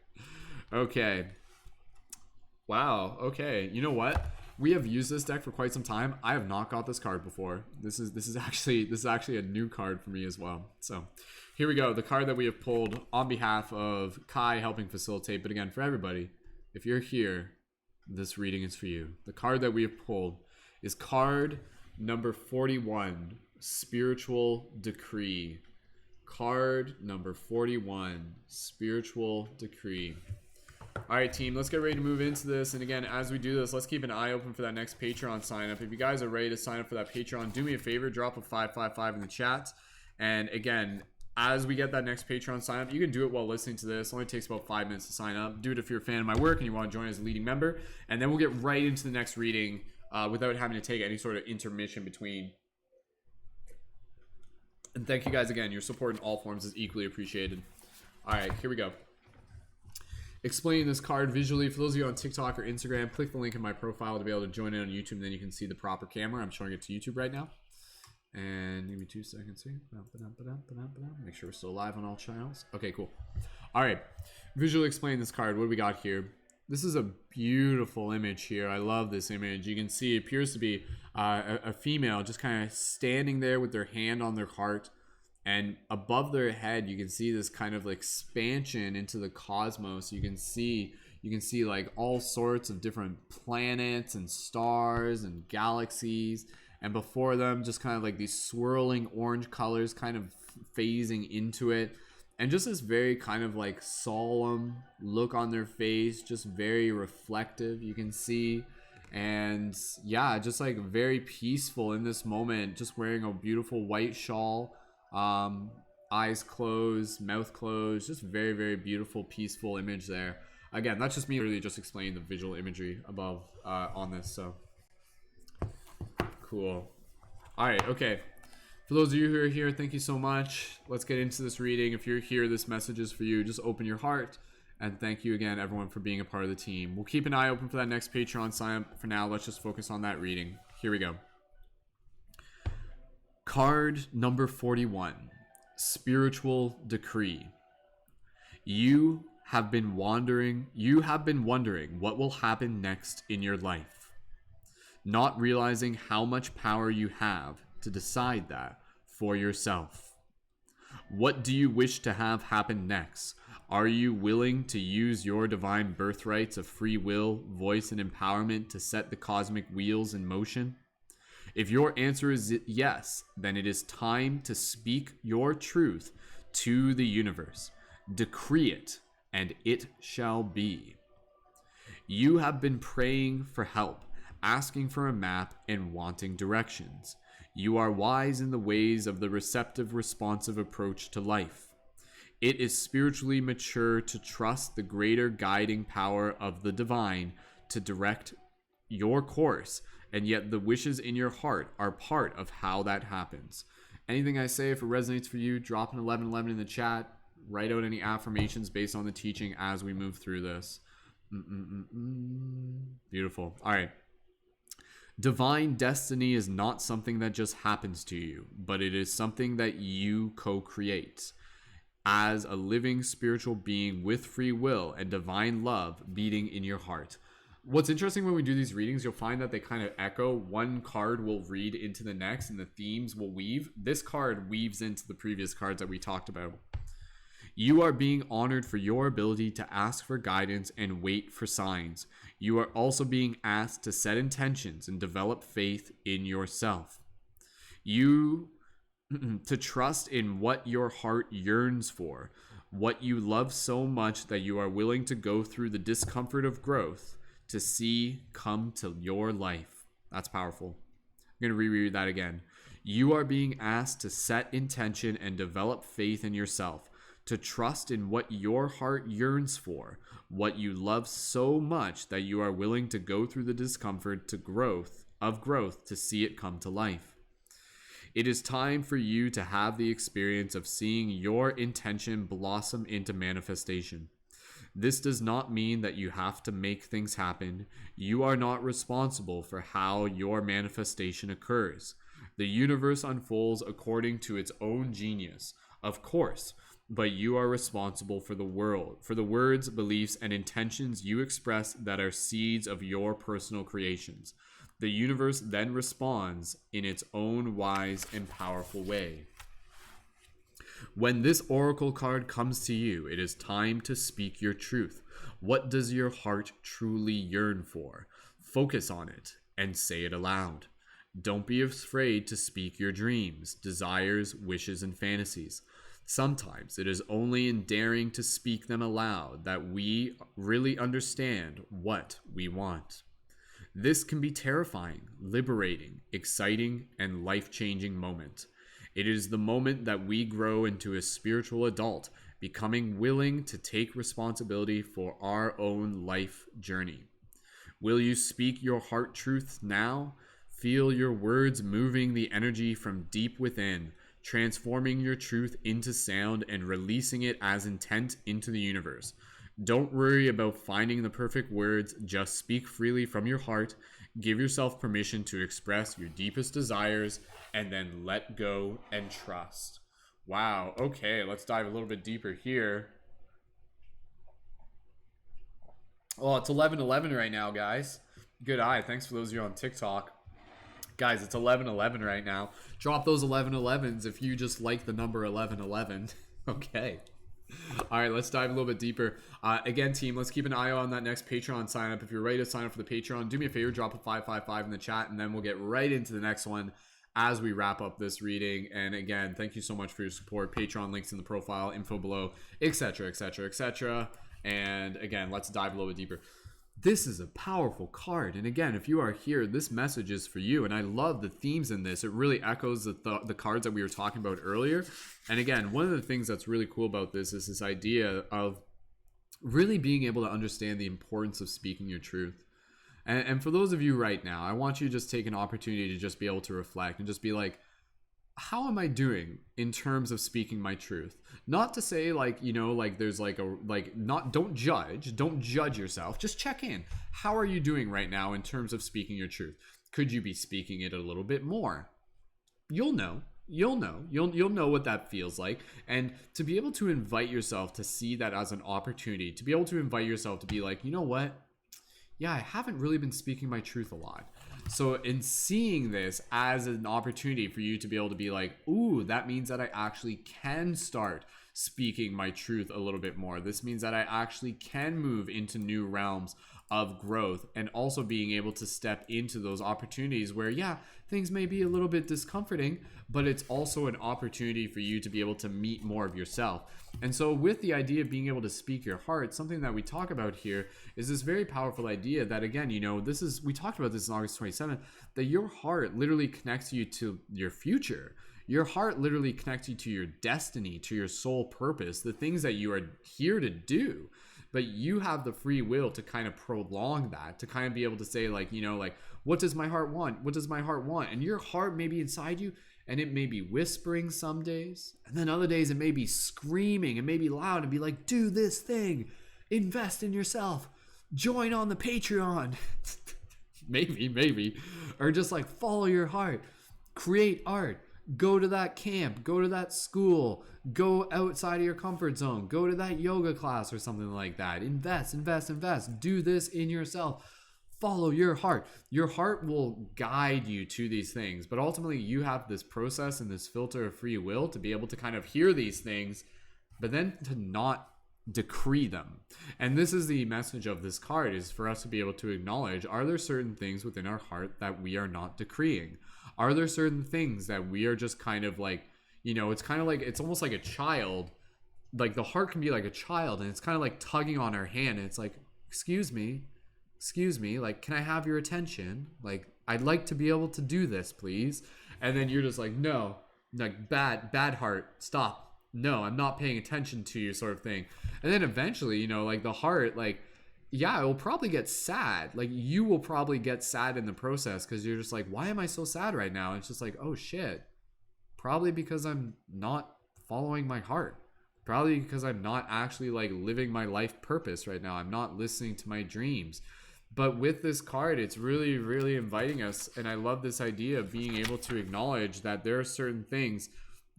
Okay. Wow. Okay. You know what? We have used this deck for quite some time. I have not got this card before. This is actually a new card for me as well. So, here we go. The card that we have pulled on behalf of Kai, helping facilitate, but again for everybody. If you're here, this reading is for you. The card that we have pulled is card number 41, Spiritual Decree. Card number 41, Spiritual Decree. All right, team, let's get ready to move into this. And again, as we do this, let's keep an eye open for that next Patreon sign up. If you guys are ready to sign up for that Patreon, do me a favor, drop a 555 in the chat. And again, as we get that next Patreon sign up, you can do it while listening to this. It only takes about 5 minutes to sign up. Do it if you're a fan of my work and you want to join as a leading member. And then we'll get right into the next reading without having to take any sort of intermission between. And thank you guys again. Your support in all forms is equally appreciated. All right, here we go. Explaining this card visually. For those of you on TikTok or Instagram, click the link in my profile to be able to join in on YouTube, and then you can see the proper camera. I'm showing it to YouTube right now. And give me 2 seconds here. Make sure we're still live on all channels. Okay, cool. All right. Visually explain this card. What do we got here? This is a beautiful image here. I love this image. You can see it appears to be a female just kind of standing there with their hand on their heart. And above their head, you can see this kind of expansion into the cosmos. You can see like all sorts of different planets and stars and galaxies. And before them, just kind of like these swirling orange colors kind of phasing into it. And just this very kind of like solemn look on their face, just very reflective, you can see. And yeah, just like very peaceful in this moment, just wearing a beautiful white shawl. Eyes closed, mouth closed, just very, very beautiful, peaceful image there. Again, that's just me really just explaining the visual imagery above on this. So cool. All right, okay. For those of you who are here, thank you so much. Let's get into this reading. If you're here, this message is for you. Just open your heart. And thank you again, everyone, for being a part of the team. We'll keep an eye open for that next Patreon sign up. For now, let's just focus on that reading. Here we go. Card number 41, Spiritual Decree. You have been wondering what will happen next in your life, not realizing how much power you have to decide that for yourself. What do you wish to have happen next? Are you willing to use your divine birthrights of free will, voice, and empowerment to set the cosmic wheels in motion? If your answer is yes, then it is time to speak your truth to the universe. Decree it, and it shall be. You have been praying for help, asking for a map, and wanting directions. You are wise in the ways of the receptive, responsive approach to life. It is spiritually mature to trust the greater guiding power of the divine to direct your course, and yet the wishes in your heart are part of how that happens. Anything I say, if it resonates for you, drop an 1111 in the chat. Write out any affirmations based on the teaching as we move through this. Beautiful. All right. Divine destiny is not something that just happens to you, but it is something that you co-create. As a living spiritual being with free will and divine love beating in your heart. What's interesting when we do these readings, you'll find that they kind of echo. One card will read into the next and the themes will weave. This card weaves into the previous cards that we talked about. You are being honored for your ability to ask for guidance and wait for signs. You are also being asked to set intentions and develop faith in yourself. You to trust in what your heart yearns for, what you love so much that you are willing to go through the discomfort of growth to see come to your life. That's powerful. I'm going to reread that again. You are being asked to set intention and develop faith in yourself, to trust in what your heart yearns for, what you love so much that you are willing to go through the discomfort to growth to see it come to life. It is time for you to have the experience of seeing your intention blossom into manifestation. This does not mean that you have to make things happen. You are not responsible for how your manifestation occurs. The universe unfolds according to its own genius, of course, but you are responsible for the world, for the words, beliefs, and intentions you express that are seeds of your personal creations. The universe then responds in its own wise and powerful way. When this oracle card comes to you, it is time to speak your truth. What does your heart truly yearn for? Focus on it and say it aloud. Don't be afraid to speak your dreams, desires, wishes, and fantasies. Sometimes it is only in daring to speak them aloud that we really understand what we want. This can be terrifying, liberating, exciting, and life-changing moment. It is the moment that we grow into a spiritual adult, becoming willing to take responsibility for our own life journey. Will you speak your heart truth now? Feel your words moving the energy from deep within, transforming your truth into sound and releasing it as intent into the universe. Don't worry about finding the perfect words, just speak freely from your heart. Give yourself permission to express your deepest desires and then let go and trust. Wow, okay, let's dive a little bit deeper here. Oh, it's 11:11 right now, guys. Good eye. Thanks for those of you on TikTok. Guys, it's 11:11 right now. Drop those 11:11s if you just like the number 11:11. Okay. All right, let's dive a little bit deeper. Again, team, let's keep an eye on that next Patreon sign up. If you're ready to sign up for the Patreon, do me a favor, drop a 555 in the chat, and then we'll get right into the next one as we wrap up this reading. And again, thank you so much for your support. Patreon links in the profile, info below, etc., etc., etc. And again, let's dive a little bit deeper. This is a powerful card. And again, if you are here, this message is for you. And I love the themes in this. It really echoes the cards that we were talking about earlier. And again, one of the things that's really cool about this is this idea of really being able to understand the importance of speaking your truth. And for those of you right now, I want you to just take an opportunity to just be able to reflect and just be like, how am I doing in terms of speaking my truth? Not to say like, you know, like there's like a, like not, don't judge yourself. Just check in. How are you doing right now in terms of speaking your truth? Could you be speaking it a little bit more? You'll know what that feels like. And to be able to invite yourself to see that as an opportunity, to be able to invite yourself to be like, you know what? Yeah, I haven't really been speaking my truth a lot. So in seeing this as an opportunity for you to be able to be like, ooh, that means that I actually can start speaking my truth a little bit more. This means that I actually can move into new realms of growth and also being able to step into those opportunities where, yeah, things may be a little bit discomforting, but it's also an opportunity for you to be able to meet more of yourself. And so with the idea of being able to speak your heart, something that we talk about here is this very powerful idea that, again, you know, this is, we talked about this on August 27th, that your heart literally connects you to your future. Your heart literally connects you to your destiny, to your soul purpose, the things that you are here to do. But you have the free will to kind of prolong that, to kind of be able to say like, you know, like, what does my heart want? What does my heart want? And your heart may be inside you and it may be whispering some days. And then other days it may be screaming and may be loud and be like, do this thing, invest in yourself, join on the Patreon. maybe. Or just like follow your heart, create art. Go to that camp, go to that school, go outside of your comfort zone, go to that yoga class or something like that. Invest. Do this in yourself. Follow your heart. Your heart will guide you to these things, but ultimately you have this process and this filter of free will to be able to kind of hear these things, but then to not decree them. And this is the message of this card, is for us to be able to acknowledge, are there certain things within our heart that we are not decreeing? Are there certain things that we are just kind of like, you know, it's kind of like, it's almost like a child, like the heart can be like a child and it's kind of like tugging on our hand and it's like, excuse me, like, can I have your attention? Like, I'd like to be able to do this, please. And then you're just like, no, like bad heart, stop. No, I'm not paying attention to you, sort of thing. And then eventually, you know, like the heart, like, yeah, it will probably get sad. Like you will probably get sad in the process because you're just like, why am I so sad right now? And it's just like, oh shit, probably because I'm not following my heart. Probably because I'm not actually like living my life purpose right now. I'm not listening to my dreams. But with this card, it's really, really inviting us. And I love this idea of being able to acknowledge that there are certain things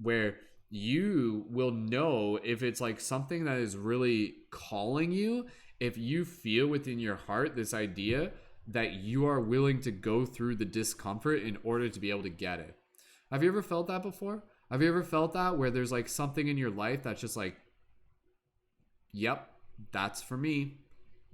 where you will know if it's like something that is really calling you, if you feel within your heart this idea that you are willing to go through the discomfort in order to be able to get it. Have you ever felt that before? Have you ever felt that where there's like something in your life that's just like, yep, that's for me.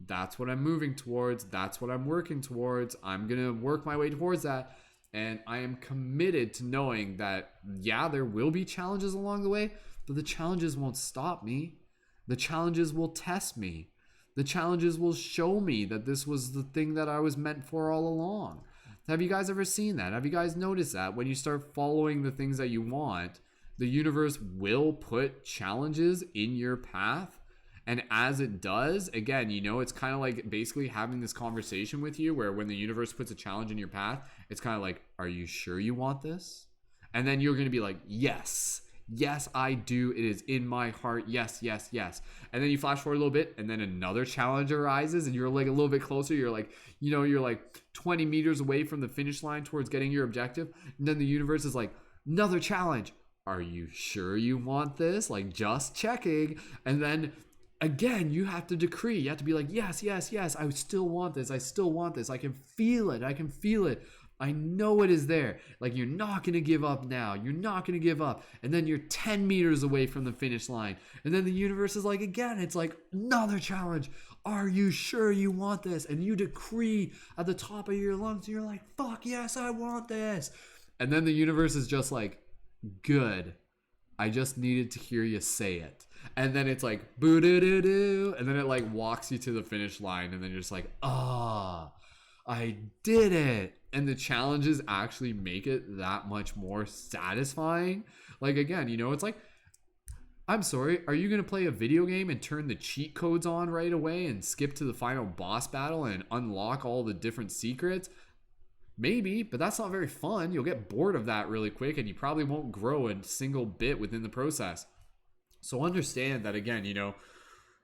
That's what I'm moving towards. That's what I'm working towards. I'm going to work my way towards that. And I am committed to knowing that, yeah, there will be challenges along the way, but the challenges won't stop me. The challenges will test me. The challenges will show me that this was the thing that I was meant for all along. Have you guys ever seen that? Have you guys noticed that when you start following the things that you want, the universe will put challenges in your path? And as it does, again, you know, it's kind of like basically having this conversation with you where when the universe puts a challenge in your path, it's kind of like, are you sure you want this? And then you're going to be like, yes, yes, I do. It is in my heart. Yes, yes, yes. And then you flash forward a little bit and then another challenge arises and you're like a little bit closer. You're like, you know, you're like 20 meters away from the finish line towards getting your objective. And then the universe is like, another challenge. Are you sure you want this? Like just checking. And then again, you have to decree. You have to be like, yes, yes, yes, I still want this. I still want this. I can feel it. I can feel it. I know it is there. Like, you're not going to give up now. You're not going to give up. And then you're 10 meters away from the finish line. And then the universe is like, again, it's like another challenge. Are you sure you want this? And you decree at the top of your lungs. And you're like, fuck yes, I want this. And then the universe is just like, good. I just needed to hear you say it. And then it's like boo doo doo doo, and then it like walks you to the finish line, and then you're just like, I did it. And the challenges actually make it that much more satisfying. Like, again, you know, it's like, I'm sorry, are you gonna play a video game and turn the cheat codes on right away and skip to the final boss battle and unlock all the different secrets? Maybe, but that's not very fun. You'll get bored of that really quick, and you probably won't grow a single bit within the process. So understand that, again, you know,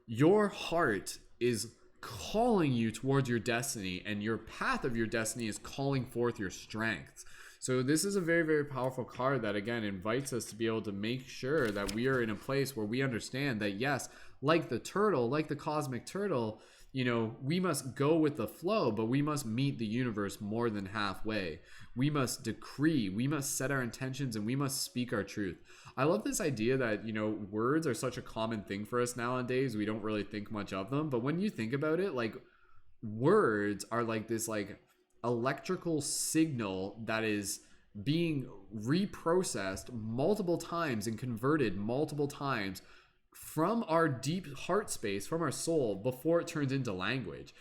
your heart is calling you towards your destiny, and your path of your destiny is calling forth your strengths. So this is a very, very powerful card that, again, invites us to be able to make sure that we are in a place where we understand that, yes, like the turtle, like the cosmic turtle, you know, we must go with the flow, but we must meet the universe more than halfway. We must decree, we must set our intentions, and we must speak our truth. I love this idea that, you know, words are such a common thing for us nowadays. We don't really think much of them. But when you think about it, like, words are like this, like, electrical signal that is being reprocessed multiple times and converted multiple times from our deep heart space, from our soul, before it turns into language.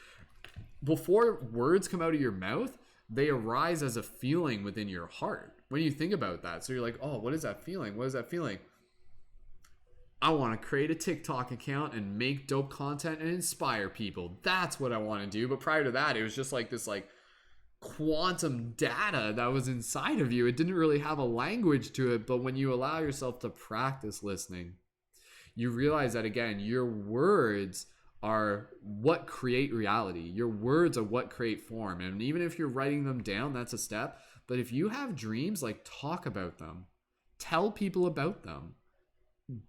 Before words come out of your mouth, they arise as a feeling within your heart. When you think about that, so you're like, oh, what is that feeling? What is that feeling? I want to create a TikTok account and make dope content and inspire people. That's what I want to do. But prior to that, it was just like this, like, quantum data that was inside of you. It didn't really have a language to it. But when you allow yourself to practice listening, you realize that, again, your words are what create reality. Your words are what create form. And even if you're writing them down, that's a step. But if you have dreams, like, talk about them. Tell people about them.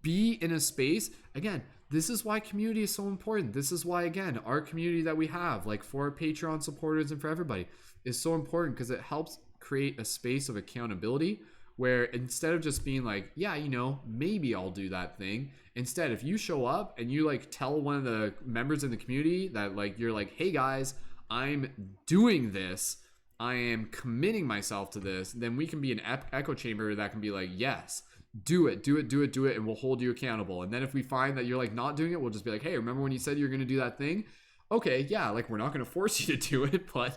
Be in a space. Again, this is why community is so important. This is why, again, our community that we have, like for our Patreon supporters and for everybody, is so important, because it helps create a space of accountability where instead of just being like, yeah, you know, maybe I'll do that thing. Instead, if you show up and you like tell one of the members in the community that, like, you're like, hey guys, I'm doing this, I am committing myself to this, then we can be an echo chamber that can be like, yes, do it, and we'll hold you accountable. And then if we find that you're like not doing it, we'll just be like, hey, remember when you said you're going to do that thing? Okay, yeah, like, we're not going to force you to do it, but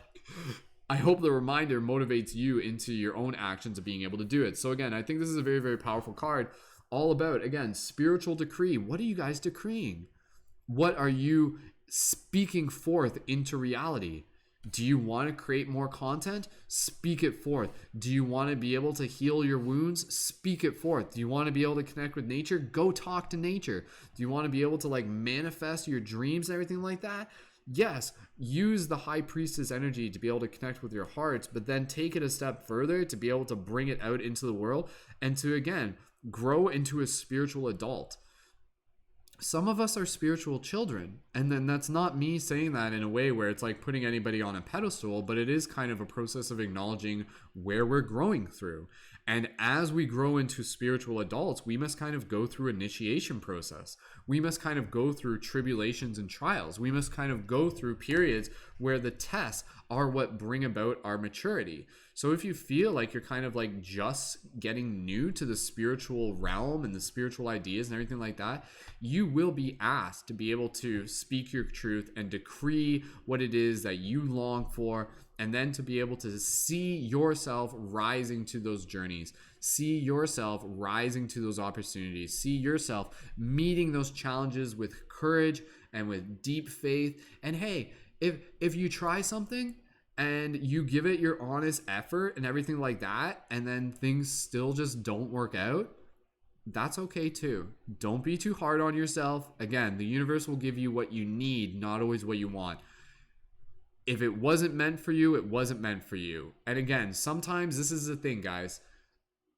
I hope the reminder motivates you into your own actions of being able to do it. So again, I think this is a very, very powerful card, all about, again, spiritual decree. What are you guys decreeing? What are you speaking forth into reality? Do you want to create more content? Speak it forth. Do you want to be able to heal your wounds? Speak it forth. Do you want to be able to connect with nature? Go talk to nature. Do you want to be able to like manifest your dreams and everything like that? Yes, use the high priestess energy to be able to connect with your hearts, but then take it a step further to be able to bring it out into the world and to, again, grow into a spiritual adult. Some of us are spiritual children, and then that's not me saying that in a way where it's like putting anybody on a pedestal, but it is kind of a process of acknowledging where we're growing through. And as we grow into spiritual adults, we must kind of go through initiation process. We must kind of go through tribulations and trials. We must kind of go through periods where the tests are what bring about our maturity. So if you feel like you're kind of like just getting new to the spiritual realm and the spiritual ideas and everything like that, you will be asked to be able to speak your truth and decree what it is that you long for, and then to be able to see yourself rising to those journeys, see yourself rising to those opportunities, see yourself meeting those challenges with courage and with deep faith. And hey, if you try something and you give it your honest effort and everything like that, and then things still just don't work out, that's okay too. Don't be too hard on yourself. Again, the universe will give you what you need, not always what you want. If it wasn't meant for you, it wasn't meant for you. And again, sometimes this is the thing, guys.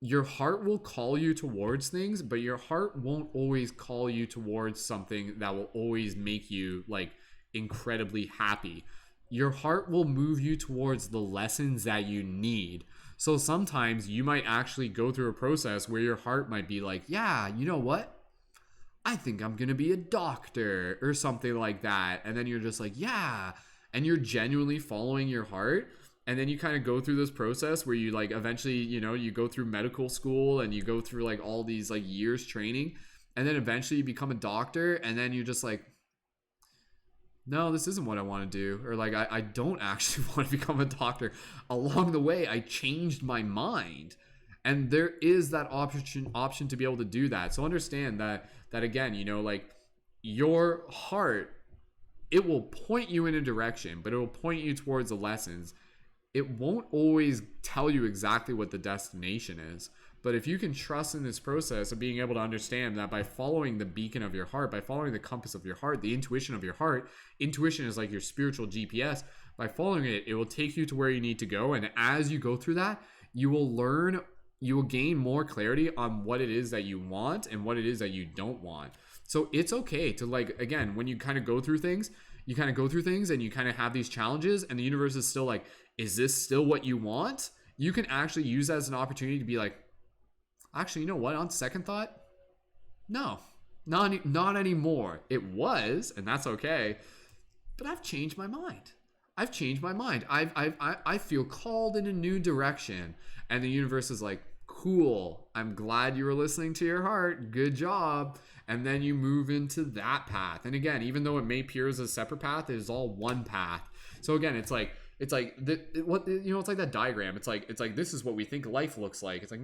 Your heart will call you towards things, but your heart won't always call you towards something that will always make you like incredibly happy. Your heart will move you towards the lessons that you need. So sometimes you might actually go through a process where your heart might be like, yeah, you know what? I think I'm going to be a doctor or something like that. And then you're just like, yeah. And you're genuinely following your heart. And then you kind of go through this process where you like eventually, you know, you go through medical school and you go through like all these like years training. And then eventually you become a doctor. And then you're just like, no, this isn't what I want to do. Or like, I don't actually want to become a doctor. Along the way, I changed my mind. And there is that option to be able to do that. So understand that again, you know, like your heart, it will point you in a direction, but it will point you towards the lessons. It won't always tell you exactly what the destination is. But if you can trust in this process of being able to understand that by following the beacon of your heart, by following the compass of your heart, the intuition of your heart, intuition is like your spiritual GPS. By following it, it will take you to where you need to go. And as you go through that, you will learn, you will gain more clarity on what it is that you want and what it is that you don't want. So it's okay to like, again, when you kind of go through things, and you kind of have these challenges and the universe is still like, is this still what you want? You can actually use that as an opportunity to be like, actually, you know what? On second thought, no, not anymore. It was, and that's okay. But I've changed my mind. I feel called in a new direction. And the universe is like, cool. I'm glad you were listening to your heart. Good job. And then you move into that path. And again, even though it may appear as a separate path, it is all one path. So again, it's like that diagram. It's like this is what we think life looks like. It's like,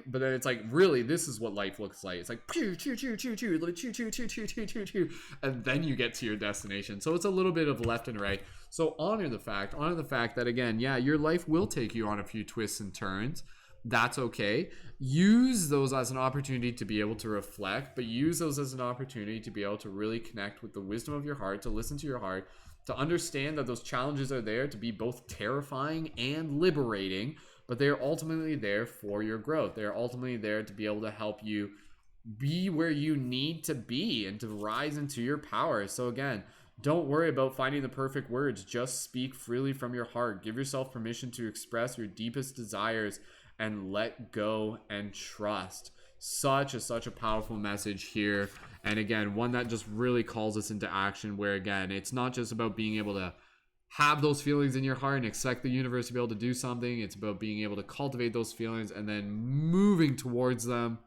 but then it's like really this is what life looks like. It's like choo choo choo choo choo choo choo choo choo choo choo choo, and then you get to your destination. So it's a little bit of left and right. So honor the fact that again, yeah, your life will take you on a few twists and turns. That's okay. Use those as an opportunity to be able to reflect, but use those as an opportunity to be able to really connect with the wisdom of your heart, to listen to your heart, to understand that those challenges are there to be both terrifying and liberating, but they are ultimately there for your growth. They are ultimately there to be able to help you be where you need to be and to rise into your power. So again, don't worry about finding the perfect words. Just speak freely from your heart. Give yourself permission to express your deepest desires and let go and trust. Such a powerful message here. And again, one that just really calls us into action, where again, it's not just about being able to have those feelings in your heart and expect the universe to be able to do something. It's about being able to cultivate those feelings and then moving towards them,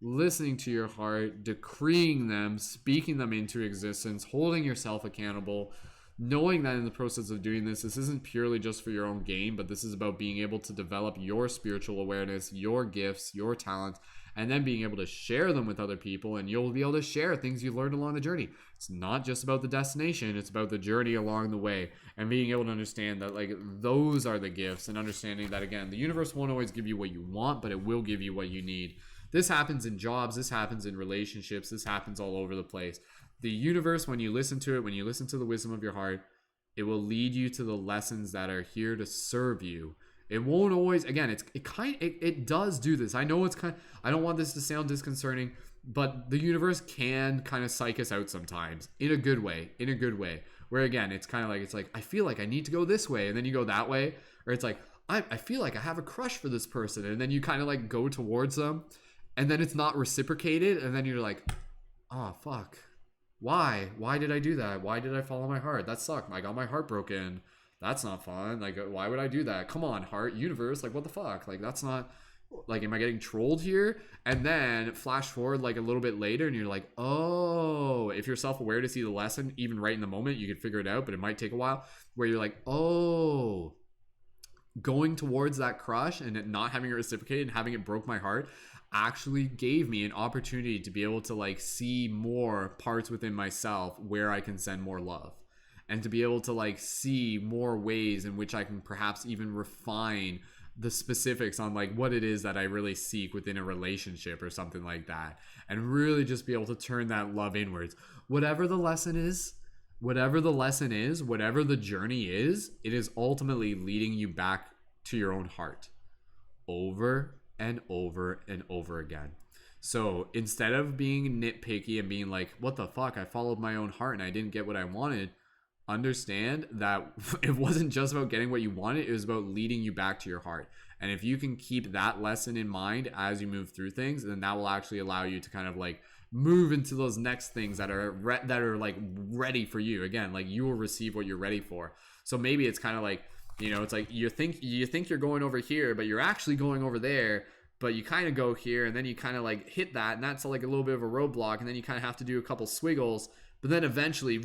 listening to your heart, decreeing them, speaking them into existence, holding yourself accountable, knowing that in the process of doing this isn't purely just for your own gain, but this is about being able to develop your spiritual awareness, your gifts, your talents, and then being able to share them with other people, and you'll be able to share things you learned along the journey. It's not just about the destination, it's about the journey along the way, and being able to understand that like those are the gifts, and understanding that again, the universe won't always give you what you want, but it will give you what you need. This happens in jobs, this happens in relationships, this happens all over the place. The universe, when you listen to it, when you listen to the wisdom of your heart, it will lead you to the lessons that are here to serve you. It won't always, again, it does do this. I know it's I don't want this to sound disconcerting, but the universe can kind of psych us out sometimes in a good way, where again, it's like, I feel like I need to go this way, and then you go that way, or it's like, I feel like I have a crush for this person, and then you kind of like go towards them, and then it's not reciprocated, and then you're like, oh, fuck. Why did I do that? Why did I follow my heart? That sucked. I got my heart broken. That's not fun. Like, why would I do that? Come on, heart, universe. Like, what the fuck? Like, that's not, like, am I getting trolled here? And then flash forward like a little bit later, and you're like, oh, if you're self-aware to see the lesson, even right in the moment, you could figure it out, but it might take a while, where you're like, oh, going towards that crush and it not having it reciprocated and having it broke my heart actually gave me an opportunity to be able to like see more parts within myself where I can send more love, and to be able to like see more ways in which I can perhaps even refine the specifics on like what it is that I really seek within a relationship or something like that, and really just be able to turn that love inwards. Whatever the lesson is, whatever the journey is, it is ultimately leading you back to your own heart over and over and over again. So instead of being nitpicky and being like, what the fuck, I followed my own heart and I didn't get what I wanted, understand that it wasn't just about getting what you wanted, it was about leading you back to your heart. And if you can keep that lesson in mind as you move through things, then that will actually allow you to kind of like move into those next things that are like ready for you. Again, like you will receive what you're ready for. So maybe it's kind of like, you know, it's like you think you're going over here, but you're actually going over there, but you kind of go here, and then you kind of like hit that, and that's like a little bit of a roadblock, and then you kind of have to do a couple swiggles, but then eventually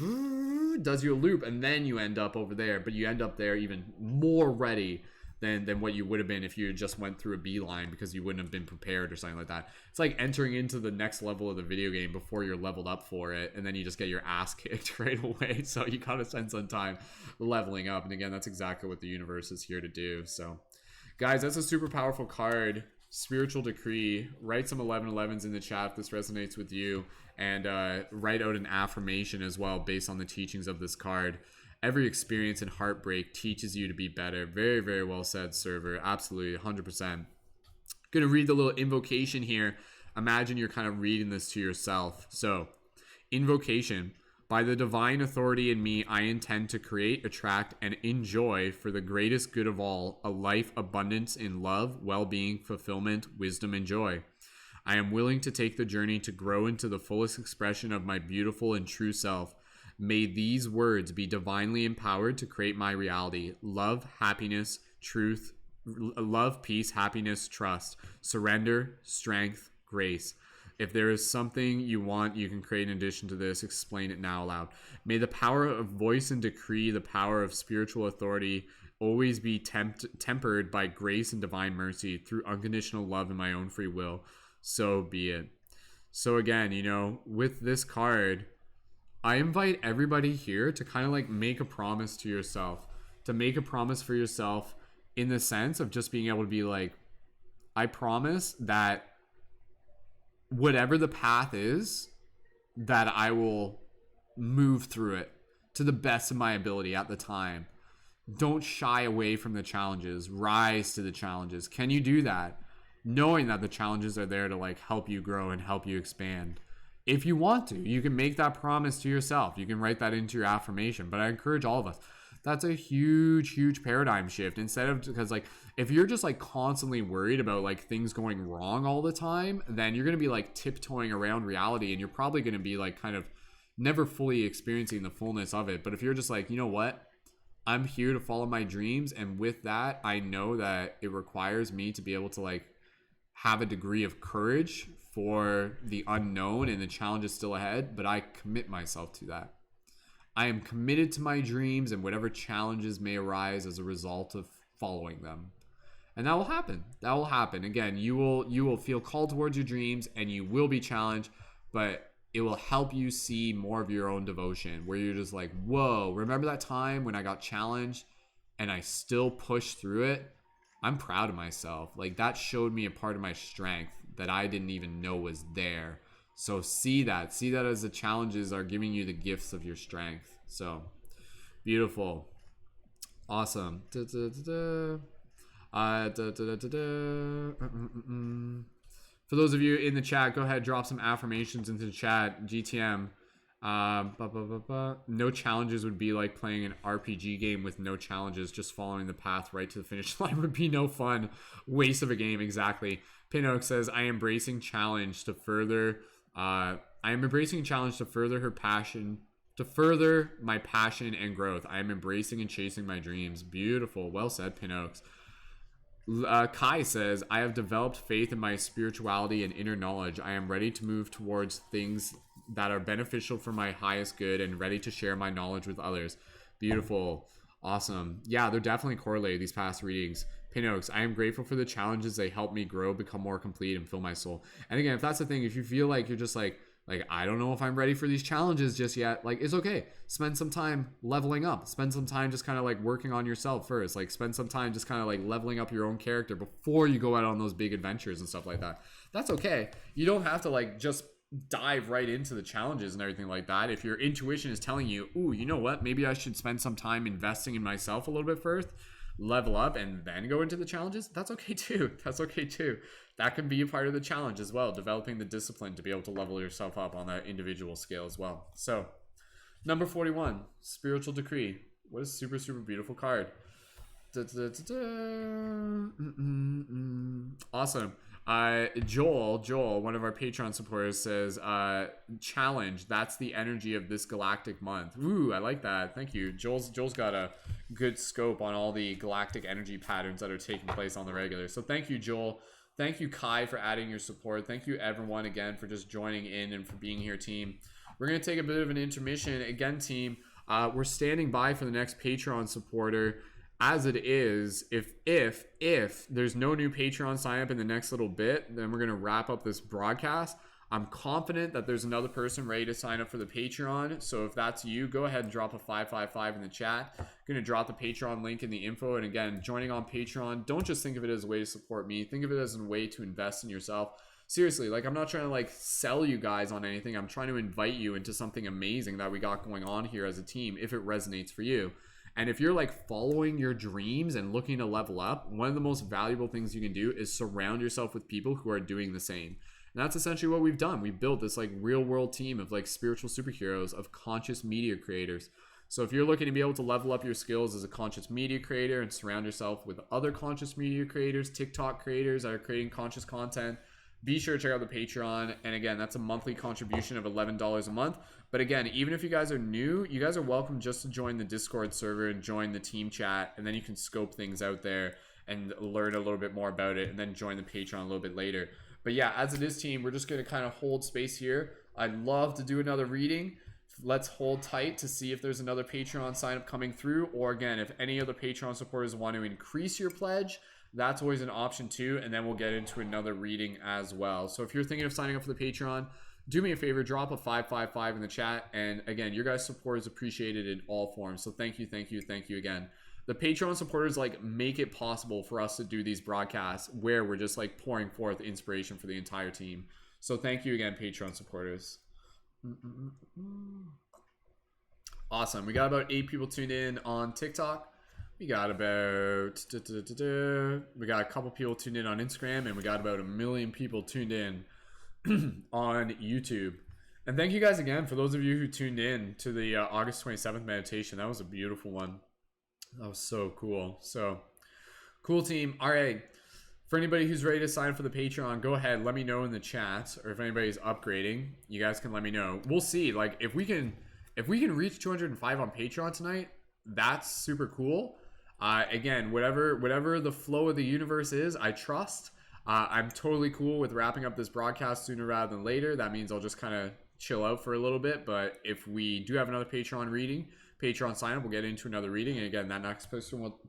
does you a loop, and then you end up over there, but you end up there even more ready than what you would have been if you just went through a beeline, because you wouldn't have been prepared or something like that. It's like entering into the next level of the video game before you're leveled up for it, and then you just get your ass kicked right away. So you gotta spend some time leveling up, and again, that's exactly what the universe is here to do. So guys, that's a super powerful card. Spiritual Decree. Write some 1111s in the chat if this resonates with you, and write out an affirmation as well based on the teachings of this card. Every experience and heartbreak teaches you to be better. Very, very well said, server. Absolutely, 100%. Gonna read the little invocation here. Imagine you're kind of reading this to yourself. So, invocation. By the divine authority in me, I intend to create, attract, and enjoy for the greatest good of all, a life abundance in love, well-being, fulfillment, wisdom, and joy. I am willing to take the journey to grow into the fullest expression of my beautiful and true self. May these words be divinely empowered to create my reality. Love, happiness, truth, love, peace, happiness, trust, surrender, strength, grace. If there is something you want, you can create in addition to this. Explain it now aloud. May the power of voice and decree, the power of spiritual authority, always be tempered by grace and divine mercy through unconditional love and my own free will. So be it. So again, you know, with this card, I invite everybody here to kind of like make a promise to yourself, to make a promise for yourself in the sense of just being able to be like, I promise that whatever the path is, that I will move through it to the best of my ability at the time. Don't shy away from the challenges. Rise to the challenges. Can you do that? Knowing that the challenges are there to like help you grow and help you expand. If you want to, you can make that promise to yourself. You can write that into your affirmation. But I encourage all of us. That's a huge, huge paradigm shift. Instead of, because like, if you're just like constantly worried about like things going wrong all the time, then you're going to be like tiptoeing around reality, and you're probably going to be like kind of never fully experiencing the fullness of it. But if you're just like, you know what? I'm here to follow my dreams. And with that, I know that it requires me to be able to like have a degree of courage for the unknown and the challenges still ahead, but I commit myself to that. I am committed to my dreams and whatever challenges may arise as a result of following them. And that will happen. That will happen. Again, you will feel called towards your dreams and you will be challenged, but it will help you see more of your own devotion where you're just like, whoa, remember that time when I got challenged and I still pushed through it? I'm proud of myself. Like, that showed me a part of my strength that I didn't even know was there. So see that as the challenges are giving you the gifts of your strength. So beautiful. Awesome. For those of you in the chat, go ahead, drop some affirmations into the chat. GTM. No challenges would be like playing an RPG game with no challenges. Just following the path right to the finish line would be no fun. Waste of a game. Exactly. Pinnock says, I am embracing challenge to further her passion, to further my passion and growth. I am embracing and chasing my dreams. Beautiful. Well said, Pinnock. Kai says, I have developed faith in my spirituality and inner knowledge. I am ready to move towards things that are beneficial for my highest good and ready to share my knowledge with others. Beautiful. Awesome. Yeah, they're definitely correlated, these past readings. Pinnox, I am grateful for the challenges. They help me grow, become more complete, and fill my soul. And again, if that's the thing, if you feel like you're just like I don't know if I'm ready for these challenges just yet, like, it's okay. Spend some time leveling up. Spend some time just kind of like working on yourself first. Like, spend some time just kind of like leveling up your own character before you go out on those big adventures and stuff like that. That's okay. You don't have to like just dive right into the challenges and everything like that. If your intuition is telling you, ooh, you know what, maybe I should spend some time investing in myself a little bit first, level up, and then go into the challenges, that's okay too. That can be a part of the challenge as well, developing the discipline to be able to level yourself up on that individual scale as well. So number 41, Spiritual Decree. What a super, super beautiful card. Awesome. Joel, one of our Patreon supporters, says, challenge, that's the energy of this galactic month. Ooh, I like that. Thank you. Joel's got a good scope on all the galactic energy patterns that are taking place on the regular. So thank you, Joel. Thank you, Kai, for adding your support. Thank you, everyone, again, for just joining in and for being here, team. We're going to take a bit of an intermission. Again, team, we're standing by for the next Patreon supporter. As it is, if there's no new Patreon sign up in the next little bit, then we're going to wrap up this broadcast. I'm confident that there's another person ready to sign up for the Patreon. So if that's you, go ahead and drop a 555 in the chat. I'm going to drop the Patreon link in the info. And again, joining on Patreon, don't just think of it as a way to support me. Think of it as a way to invest in yourself. Seriously, like, I'm not trying to like sell you guys on anything. I'm trying to invite you into something amazing that we got going on here as a team if it resonates for you. And if you're like following your dreams and looking to level up, one of the most valuable things you can do is surround yourself with people who are doing the same. And that's essentially what we've done. We've built this like real world team of like spiritual superheroes, of conscious media creators. So if you're looking to be able to level up your skills as a conscious media creator and surround yourself with other conscious media creators, TikTok creators that are creating conscious content, be sure to check out the Patreon. And again, that's a monthly contribution of $11 a month. But again, even if you guys are new, you guys are welcome just to join the Discord server and join the team chat. And then you can scope things out there and learn a little bit more about it and then join the Patreon a little bit later. But yeah, as it is, team, we're just going to kind of hold space here. I'd love to do another reading. Let's hold tight to see if there's another Patreon sign up coming through. Or again, if any of the Patreon supporters want to increase your pledge, that's always an option too. And then we'll get into another reading as well. So if you're thinking of signing up for the Patreon, do me a favor, drop a 555 in the chat. And again, your guys' support is appreciated in all forms. So thank you again. The Patreon supporters like make it possible for us to do these broadcasts where we're just like pouring forth inspiration for the entire team. So thank you again, Patreon supporters. Awesome. We got about 8 people tuned in on TikTok. We got about we got a couple people tuned in on Instagram, and we got about 1 million people tuned in on YouTube. And thank you guys again for those of you who tuned in to the August 27th meditation. That was a beautiful one. That was so cool. So cool, team. All right. For anybody who's ready to sign up for the Patreon, go ahead. Let me know in the chat, or if anybody's upgrading, you guys can let me know. We'll see. Like, if we can reach 205 on Patreon tonight, that's super cool. Again, whatever the flow of the universe is, I trust. I'm totally cool with wrapping up this broadcast sooner rather than later. That means I'll just kind of chill out for a little bit. But if we do have another Patreon sign up, we'll get into another reading. And again, that next person will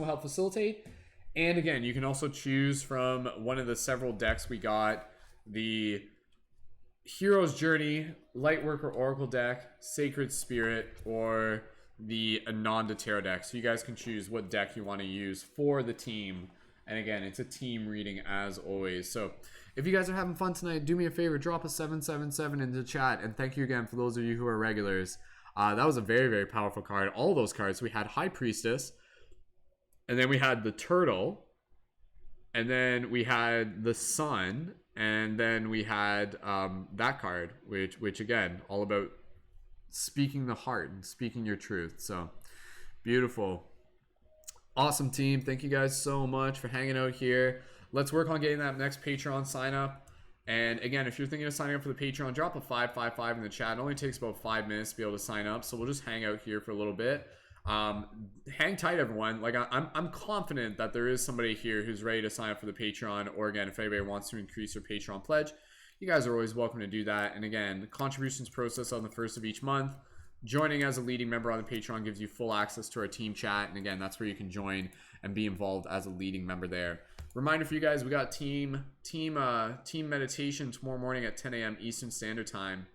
help facilitate. And again, you can also choose from one of the several decks we got: the Hero's Journey, Lightworker Oracle deck, Sacred Spirit, or the Ananda Tarot deck. So you guys can choose what deck you want to use for the team. And again, it's a team reading as always. So if you guys are having fun tonight, do me a favor, drop a 777 into the chat. And thank you again for those of you who are regulars. That was a very, very powerful card. All those cards. We had High Priestess, and then we had the Turtle, and then we had the Sun, and then we had that card, which again, all about speaking the heart and speaking your truth. So beautiful. Awesome team. Thank you guys so much for hanging out here. Let's work on getting that next Patreon sign up. And again, if you're thinking of signing up for the Patreon, drop a 555 in the chat. It only takes about 5 minutes to be able to sign up. So we'll just hang out here for a little bit. Hang tight, everyone. Like I'm confident that there is somebody here who's ready to sign up for the Patreon. Or again, if anybody wants to increase their Patreon pledge, you guys are always welcome to do that. And again, the contributions process on the first of each month. Joining as a leading member on the Patreon gives you full access to our team chat. And again, that's where you can join and be involved as a leading member there. Reminder for you guys, we got team meditation tomorrow morning at 10 a.m. Eastern Standard Time.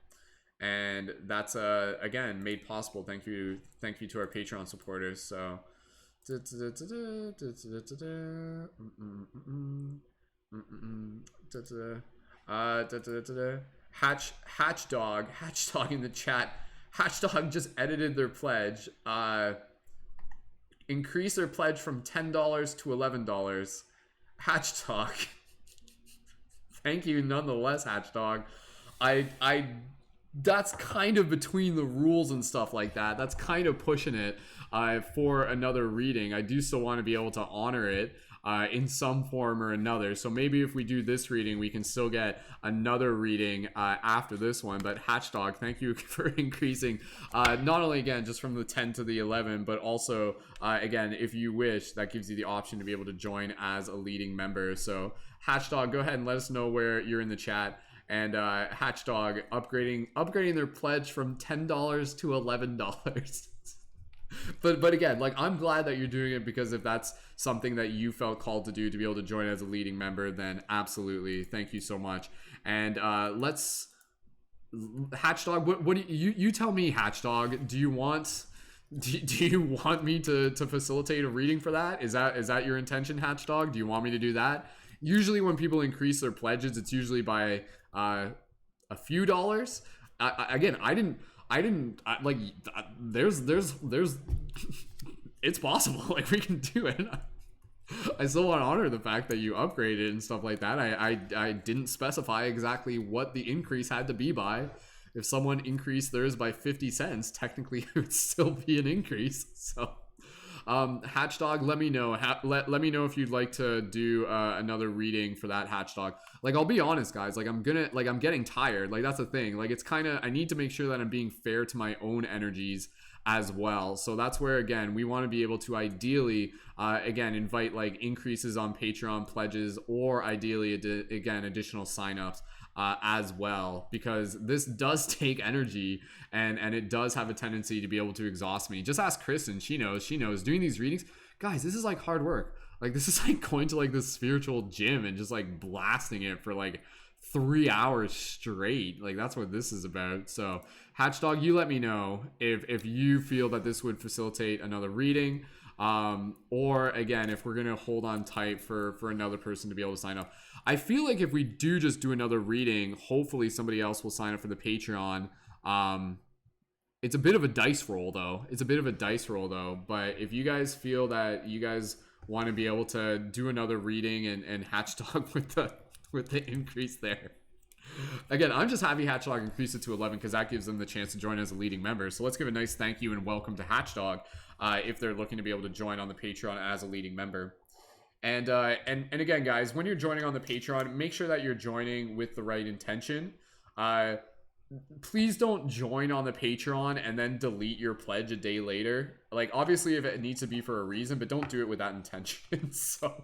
And that's again made possible. Thank you to our Patreon supporters. So Hatchdog in the chat. Hatchdog just edited their pledge. Increase their pledge from $10 to $11. Hatchdog. Thank you nonetheless, Hatchdog. I that's kind of between the rules and stuff like that. That's kind of pushing it for another reading. I do still want to be able to honor it in some form or another. So maybe if we do this reading, we can still get another reading after this one. But Hatchdog, thank you for increasing not only again just from the 10 to the 11, but also again, if you wish, that gives you the option to be able to join as a leading member. So Hatchdog, go ahead and let us know where you're in the chat. And Hatchdog upgrading their pledge from $10 to $11. But again, like, I'm glad that you're doing it, because if that's something that you felt called to do to be able to join as a leading member, then absolutely, thank you so much. And let's Hatchdog, what do you tell me, Hatchdog? Do you want me to facilitate a reading for that? Is that your intention, Hatchdog? Do you want me to do that? Usually when people increase their pledges, it's usually by a few dollars. Again, I didn't like, there's it's possible, like, we can do it. I still want to honor the fact that you upgraded and stuff like that. I didn't specify exactly what the increase had to be by. If someone increased theirs by 50 cents, technically it would still be an increase. So Hatchdog, let me know. Let me know if you'd like to do another reading for that, Hatchdog. Like, I'll be honest, guys. Like, I'm getting tired. Like, that's the thing. Like, it's kind of, I need to make sure that I'm being fair to my own energies as well. So that's where, again, we want to be able to ideally, again, invite like increases on Patreon pledges, or ideally, again, additional signups as well, because this does take energy, and it does have a tendency to be able to exhaust me. Just ask Kristen. She knows doing these readings, guys, this is like hard work. Like, this is like going to like the spiritual gym and just like blasting it for like 3 hours straight. Like, that's what this is about. So Hatchdog, you let me know if you feel that this would facilitate another reading, or again, if we're gonna hold on tight for another person to be able to sign up. I feel like if we do just do another reading, hopefully somebody else will sign up for the Patreon. It's a bit of a dice roll though. But if you guys feel that you guys want to be able to do another reading and Hatchdog with the increase there. Again, I'm just happy Hatchdog increased it to 11, because that gives them the chance to join as a leading member. So let's give a nice thank you and welcome to Hatchdog if they're looking to be able to join on the Patreon as a leading member. And again, guys, when you're joining on the Patreon, make sure that you're joining with the right intention. Please don't join on the Patreon and then delete your pledge a day later. Like, obviously, if it needs to be for a reason, but don't do it with that intention. So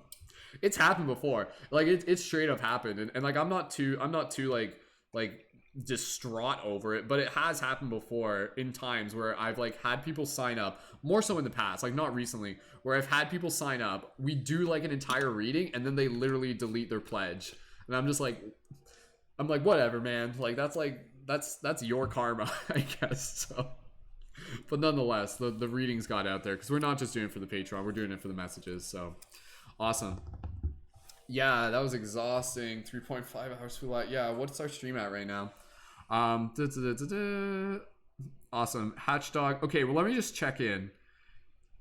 it's happened before. Like, it's straight up happened. And like, I'm not too like distraught over it, but it has happened before in times where I've like had people sign up, more so in the past, like not recently, where I've had people sign up, we do like an entire reading and then they literally delete their pledge, and I'm like whatever, man, like that's your karma. I guess so. But nonetheless, the readings got out there because we're not just doing it for the Patreon, we're doing it for the messages. So awesome. Yeah, that was exhausting. 3.5 hours for that. Yeah, what's our stream at right now? Awesome. Hatchdog. Okay, well, let me just check in.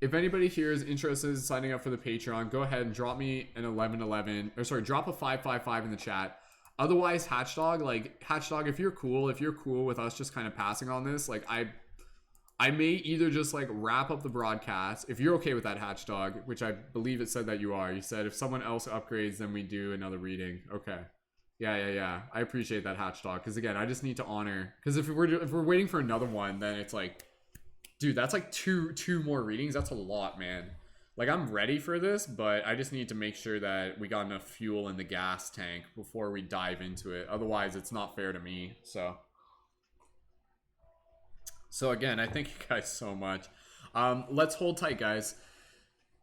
If anybody here is interested in signing up for the Patreon, go ahead and drop me an 1111, or sorry, drop a 555 in the chat. Otherwise, Hatchdog, if you're cool with us just kind of passing on this, like I may either just like wrap up the broadcast, if you're okay with that, Hatchdog, which I believe it said that you are. You said if someone else upgrades, then we do another reading. Okay. Yeah. I appreciate that, Hatchdog, because again, I just need to honor, because if we're waiting for another one, then it's like, dude, that's like two more readings. That's a lot, man. Like, I'm ready for this, but I just need to make sure that we got enough fuel in the gas tank before we dive into it. Otherwise, it's not fair to me. So again, I thank you guys so much. Let's hold tight, guys.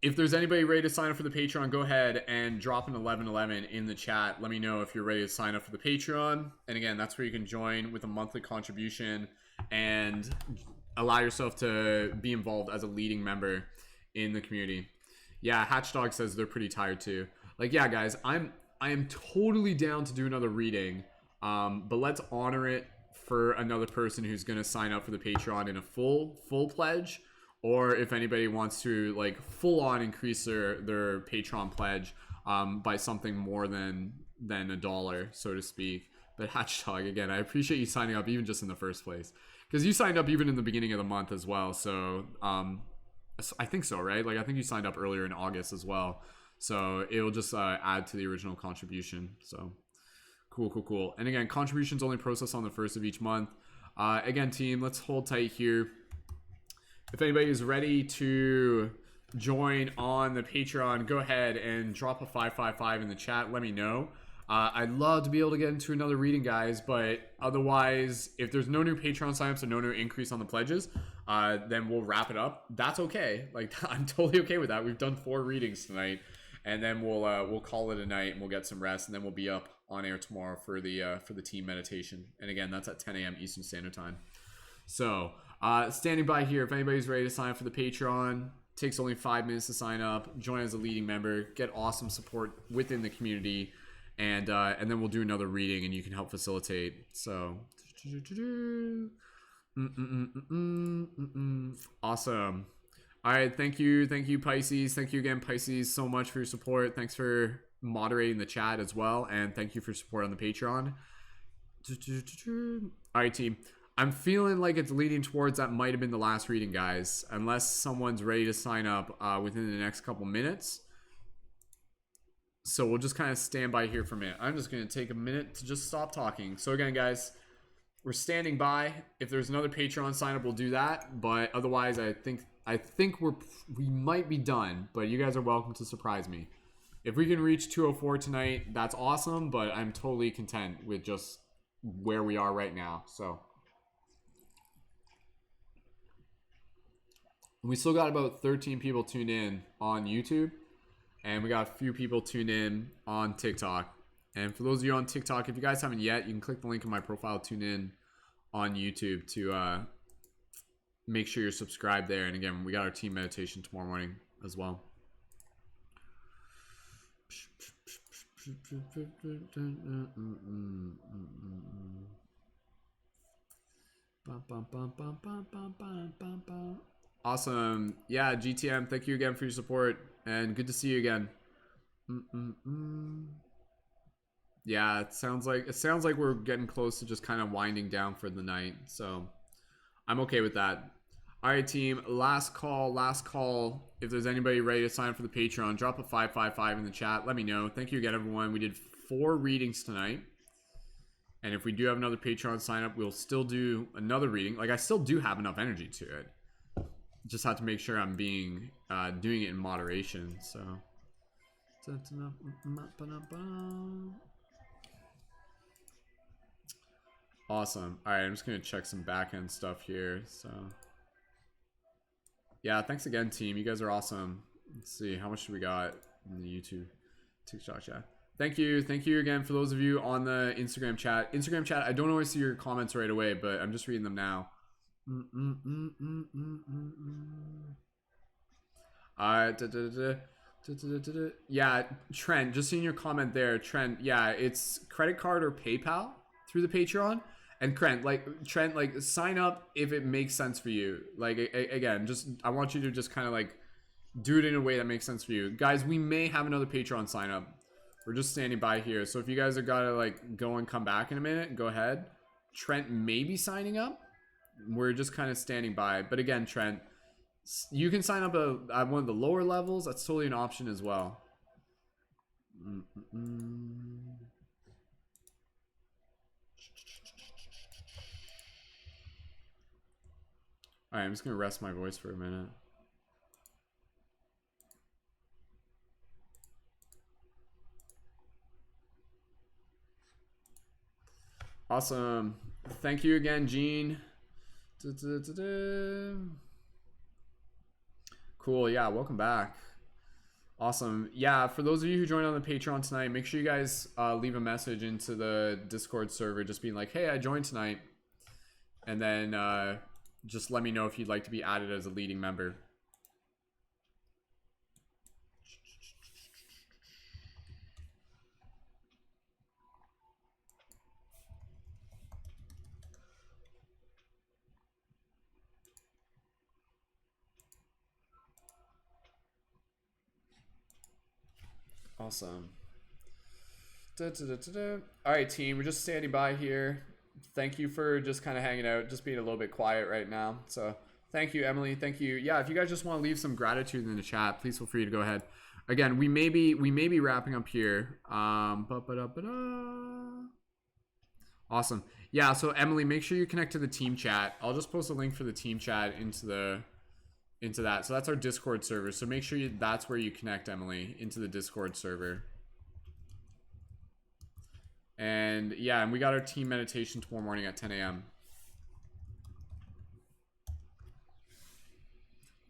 If there's anybody ready to sign up for the Patreon, go ahead and drop an 1111 in the chat. Let me know if you're ready to sign up for the Patreon. And again, that's where you can join with a monthly contribution and allow yourself to be involved as a leading member in the community. Yeah, Hatchdog says they're pretty tired too. Like, yeah, guys, I am totally down to do another reading. But let's honor it for another person who's going to sign up for the Patreon in a full pledge, or if anybody wants to like full on increase their Patreon pledge by something more than $1, so to speak. But Hatchdog, again, I appreciate you signing up even just in the first place, because you signed up even in the beginning of the month as well. So I think so, right? Like, I think you signed up earlier in August as well, so it'll just add to the original contribution. So cool. And again, contributions only processed on the 1st of each month. Again, team, let's hold tight here. If anybody is ready to join on the Patreon, go ahead and drop a 555 in the chat. Let me know. I'd love to be able to get into another reading, guys, but otherwise, if there's no new Patreon signups or no new increase on the pledges, then we'll wrap it up. That's okay. Like, I'm totally okay with that. We've done 4 readings tonight, and then we'll call it a night and we'll get some rest, and then we'll be up on air tomorrow for the team meditation. And again, that's at 10 a.m. Eastern Standard Time. So standing by here, if anybody's ready to sign up for the Patreon, takes only 5 minutes to sign up, join as a leading member, get awesome support within the community, and then we'll do another reading and you can help facilitate. So awesome. All right, thank you Pisces. Thank you again, Pisces, so much for your support. Thanks for moderating the chat as well, and thank you for support on the Patreon. All right, team, I'm feeling like it's leading towards that might have been the last reading, guys, unless someone's ready to sign up within the next couple minutes. So we'll just kind of stand by here for a minute. I'm just going to take a minute to just stop talking. So again, guys, we're standing by. If there's another Patreon sign up, we'll do that, but otherwise I think we might be done, but you guys are welcome to surprise me. If we can reach 204 tonight, that's awesome, but I'm totally content with just where we are right now. So we still got about 13 people tuned in on YouTube, and we got a few people tuned in on TikTok. And for those of you on TikTok, if you guys haven't yet, you can click the link in my profile, tune in on YouTube to make sure you're subscribed there. And again, we got our team meditation tomorrow morning as well. Awesome. Yeah, GTM, thank you again for your support, and good to see you again. Yeah, it sounds like we're getting close to just kind of winding down for the night, so I'm okay with that. All right, team, last call. If there's anybody ready to sign up for the Patreon, drop a 555 in the chat. Let me know. Thank you again, everyone. We did 4 readings tonight, and if we do have another Patreon sign up, we'll still do another reading. Like, I still do have enough energy to it. Just have to make sure I'm doing it in moderation. So Awesome. All right, I'm just gonna check some back end stuff here. So yeah, thanks again, team. You guys are awesome. Let's see, how much do we got in the YouTube, TikTok chat? Thank you again for those of you on the Instagram chat. Instagram chat, I don't always see your comments right away, but I'm just reading them now. Yeah, Trent, just seeing your comment there, Trent. Yeah, it's credit card or PayPal through the Patreon. And Trent, like sign up if it makes sense for you. Like again, just I want you to just kind of like do it in a way that makes sense for you, guys. We may have another Patreon sign up. We're just standing by here, so if you guys are gotta like go and come back in a minute, go ahead. Trent may be signing up. We're just kind of standing by, but again, Trent, you can sign up at one of the lower levels. That's totally an option as well. All right, I'm just gonna rest my voice for a minute. Awesome. Thank you again, Gene. Cool. Yeah, welcome back. Awesome. Yeah, for those of you who joined on the Patreon tonight, make sure you guys leave a message into the Discord server just being like, hey, I joined tonight. And then just let me know if you'd like to be added as a leading member. Awesome. All right, team, we're just standing by here. Thank you for just kind of hanging out, just being a little bit quiet right now. So thank you, Emily. Thank you. Yeah, if you guys just want to leave some gratitude in the chat, please feel free to go ahead. Again, we may be wrapping up here. Awesome. Yeah, so Emily, make sure you connect to the team chat. I'll just post a link for the team chat into that. So that's our Discord server. So make sure that's where you connect, Emily, into the Discord server. And yeah, and we got our team meditation tomorrow morning at 10 a.m.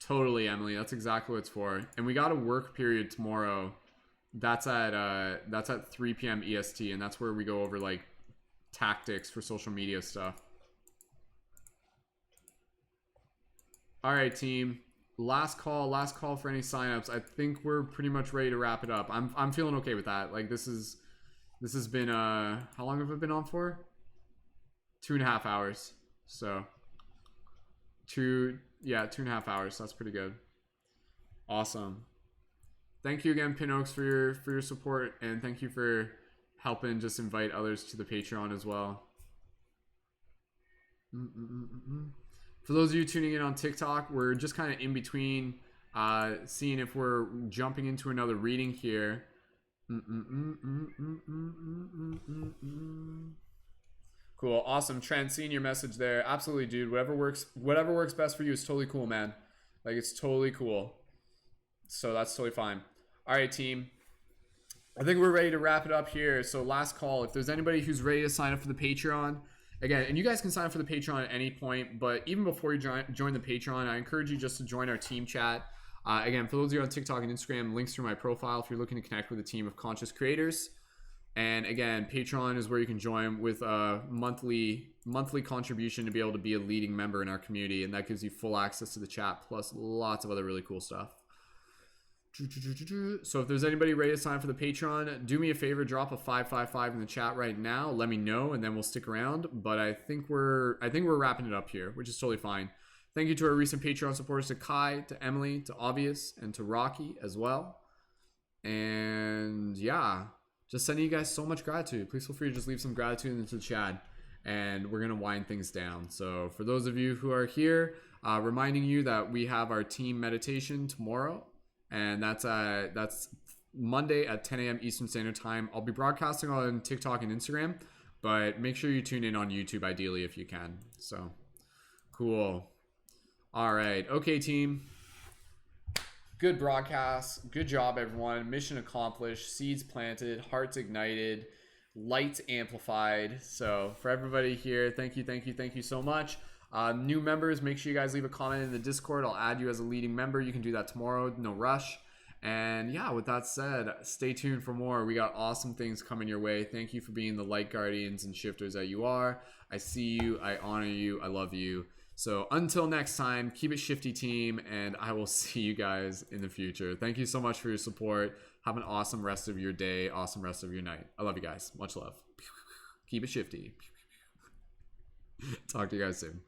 Totally, Emily. That's exactly what it's for. And we got a work period tomorrow. That's at 3 p.m. EST, and that's where we go over like tactics for social media stuff. All right, team. Last call for any signups. I think we're pretty much ready to wrap it up. I'm feeling okay with that. Like this has been how long have I been on for? 2.5 hours. So 2.5 hours. That's pretty good. Awesome. Thank you again, Pinox, for your support, and thank you for helping just invite others to the Patreon as well. For those of you tuning in on TikTok, we're just kind of in between seeing if we're jumping into another reading here. Cool. Awesome. Trent, seeing your message there. Absolutely, dude. Whatever works best for you is totally cool, man. Like, it's totally cool. So that's totally fine. All right, team. I think we're ready to wrap it up here. So last call. If there's anybody who's ready to sign up for the Patreon, again, and you guys can sign up for the Patreon at any point, but even before you join the Patreon, I encourage you just to join our team chat. Again, for those of you on TikTok and Instagram, links through my profile if you're looking to connect with a team of conscious creators. And again, Patreon is where you can join with a monthly contribution to be able to be a leading member in our community, and that gives you full access to the chat plus lots of other really cool stuff. So if there's anybody ready to sign up for the Patreon, do me a favor, drop a 555 in the chat right now. Let me know, and then we'll stick around. But I think we're wrapping it up here, which is totally fine. Thank you to our recent Patreon supporters, to Kai, to Emily, to Obvious, and to Rocky as well. And yeah, just sending you guys so much gratitude. Please feel free to just leave some gratitude into the chat, and we're gonna wind things down. So for those of you who are here, reminding you that we have our team meditation tomorrow, and that's Monday at 10 a.m. Eastern Standard Time. I'll be broadcasting on TikTok and Instagram, but make sure you tune in on YouTube ideally if you can. So cool. All right. Okay, team. Good broadcast. Good job, everyone. Mission accomplished. Seeds planted. Hearts ignited. light amplified. So for everybody here, thank you so much. New members, make sure you guys leave a comment in the Discord. I'll add you as a leading member. You can do that tomorrow, no rush. And yeah, with that said, stay tuned for more. We got awesome things coming your way. Thank you for being the light guardians and shifters that you are. I see you, I honor you, I love you. So until next time, keep it shifty, team, and I will see you guys in the future. Thank you so much for your support. Have an awesome rest of your day, awesome rest of your night. I love you guys. Much love. Keep it shifty. Talk to you guys soon.